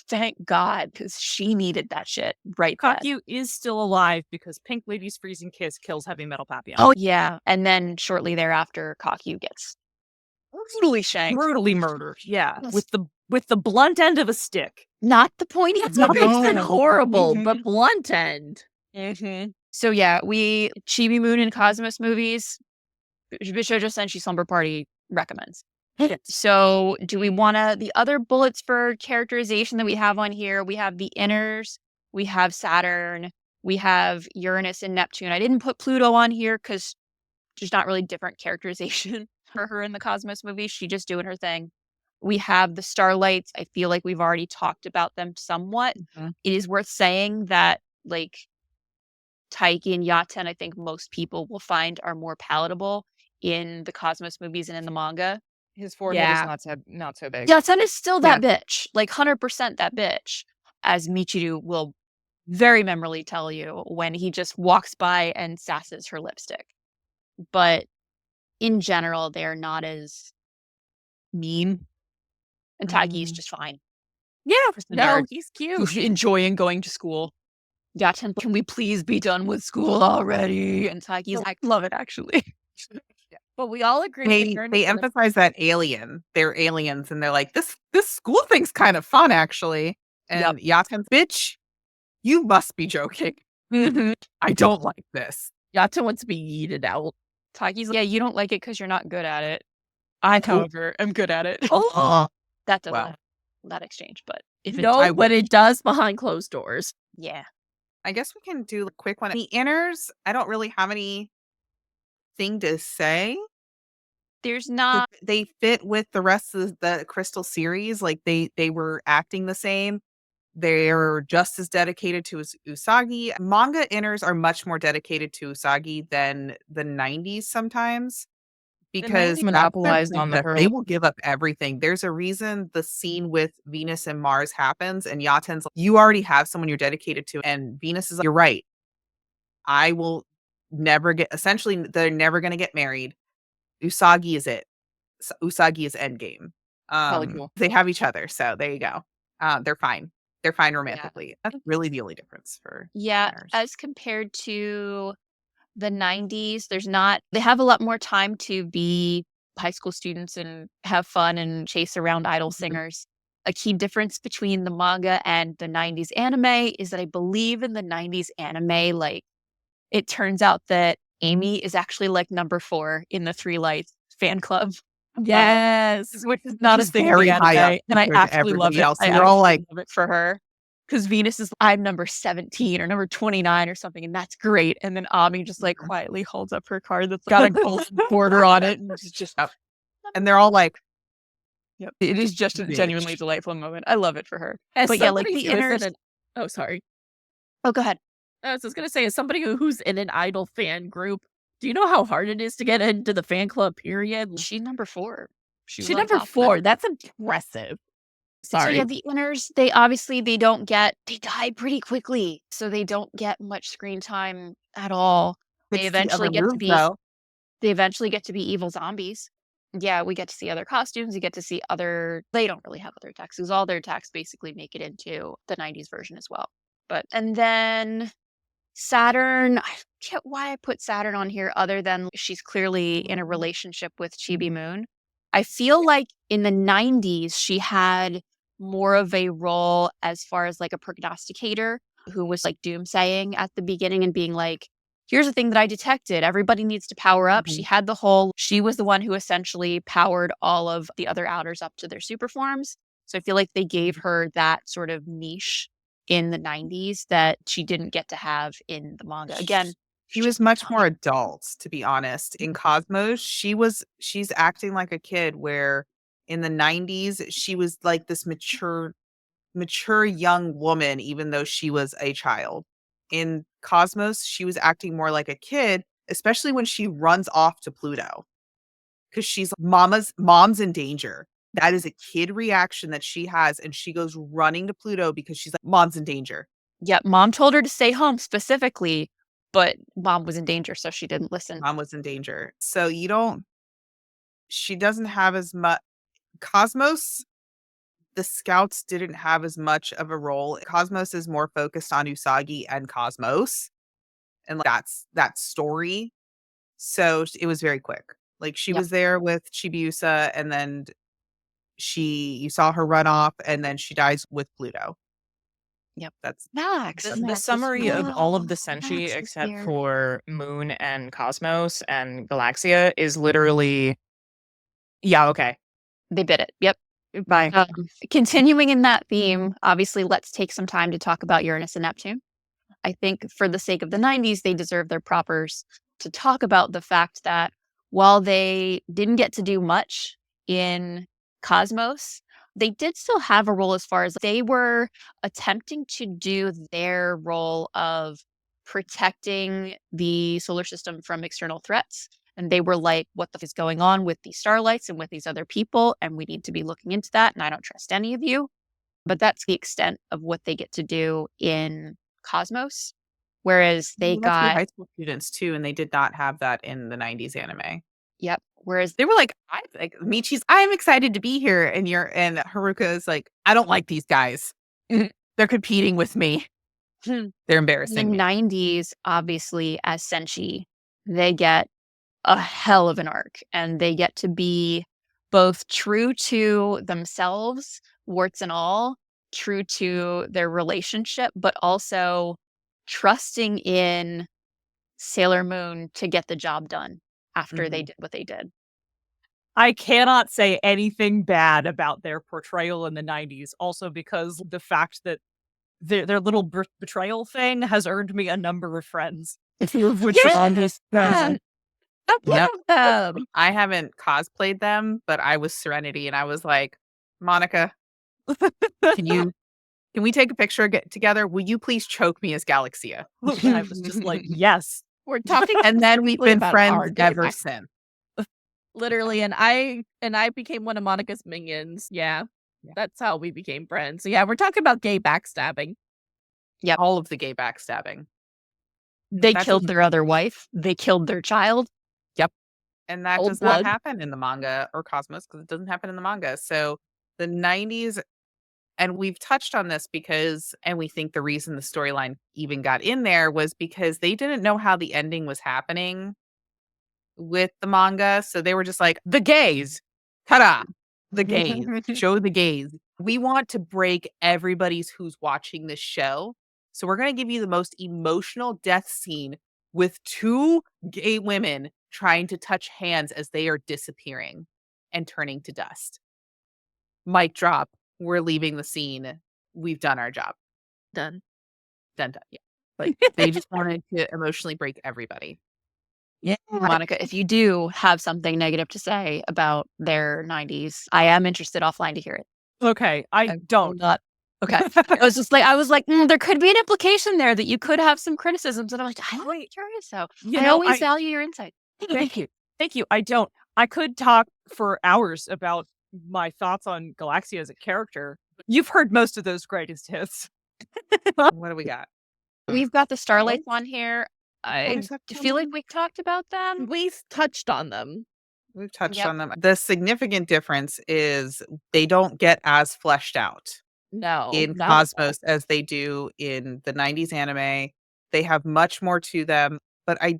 thank God, because she needed that shit right then. Kakyuu is still alive because Pink Lady's freezing kiss kills Heavy Metal Papillon. Oh yeah, and then shortly thereafter, Kakyuu gets brutally shanked, brutally murdered. Yeah, Yes. with the blunt end of a stick. not the pointy. That's what makes it No. horrible, Mhm. but blunt end. So yeah, Chibi Moon and Cosmos movies, Bishoujo Senshi Slumber Party recommends. So do we want the other bullets for characterization that we have on here? We have the inners, we have Saturn, we have Uranus and Neptune. I didn't put Pluto on here because there's not really different characterization for her in the Cosmos movie. She's just doing her thing. We have the Starlights. I feel like we've already talked about them somewhat. Mhm. It is worth saying that like Taiki and Yaten, I think most people will find are more palatable in the Cosmos movies and in the manga. His forehead Yeah. is not so big. Yaten is still that bitch, like 100% that bitch, as Michiru will very memorably tell you when he just walks by and sasses her lipstick. But in general, they're not as mean. And Taiki's just fine. Yeah, Just a no, nerd he's cute. who's enjoying going to school. Yaten, can we please be done with school already? And Taiki's like, love it actually. But we all agree They Uranus they and emphasize that they're aliens, and they're like, this school thing's kind of fun actually. And Yaten's, bitch, you must be joking. I don't like this. Yaten wants to be yeeted out. Taiki's like, yeah, you don't like it because you're not good at it. I, however, am good at it. Oh, That doesn't Wow. happen in that exchange, but if it no, but it does behind closed doors. yeah. I guess we can do a quick one. The inners, I don't really have anything to say. There's not They fit with the rest of the Crystal series. Like they were acting the same. They're just as dedicated to Usagi. Manga inners are much more dedicated to Usagi than the 90s sometimes. Because 90s monopolized on the they girl. will give up everything. There's a reason the scene with Venus and Mars happens, and Yaten's like, you already have someone you're dedicated to, and Venus is like, you're right. I will never essentially, they're never going to get married. Usagi is it. Usagi is endgame. Probably cool. They have each other, so there you go. They're fine. They're fine romantically. That's really the only difference for inners. as compared to the 90s, they have a lot more time to be high school students and have fun and chase around idol singers. A key difference between the manga and the 90s anime is that I believe in the 90s anime, like it turns out that Amy is actually like number 4 in the Three Lights fan club. Yes. Which is not She's a thing very in the high anime, up and I compared to absolutely love everybody it. else. I You're all absolutely like, love it for her. Because Venus is, I'm number 17 or number 29 or something, and that's great. And then Ami just like quietly holds up her card that's got a gold border on it. And it's just, and they're all like, yep. It is just a Bitch. genuinely delightful moment. I love it for her. As But yeah, like somebody the who is in inners. oh, sorry. Oh, go ahead. I was just going to say, as somebody who's in an idol fan group, do you know how hard it is to get into the fan club, period? She's number 4. She's was on number top of 4. that. That's impressive. Sorry. So yeah, the inners, they die pretty quickly. So they don't get much screen time at all. They eventually get to be evil zombies. Yeah, we get to see other costumes. You get to see they don't really have other attacks because all their attacks basically make it into the 90s version as well. And then Saturn, I get why I put Saturn on here other than she's clearly in a relationship with Chibi Moon. I feel like in the 90s, she had more of a role as far as like a prognosticator who was like doomsaying at the beginning and being like, here's the thing that I detected. Everybody needs to power up. She was the one who essentially powered all of the other outers up to their super forms. So I feel like they gave her that sort of niche in the 90s that she didn't get to have in the manga. Again, she was much more adult, to be honest. In Cosmos, she's acting like a kid, where in the 90s, she was like this mature mature young woman, even though she was a child. In Cosmos, she was acting more like a kid, especially when she runs off to Pluto. Because she's mom's in danger. That is a kid reaction that she has, and she goes running to Pluto because she's like, mom's in danger. Yep, mom told her to stay home specifically, but mom was in danger, so she didn't listen. Mom was in danger. So she doesn't have as much. Cosmos, the scouts didn't have as much of a role. Cosmos is more focused on Usagi and Cosmos, and that's that story. So it was very quick. Like she Yep. was there with Chibiusa, and then you saw her run off, and then she dies with Pluto. Yep. That's Max. The summary of all of the Senshi Max is except here. for Moon and Cosmos and Galaxia is literally, yeah, okay, They bit it. Yep. bye. Continuing in that theme, obviously, let's take some time to talk about Uranus and Neptune. I think for the sake of the 90s, they deserve their propers to talk about the fact that while they didn't get to do much in Cosmos, they did still have a role as far as they were attempting to do their role of protecting the solar system from external threats. And they were like, what the f is going on with these Starlights and with these other people? And we need to be looking into that. And I don't trust any of you. But that's the extent of what they get to do in Cosmos. Whereas they Well, that's for got, high school students too, and they did not have that in the 90s anime. yep. Whereas They were like, Michi's, I'm excited to be here, and Haruka is like, I don't like these guys. They're competing with me. They're in the embarrassing me. 90s, obviously, as Senshi, they get a hell of an arc and they get to be both true to themselves, warts and all, true to their relationship, but also trusting in Sailor Moon to get the job done after they did what they did. I cannot say anything bad about their portrayal in the 90s, also because the fact that their little betrayal thing has earned me a number of friends. Which Yeah. on this Yep. I haven't cosplayed them, but I was Serenity, and I was like, Monica, can we take a picture together? Will you please choke me as Galaxia? I was just like, yes. We're talking And then we've specifically been about friends our gay ever back- since. Literally, and I became one of Monica's minions. Yeah. That's how we became friends. So yeah, we're talking about gay backstabbing. Yep. All of the gay backstabbing. They That's killed what- their other wife. They killed their child. And that Old does blood. not happen in the manga or Cosmos, because it doesn't happen in the manga. So the 90s, and we've touched on this and we think the reason the storyline even got in there was because they didn't know how the ending was happening with the manga. So they were just like, the gays, ta-da, the gays, show the gays. We want to break everybody's who's watching this show. So we're going to give you the most emotional death scene with two gay women trying to touch hands as they are disappearing and turning to dust. Mic drop. We're leaving the scene. We've done our job. Done. Done. Yeah. Like they just wanted to emotionally break everybody. Yeah. Monica, if you do have something negative to say about their 90s, I am interested offline to hear it. Okay, I don't. Not. Okay. I was like, there could be an implication there that you could have some criticisms. And I'm like, I'm curious though. I always value your insight. Thank you. Thank you. I don't. I could talk for hours about my thoughts on Galaxia as a character. You've heard most of those greatest hits. What do we got? We've got the Starlights on here. I is that feel like we talked about them. We touched on them. We've touched Yep. on them. The significant difference is they don't get as fleshed out No. in not at all. Cosmos as they do in the 90s anime. They have much more to them, but I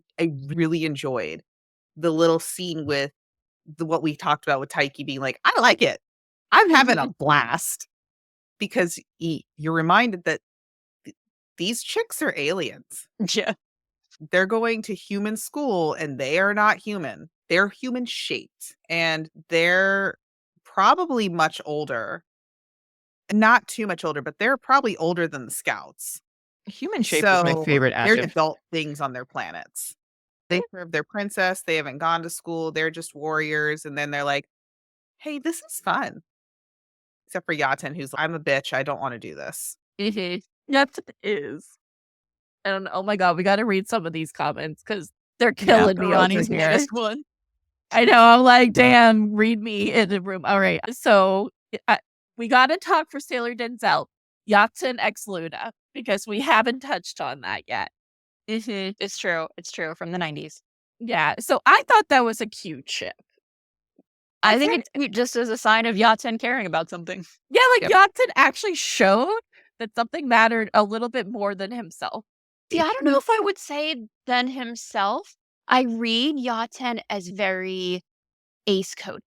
really enjoyed the little scene with what we talked about with Taiki being like, I like it. I'm having a blast. Because you're reminded that these chicks are aliens. Yeah. They're going to human school and they are not human. They're human shaped and they're probably much older. Not too much older, but they're probably older than the scouts. Human shape is my So favorite they're adjective. adult things on their planets. They serve their princess. They haven't gone to school. They're just warriors. And then they're like, hey, this is fun. Except for Yaten, who's like, I'm a bitch. I don't want to do this. Yes, it is. And oh my god, we got to read some of these comments because they're Yeah, killing me over Ronnie's here. latest one. I know. I'm like, damn, read me in the room. All right. So we got to talk for Sailor Denzel, Yatsen X Luna, because we haven't touched on that yet. It's true. It's true. From the 90s. Yeah. So I thought that was a cute ship. I think it's cute just as a sign of Yaten caring about something. Yeah, like Yep. Yatsen actually showed that something mattered a little bit more than himself. See, I don't know if I would say than himself. I read Yaten as very ace coded,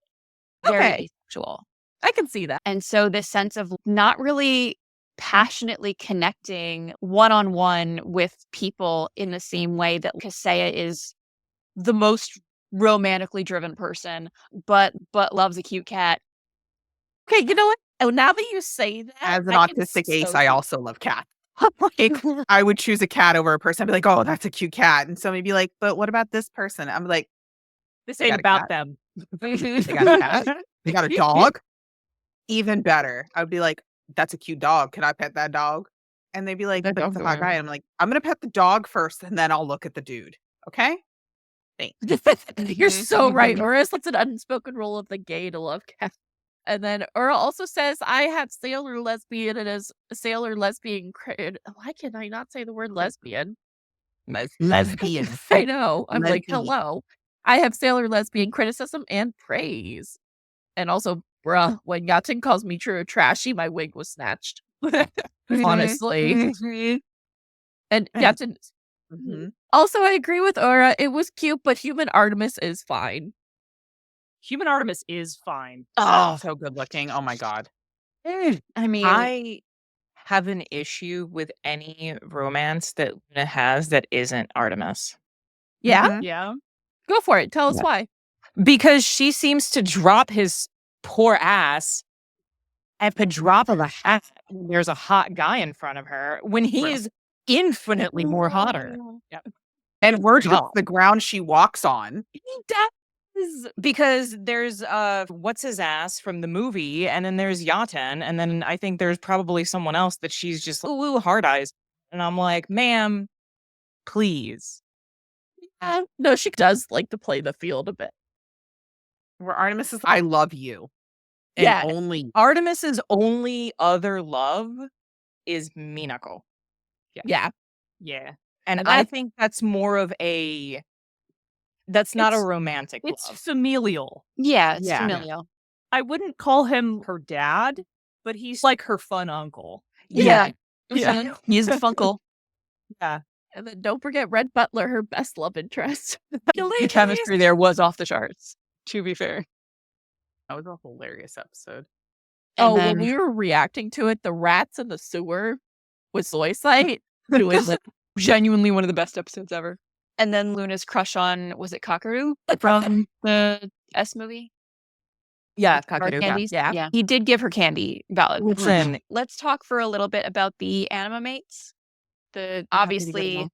very Okay. asexual. I can see that. And so this sense of not really passionately connecting one-on-one with people in the same way that Kaseya is the most romantically driven person, but loves a cute cat. Okay, you know what? Oh, now that you say that, As an I can autistic ace, so I see- also love cats. Like, I would choose a cat over a person. I'd be like, oh, that's a cute cat. And somebody'd be like, but what about this person? I'm like, This They ain't got a about cat. them. they got a cat? They got a dog? Even better. I would be like, that's a cute dog. Can I pet that dog? And they'd be like, That but it's dog's a hot guy. And I'm like, I'm going to pet the dog first and then I'll look at the dude. Okay? You're so right. Or else it's an unspoken rule of the gay to love cats. And then Ura also says, I have sailor lesbian and as a sailor lesbian. Why can I not say the word lesbian? Lesbian. I know. I'm like, Lesbian. hello. I have sailor lesbian criticism and praise. And also, bruh, when Yaten calls me true or trashy, my wig was snatched. Honestly. And Yaten. Mhm. Also, I agree with Ura. It was cute, but human Artemis is fine. Human Artemis is fine. Oh, So good looking. Oh my God. I mean, I have an issue with any romance that Luna has that isn't Artemis. Yeah, Mhm. Yeah. go for it. Tell us Yeah. why. Because she seems to drop his poor ass at the drop of a hat. When there's a hot guy in front of her when he True. is infinitely more hotter. And we're just God. the ground she walks on. He does. Because there's what's his ass from the movie, and then there's Yaten, and then I think there's probably someone else that she's just ooh hard eyes. And I'm like, ma'am, please. No, she does like to play the field a bit. Where Artemis is, I love you. And Yeah. only Artemis's only other love is Minako. Yeah. Yeah. And And I that's- think that's more of a that's not a It's- romantic It's love. familial. yeah, it's Yeah. familial. I wouldn't call him her dad, but he's like her fun uncle. Yeah. Yeah. He's a funkle. Yeah. And then don't forget Red Butler, her best love interest. The chemistry there was off the charts, to be fair. that was a hilarious episode. And Oh, then, when we were reacting to it, the rats in the sewer with Soy Sight, who is like, genuinely one of the best episodes ever. And then Luna's crush on, was it Kakaroo from the S movie? Yeah, Bar Kakyuu. candies? Yeah. He did give her candy. Valid. Listen, Let's talk for a little bit about the Animamates. Obviously,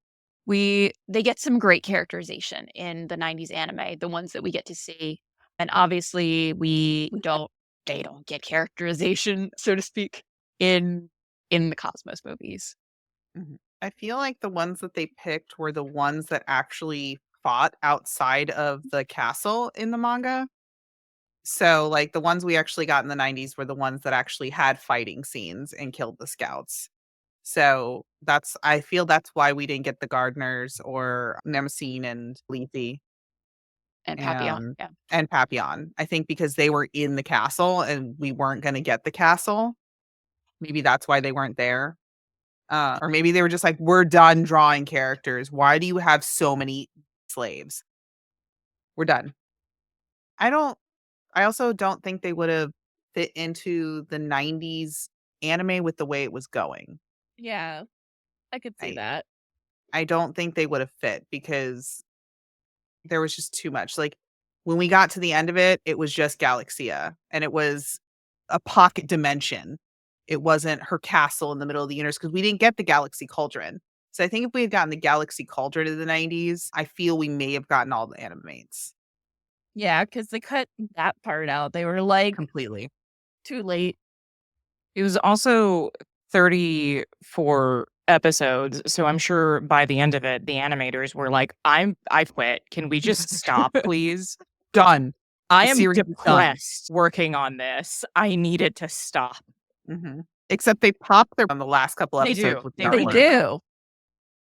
Obviously, they get some great characterization in the 90s anime, the ones that we get to see. And obviously they don't get characterization, so to speak, in the Cosmos movies. I feel like the ones that they picked were the ones that actually fought outside of the castle in the manga. So, like, the ones we actually got in the 90s were the ones that actually had fighting scenes and killed the scouts. So, I feel that's why we didn't get the Gardeners or Nemesine and Lethe And Papillon. Yeah. and Papillon. I think because they were in the castle and we weren't going to get the castle. Maybe that's why they weren't there. Or maybe they were just like, we're done drawing characters. Why do you have so many slaves? We're done. I also don't think they would have fit into the 90s anime with the way it was going. yeah, I could see Right. that. I don't think they would have fit because there was just too much. Like when we got to the end of it, it was just Galaxia and it was a pocket dimension. It wasn't her castle in the middle of the universe because we didn't get the Galaxy Cauldron. So I think if we had gotten the Galaxy Cauldron in the 90s, I feel we may have gotten all the Animamates Yeah, because they cut that part out. They were like, completely. too late. It was also 34 episodes, so I'm sure by the end of it, the animators were like, I've quit. Can we just stop, please? Done. I The am series is done. depressed working on this. I need it to stop. Except they pop their on the last couple They episodes. do. With They They Starlight. do.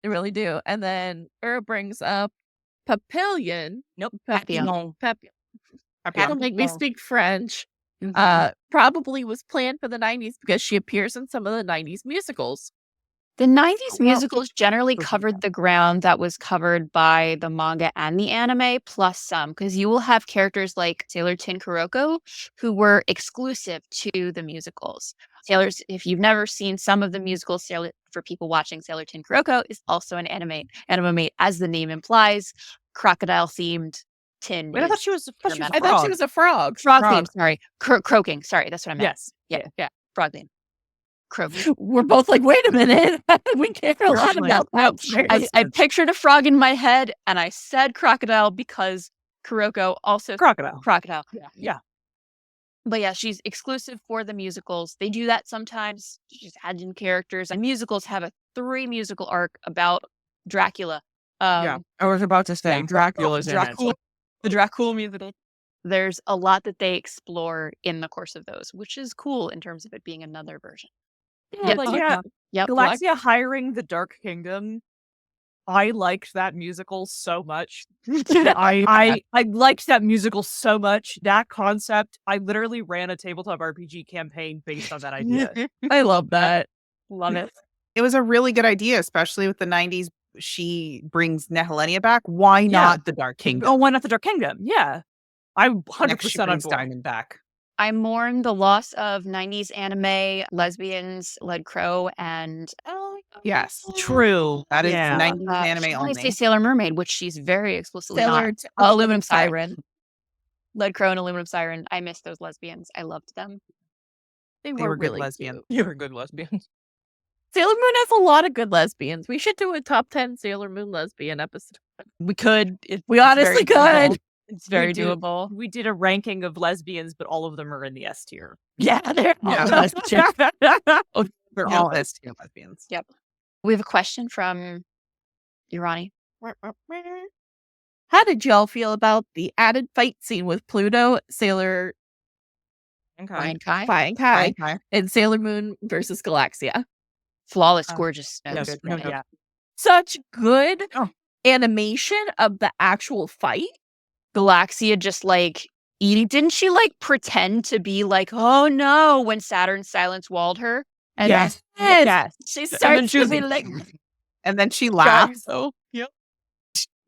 They really do. And then brings up Papillion. Nope. Papillon. No. Papillon. Papillon. Don't make me Papillon. speak French. Mhm. Probably was planned for the 90s because she appears in some of the 90s musicals. The 90s Well, musicals generally those are covered the ground that was covered by the manga and the anime, plus some, because you will have characters like Sailor Tin Kuroko who were exclusive to the musicals. Sailors, if you've never seen some of the musicals, for people watching, Sailor Tin Kuroko is also an Animamate, as the name implies, crocodile-themed tin. Wait, I thought she was a I thought she frog. was a frog. Frog theme, sorry. Croaking, sorry, that's what I meant. Yes. Yeah, frog theme. Croaking. We're both like, wait a minute. We care a lot about that. I pictured a frog in my head, and I said crocodile because Kuroko also Crocodile. crocodile. Yeah. But yeah, she's exclusive for the musicals. They do that sometimes. Just add in characters. And musicals have a 3 musical arc about Dracula. Yeah. I was about to say yeah. Dracula's in it. The Dracula musical. There's a lot that they explore in the course of those, which is cool in terms of it being another version. Yeah, but yeah, Yep. Galaxia hiring the Dark Kingdom. I liked that musical so much. I liked that musical so much. That concept, I literally ran a tabletop RPG campaign based on that idea. I love that. Love it. It was a really good idea, especially with the 90s. She brings Nehelenia back. Why not the Dark Kingdom? Oh, why not the Dark Kingdom? Yeah. I'm Next, she 100% on brings board. Diamond back. I mourn the loss of 90s anime lesbians, Led Crow, and Yes. True. That is Yeah. 90s anime I only. say Sailor Mermaid, which she's very explicitly Sailor not. Aluminum Siren. Led Crow and Aluminum Siren. I miss those lesbians. I loved them. They were good really lesbians. cute. You were good lesbians. Sailor Moon has a lot of good lesbians. We should do a top 10 Sailor Moon lesbian episode. We could. We honestly could. It's very We did- doable. We did a ranking of lesbians, but all of them are in the S tier. Yeah, they're all Yeah. lesbians. They're Yeah. all S-tier lesbians. Yep. We have a question from Irani. How did y'all feel about the added fight scene with Pluto, Sailor Okay. Ryan Kai. Phi and Kai, Hi. and Sailor Moon versus Galaxia? Flawless, gorgeous. Yes, good no, running. yeah. Such good Oh. animation of the actual fight. Galaxia just like eating. Didn't she like pretend to be like, oh no, when Saturn silence walled her? And Yes. she then starts she to was be like- like, And then she laughs. Yep.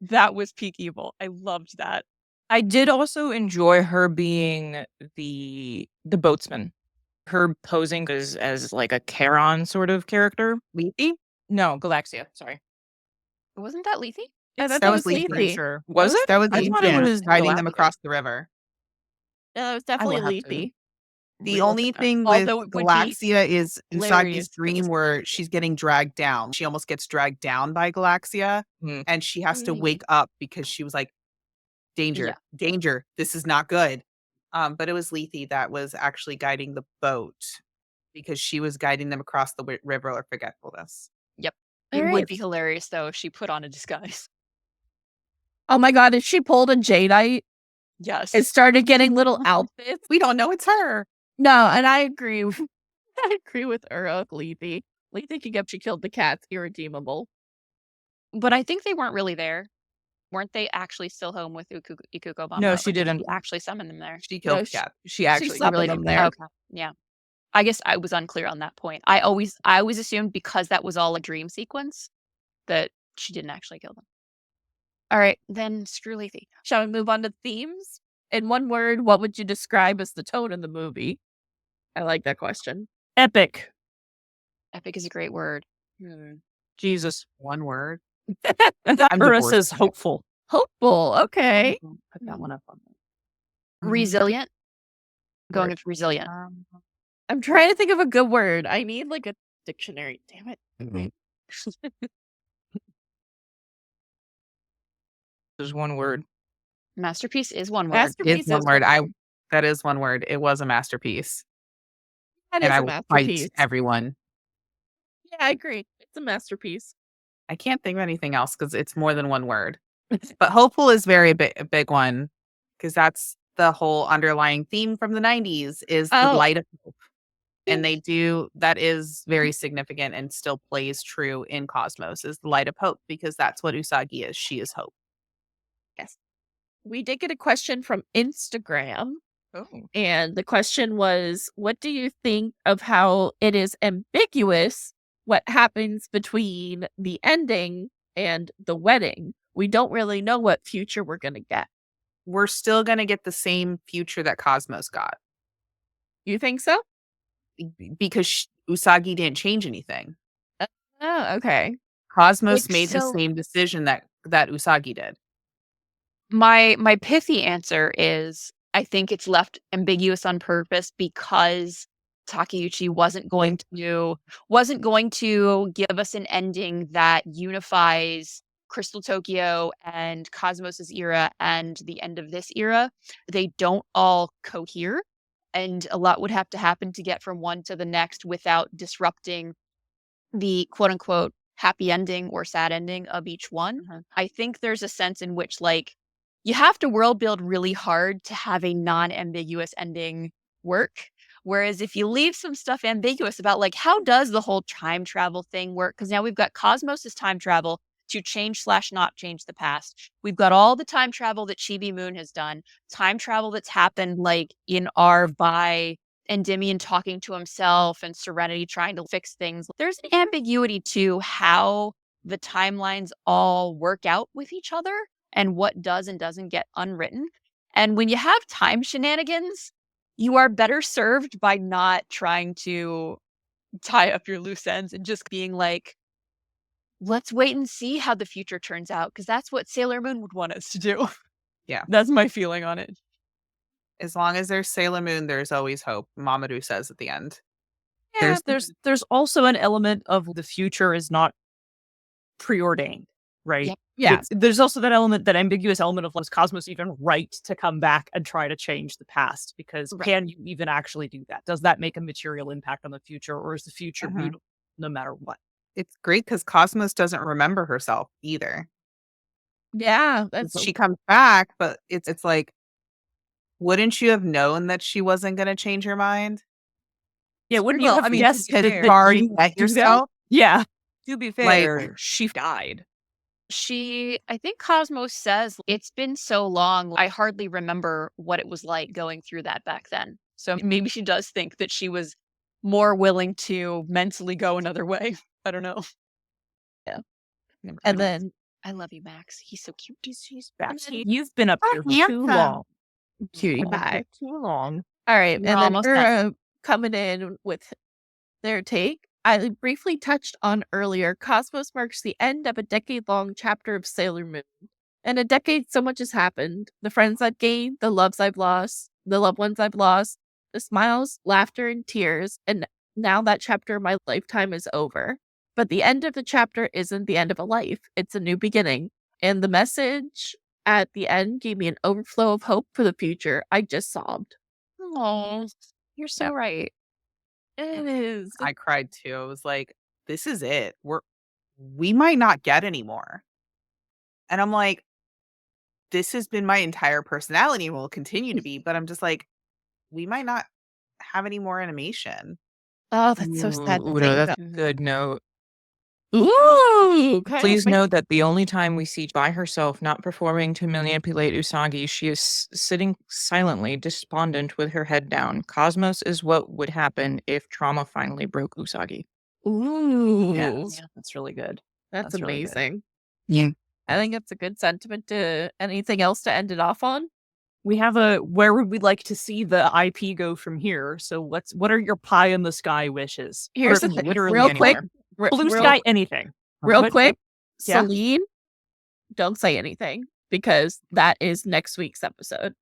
That was peak evil. I loved that. I did also enjoy her being the boatsman. Her posing as like a Charon sort of character. Lethe? No, Galaxia. Sorry. Wasn't that Lethe? I thought that was Lethe. Lethe. Sure. Was it? That was I Lethe, thought it was guiding them Galactica. across the river. Yeah, it was definitely have to Lethe. The relook only at that. thing with Although it would be Galaxia is inside hilarious this dream where she's getting dragged down. She almost gets dragged down by Galaxia and she has to wake up because she was like, danger, Yeah. danger, this is not good. But it was Lethe that was actually guiding the boat because she was guiding them across the river of forgetfulness. It All would right. be hilarious though if she put on a disguise. Oh my god, if she pulled a Jadeite Yes. and started getting little outfits. We don't know it's her. No, and I agree. I agree with Uruk, Lethe. Lethe can get she killed the cats, irredeemable. But I think they weren't really there. Weren't they actually still home with Ikuko Bamba? No, she Or did didn't. actually summon them there. She killed No, the cat. She actually summoned really them did. there. Okay. Yeah. I guess I was unclear on that point. I always assumed because that was all a dream sequence that she didn't actually kill them. All right, then screw Lethe. Shall we move on to themes? In one word, what would you describe as the tone in the movie? I like that question. Epic. Epic is a great word. Jesus. One word. And that I'm Ura divorced. says hopeful. Hopeful. Okay. Put Mm-hmm. that one up on Mhm. resilient. Going Word. with resilient. I'm trying to think of a good word. I need like a dictionary. Damn it. There's one word. Masterpiece is one word. Masterpiece It's one is word. That is one word. It was a masterpiece. That and is I a will fight masterpiece. everyone. Yeah, I agree. It's a masterpiece. I can't think of anything else because it's more than one word. But hopeful is a big one because that's the whole underlying theme from the 90s is the Oh, light of hope. And that is very significant and still plays true in Cosmos is the light of hope because that's what Usagi is. She is hope. yes. We did get a question from Instagram. Oh. And the question was, what do you think of how it is ambiguous what happens between the ending and the wedding? We don't really know what future we're going to get. We're still going to get the same future that Cosmos got You think so? because Usagi didn't change anything. Oh, okay. Cosmos Like, made the so- same decision that Usagi did. My pithy answer is I think it's left ambiguous on purpose because Takeuchi wasn't going to give us an ending that unifies Crystal Tokyo and Cosmos's era and the end of this era. They don't all cohere, and a lot would have to happen to get from one to the next without disrupting the quote unquote happy ending or sad ending of each one. I think there's a sense in which like you have to world build really hard to have a non-ambiguous ending work. Whereas if you leave some stuff ambiguous about like how does the whole time travel thing work? Because now we've got Cosmos' time travel to change/not change the past. We've got all the time travel that Chibi Moon has done, time travel that's happened like in Arv by Endymion talking to himself and Serenity trying to fix things. There's an ambiguity to how the timelines all work out with each other and what does and doesn't get unwritten. And when you have time shenanigans, you are better served by not trying to tie up your loose ends and just being like, let's wait and see how the future turns out, because that's what Sailor Moon would want us to do. Yeah. That's my feeling on it. As long as there's Sailor Moon, there's always hope. Mamadou says at the end. Yeah, there's also an element of the future is not preordained, right? Yep. Yeah. There's also that element, that ambiguous element of was Cosmos even right to come back and try to change the past? Because can you even actually do that? Does that make a material impact on the future, or is the future beautiful no matter what? It's great because Cosmos doesn't remember herself either. Yeah. That's She comes back, but it's like, wouldn't you have known that she wasn't going to change her mind? Yeah, wouldn't Well, you have I mean, guessed to be that fair, you already would met do that? yourself? Yeah. To be Like- fair, she died. I think Cosmos says it's been so long, I hardly remember what it was like going through that back then. So maybe she does think that she was more willing to mentally go another way. I don't know. and then I love you, Max. He's so cute. He's back. You've been up here for too handsome. long. cutie You've been pie. here too long. All right. We're and then almost done. coming in with their take. I briefly touched on earlier, Cosmos marks the end of a decade-long chapter of Sailor Moon. In a decade, so much has happened. The friends I've gained, the loves I've lost, the loved ones I've lost, the smiles, laughter, and tears. And now that chapter of my lifetime is over. But the end of the chapter isn't the end of a life. It's a new beginning. And the message at the end gave me an overflow of hope for the future. I just sobbed. Oh, you're so right. It is. I cried too. I was like, this is it. We might not get any more. And I'm like, this has been my entire personality and will continue to be, but I'm just like, we might not have any more animation. Oh, that's so sad. to Ooh, no, think that's a good note. Ooh, Please note that the only time we see by herself, not performing to manipulate Usagi, she is sitting silently, despondent with her head down. Cosmos is what would happen if trauma finally broke Usagi. Ooh, Yes, that's really good. that's that's really good. amazing. Yeah. I think it's a good sentiment. To anything else to end it off on? We have where would we like to see the IP go from here? So what are your pie in the sky wishes? Here's Or the thing, literally real quick, anywhere. Blue sky, anything. real But- quick. yeah. Celine, don't say anything because that is next week's episode.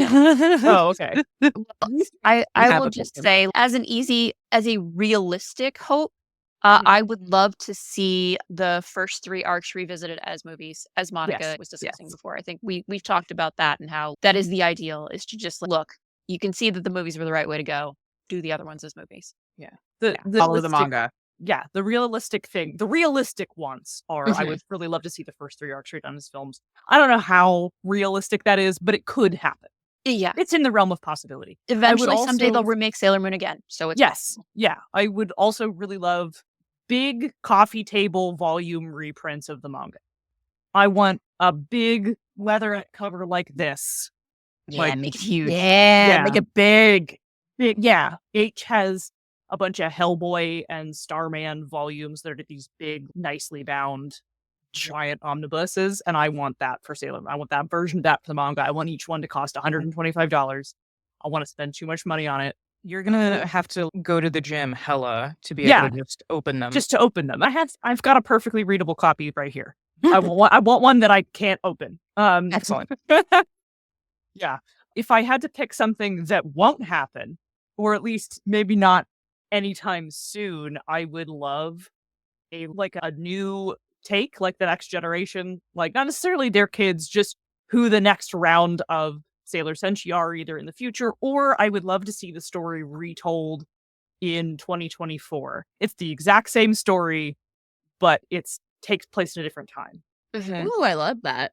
Oh, okay. I have will a just opinion. say, as a realistic hope, Mhm. I would love to see the first 3 arcs revisited as movies, as Monica Yes, was discussing yes. before. I think we've talked about that and how that is the ideal, is to just look. You can see that the movies were the right way to go. do the other ones as movies. The Follow the realistic- manga. Yeah, the realistic ones are, I would really love to see the first 3 arcs redone as films. I don't know how realistic that is, but it could happen. Yeah. It's in the realm of possibility. Eventually, someday also- they'll remake Sailor Moon again. So it's Yes. Yeah. I would also really love big coffee table volume reprints of the manga. I want a big leatherette cover like this. yeah, make it huge. Yeah. Make it big. Yeah. H has a bunch of Hellboy and Starman volumes that are these big, nicely bound, giant omnibuses, and I want that for Sailor Moon. I want that version of that for the manga. I want each one to cost $125. I want to spend too much money on it. You're gonna have to go to the gym hella to be Yeah. able to just open them. Just to open them. I've got a perfectly readable copy right here. I want one that I can't open. Excellent. Yeah. If I had to pick something that won't happen, or at least maybe not anytime soon, I would love a new take, like the next generation, like not necessarily their kids, just who the next round of Sailor Senshi are either in the future, or I would love to see the story retold in 2024. It's the exact same story, but it takes place in a different time. Ooh, I love that.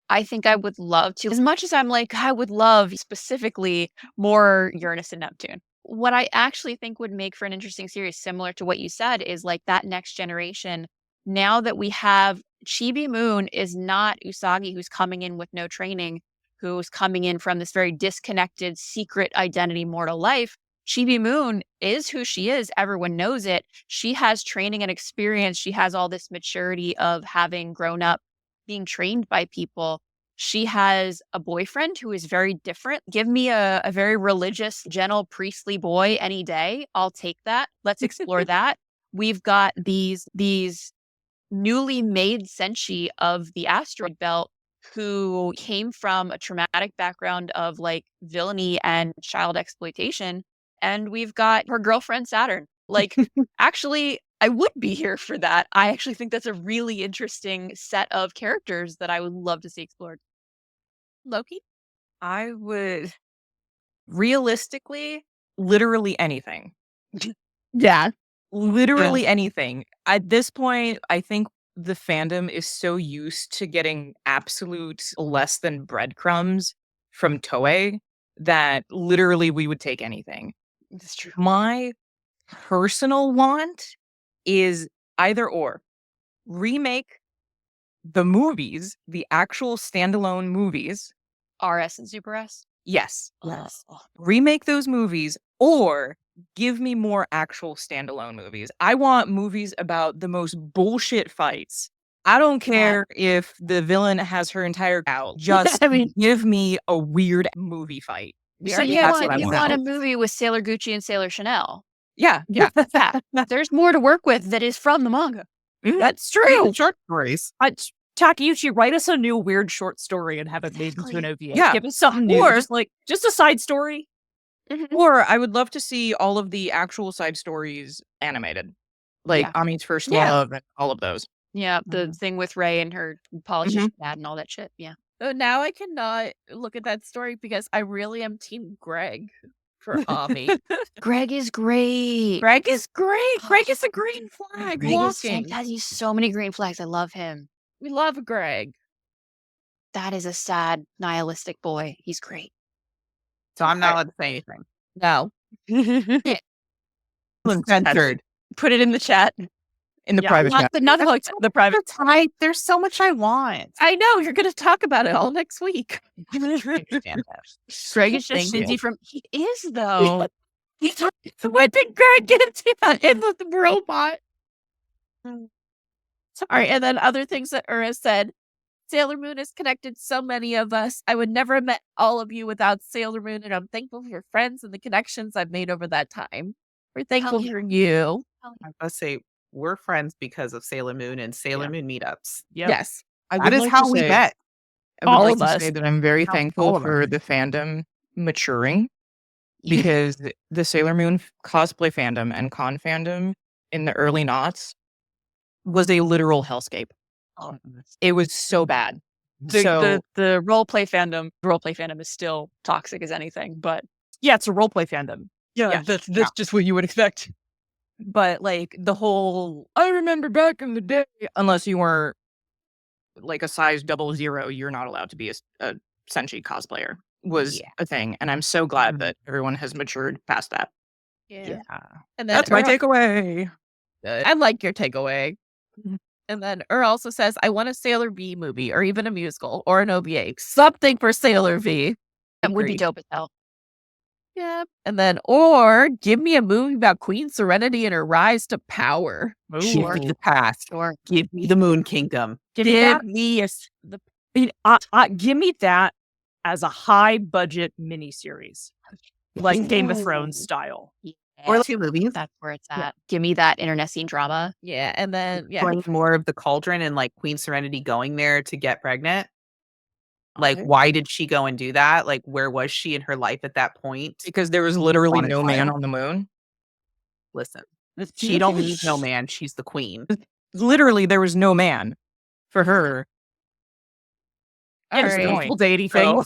I think I would love to, as much as I'm like, I would love specifically more Uranus and Neptune. What I actually think would make for an interesting series, similar to what you said, is like that next generation. Now that we have Chibi Moon is not Usagi, who's coming in with no training, who's coming in from this very disconnected secret identity mortal life. Chibi Moon is who she is. Everyone knows it. She has training and experience. She has all this maturity of having grown up being trained by people. She has a boyfriend who is very different. Give me a very religious, gentle, priestly boy any day. I'll take that. Let's explore that. We've got these newly made Senshi of the asteroid belt who came from a traumatic background of like villainy and child exploitation. And we've got her girlfriend Saturn. Like, actually, I would be here for that. I actually think that's a really interesting set of characters that I would love to see explored. Loki? I would realistically, literally anything. Yeah. Literally anything. At this point, I think the fandom is so used to getting absolute less than breadcrumbs from Toei that literally we would take anything. That's true. My personal want is either or. Remake the movies, the actual standalone movies. RS and Super S? Yes. Yes. Remake those movies or give me more actual standalone movies. I want movies about the most bullshit fights. I don't care if the villain has her entire out. Just give me a weird movie fight. So you want a movie with Sailor Gucci and Sailor Chanel. Yeah. Yeah. There's more to work with that is from the manga. That's true. Short stories. Takeuchi, write us a new weird short story and have it made into an OVA. Yeah. Give us something new. Or- just a side story. Or I would love to see all of the actual side stories animated. Like Ami's First Love and all of those. Yeah, the thing with Ray and her politician dad and all that shit. Yeah. So now I cannot look at that story because I really am Team Greg for Ami. Greg is great. Greg is great. Greg is a green flag Greg is walking. he's so many green flags. I love him. We love Greg. That is a sad, nihilistic boy. He's great. So I'm not allowed to say anything. No. Censored. Put it in the chat. In the private chat. Not the private. There's so much I want. I know. You're going to talk about it all next week. Understand that. Greg is just Thank you. Shinji from. He is though. When did Greg get in with the robot? Sorry. And then other things that Ura said. Sailor Moon has connected so many of us. I would never have met all of you without Sailor Moon, and I'm thankful for your friends and the connections I've made over that time. We're thankful for you. I'm gonna say we're friends because of Sailor Moon and Sailor Moon meetups. Yep. Yes. That is how we met. I would All like of to us. say that I'm very All thankful of for the fandom maturing because the Sailor Moon cosplay fandom and con fandom in the early noughts was a literal hellscape. Oh. It was so bad. The role play fandom is still toxic as anything, but Yeah, it's a roleplay fandom. Yeah, that's just what you would expect. But like the whole, I remember back in the day, unless you were like a size 00, you're not allowed to be a Senshi cosplayer, was a thing. And I'm so glad that everyone has matured past that. Yeah. And then That's my takeaway. I like your takeaway. Mhm. And then also says, I want a Sailor V movie or even a musical or an OVA. Something for Sailor V. That would be Agreed. dope as hell. Yeah. And then, or give me a movie about Queen Serenity and her rise to power. Give me the past. Sure. Give me the Moon Kingdom. Give me give me that as a high budget miniseries, like Game of Thrones style. Or 2 movies. That's where it's at. Give me that internecine drama. Yeah. And then, Explain more of the cauldron and like Queen Serenity going there to get pregnant. Like, why did she go and do that? Like, where was she in her life at that point? Because there was literally On a no man trial. on the moon. Listen, she don't need no man. She's the queen. Literally, there was no man for her. all Just right. a full deity thing. All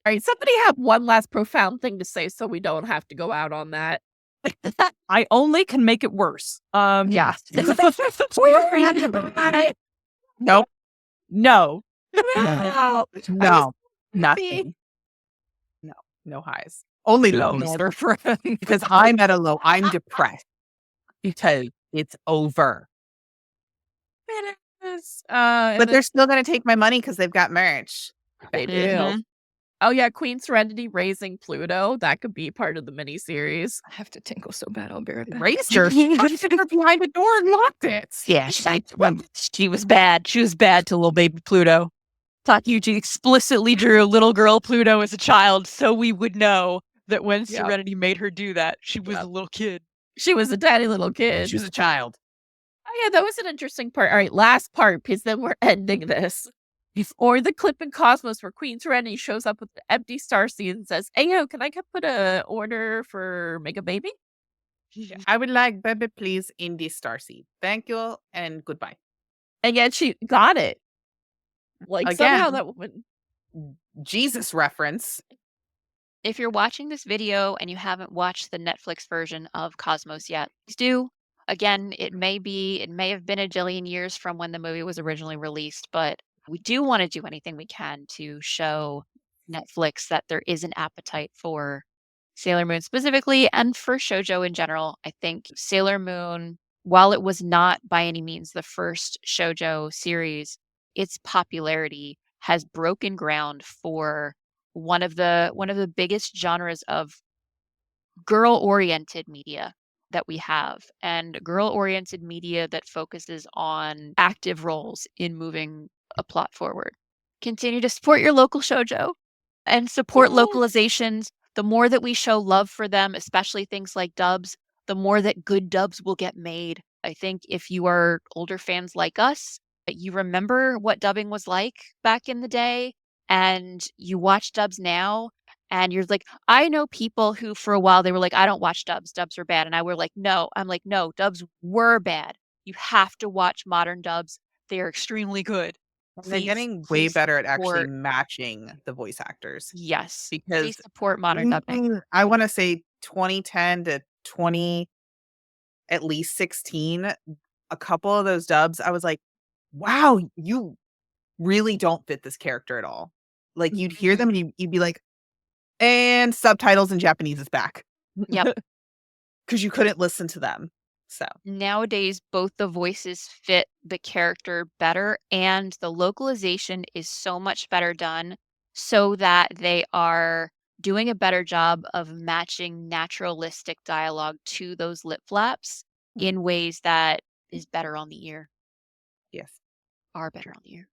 right. Somebody have one last profound thing to say so we don't have to go out on that. I only can make it worse. Yeah. Nope. No. No. No, nothing. No highs. Only lows. Matter for Because I'm at a low. I'm depressed because it's over. But they're still going to take my money because they've got merch. They do. Mhm. Oh yeah, Queen Serenity raising Pluto. That could be part of the miniseries. I have to tinkle so bad. I'll bear it. Raised her. She put her behind a door and locked it. Yeah, she was bad. She was bad to little baby Pluto. Kakyuu explicitly drew little girl Pluto as a child, so we would know that when Yep. Serenity made her do that, she was a little kid. She was a daddy little kid. She was a child. Oh yeah, that was an interesting part. All right, last part, because then we're ending this. Or the clip in Cosmos where Queen Serenity shows up with the empty starseed and says, "Hey yo, can I put a order for make a baby?" I would like baby, please, in this starseed. Thank you and goodbye. And yet she got it. Like somehow Again. that woman. Jesus reference. If you're watching this video and you haven't watched the Netflix version of Cosmos yet, please do. Again, it may have been a jillion years from when the movie was originally released, but we do want to do anything we can to show Netflix that there is an appetite for Sailor Moon specifically and for shoujo in general. I think Sailor Moon, while it was not by any means the first shoujo series, its popularity has broken ground for one of the biggest genres of girl-oriented media that we have, and girl-oriented media that focuses on active roles in moving a plot forward. Continue to support your local shoujo and support localizations. The more that we show love for them, especially things like dubs, the more that good dubs will get made. I think if you are older fans like us, you remember what dubbing was like back in the day, and you watch dubs now, and you're like, I know people who for a while they were like, I don't watch dubs. Dubs are bad. And I were like, no. I'm like, no, dubs were bad. You have to watch modern dubs. They are extremely good. They're Please- getting way please better at actually support- matching the voice actors. Yes. Because Please support modern dubbing. I want to say 2010 to 20, at least 16, a couple of those dubs, I was like, wow, you really don't fit this character at all. Like you'd hear them and you'd be like, and subtitles in Japanese is back. Yep. Because you couldn't listen to them. So Nowadays, both the voices fit the character better, and the localization is so much better done so that they are doing a better job of matching naturalistic dialogue to those lip flaps in ways that is better on the ear, yes. are better on the ear.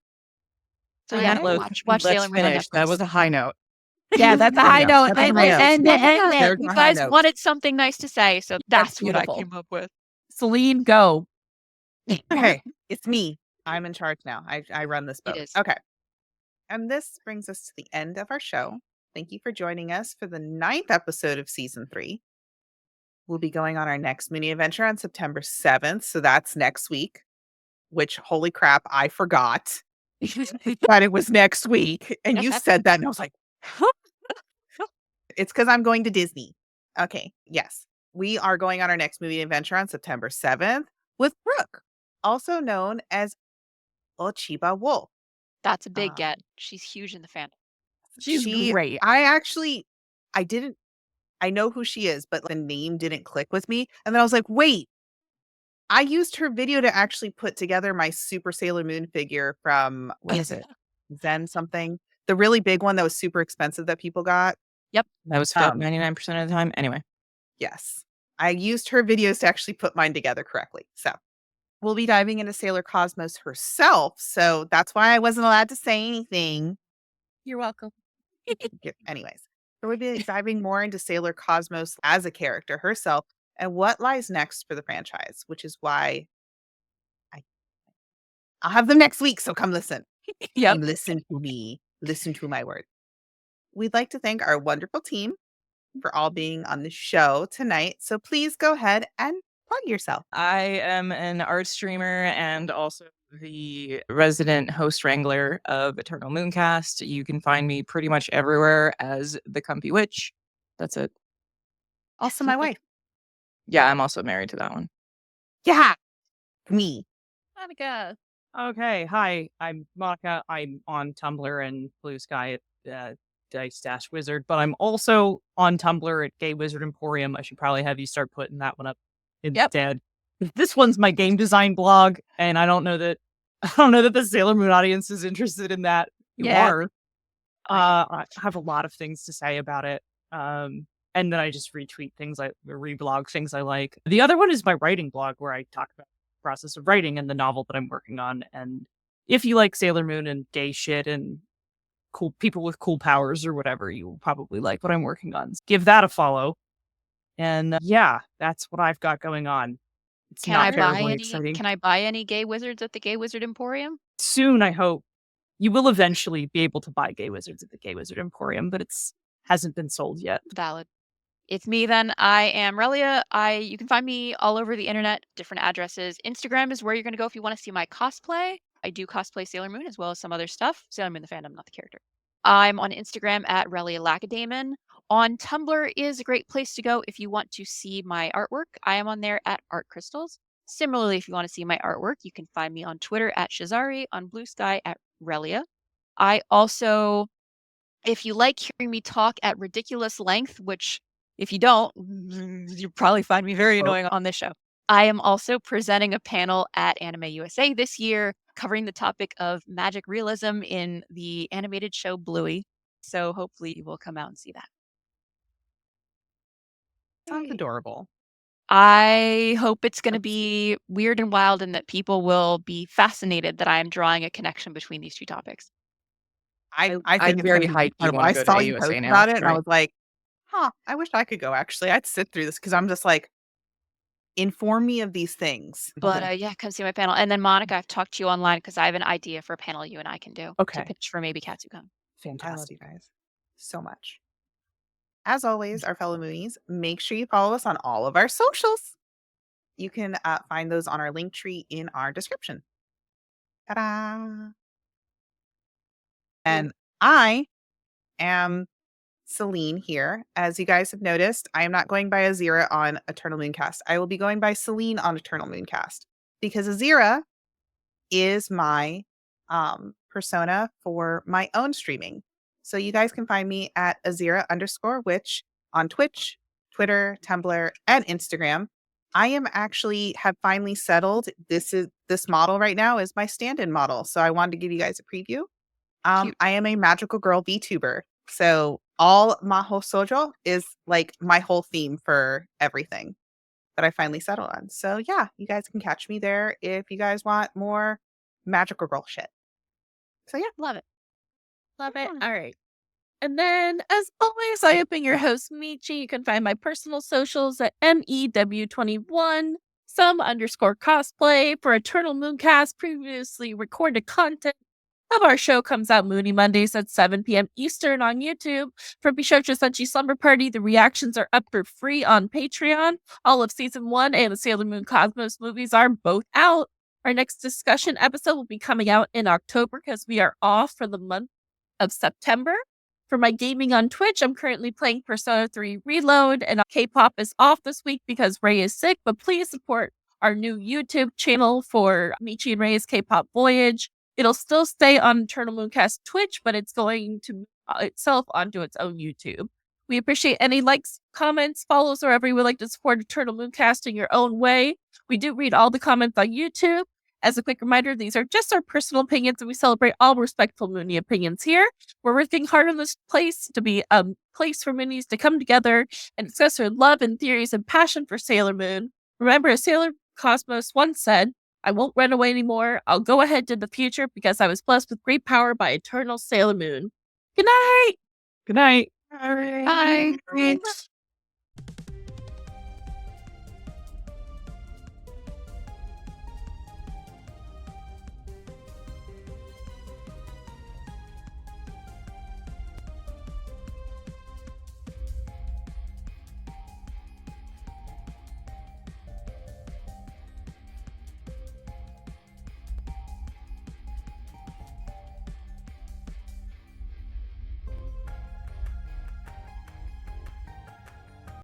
So On yeah, that note, watch Sailor Moon on Finish. That Netflix. was a high note. Yeah, that's a high note. That's a And- high note. and- There's You my high guys note. wanted something nice to say, so that's what I beautiful. came up with. Celine, go. Okay, it's me. I'm in charge now. I run this boat. is. Okay. And this brings us to the end of our show. Thank you for joining us for the 9th episode of season 3. We'll be going on our next mini adventure on September 7th. So that's next week, which holy crap, I forgot that it was next week. And you said that and I was like, it's because I'm going to Disney. Okay, yes. We are going on our next movie adventure on September 7th with Brooke, also known as Ochiba Wolf. That's a big Um, get. She's huge in the fandom. She's great. I know who she is, but the name didn't click with me. And then I was like, wait, I used her video to actually put together my Super Sailor Moon figure from, what is it? Zen something. The really big one that was super expensive that people got. That was fit 99% of the time. Anyway. Yes. I used her videos to actually put mine together correctly. So we'll be diving into Sailor Cosmos herself. So that's why I wasn't allowed to say anything. You're welcome. Anyways, so we'll be diving more into Sailor Cosmos as a character herself and what lies next for the franchise, which is why I'll have them next week. So come listen. Yep. And listen to me. Listen to my word. We'd like to thank our wonderful team for all being on the show tonight. So please go ahead and plug yourself. I am an art streamer and also the resident host wrangler of Eternal Mooncast. You can find me pretty much everywhere as the Comfy Witch. That's it. Also, my wife. Yeah, I'm also married to that one. Yeah. Me. Monica. Okay, hi, I'm Monica. I'm on Tumblr and Blue Sky at Dice Dash Wizard, but I'm also on Tumblr at Gay Wizard Emporium. I should probably have you start putting that one up instead. This one's my game design blog, and I don't know that the Sailor Moon audience is interested in that. You Yeah. are. I have a lot of things to say about it. And then I just retweet things reblog things I like. The other one is my writing blog where I talk about the process of writing and the novel that I'm working on. And if you like Sailor Moon and gay shit and cool people with cool powers or whatever, you will probably like what I'm working on. Give that a follow. And yeah, that's what I've got going on. It's Can not I buy terribly any? exciting. Can I buy any gay wizards at the Gay Wizard Emporium? Soon, I hope. You will eventually be able to buy gay wizards at the Gay Wizard Emporium, but hasn't been sold yet. Valid. It's me then. I am Relia. You can find me all over the internet, different addresses. Instagram is where you're going to go if you want to see my cosplay. I do cosplay Sailor Moon as well as some other stuff. Sailor Moon the fandom, not the character. I'm on Instagram at Relia Lacadamon. On Tumblr is a great place to go if you want to see my artwork. I am on there at Art Crystals. Similarly, if you want to see my artwork, you can find me on Twitter at Shazari, on Blue Sky at Relia. I also, if you like hearing me talk at ridiculous length, which if you don't, you'll probably find me very annoying on this show. I am also presenting a panel at Anime USA this year covering the topic of magic realism in the animated show Bluey. So hopefully you will come out and see that. Sounds adorable. I hope it's going to be weird and wild and that people will be fascinated that I am drawing a connection between these two topics. I think I'm it's very gonna be hyped you incredible. wanna I go to saw you AUSA post now. about it, It's and I great. was like, I wish I could go, actually. I'd sit through this because I'm just like, inform me of these things. But yeah, come see my panel. And then Monica, I've talked to you online because I have an idea for a panel you and I can do Okay. to pitch for maybe Katsucon. I love Fantastic. you guys so much. As always, our fellow Moonies, make sure you follow us on all of our socials. You can find those on our link tree in our description. Ta-da! And I am Celine here. As you guys have noticed, I am not going by Azira on Eternal Mooncast. I will be going by Celine on Eternal Mooncast because Azira is my persona for my own streaming. So you guys can find me at Azira_witch on Twitch, Twitter, Tumblr, and Instagram. I am actually have finally settled. This model right now is my stand-in model. So I wanted to give you guys a preview. I am a magical girl VTuber. So all Maho Sojo is like my whole theme for everything that I finally settled on. So yeah, you guys can catch me there if you guys want more magical girl shit. So yeah. Love it. Love it. All right. And then, as always, I have been your host, Michi. You can find my personal socials at MEW21, some_cosplay for Eternal Mooncast, previously recorded content of our show comes out Moony Mondays at 7 p.m. Eastern on YouTube. For Bishoujo Senshi Slumber Party, the reactions are up for free on Patreon. All of Season 1 and the Sailor Moon Cosmos movies are both out. Our next discussion episode will be coming out in October because we are off for the month of September. For my gaming on Twitch, I'm currently playing Persona 3 Reload, and K-pop is off this week because Ray is sick, but please support our new YouTube channel for Michi and Ray's K-pop Voyage. It'll still stay on Eternal Mooncast Twitch, but it's going to move itself onto its own YouTube. We appreciate any likes, comments, follows, or wherever you would like to support Eternal Mooncast in your own way. We do read all the comments on YouTube. As a quick reminder, these are just our personal opinions, and we celebrate all respectful Moonie opinions here. We're working hard on this place to be a place for Moonies to come together and discuss their love and theories and passion for Sailor Moon. Remember, as Sailor Cosmos once said, I won't run away anymore. I'll go ahead to the future because I was blessed with great power by Eternal Sailor Moon. Good night! Good night. Bye.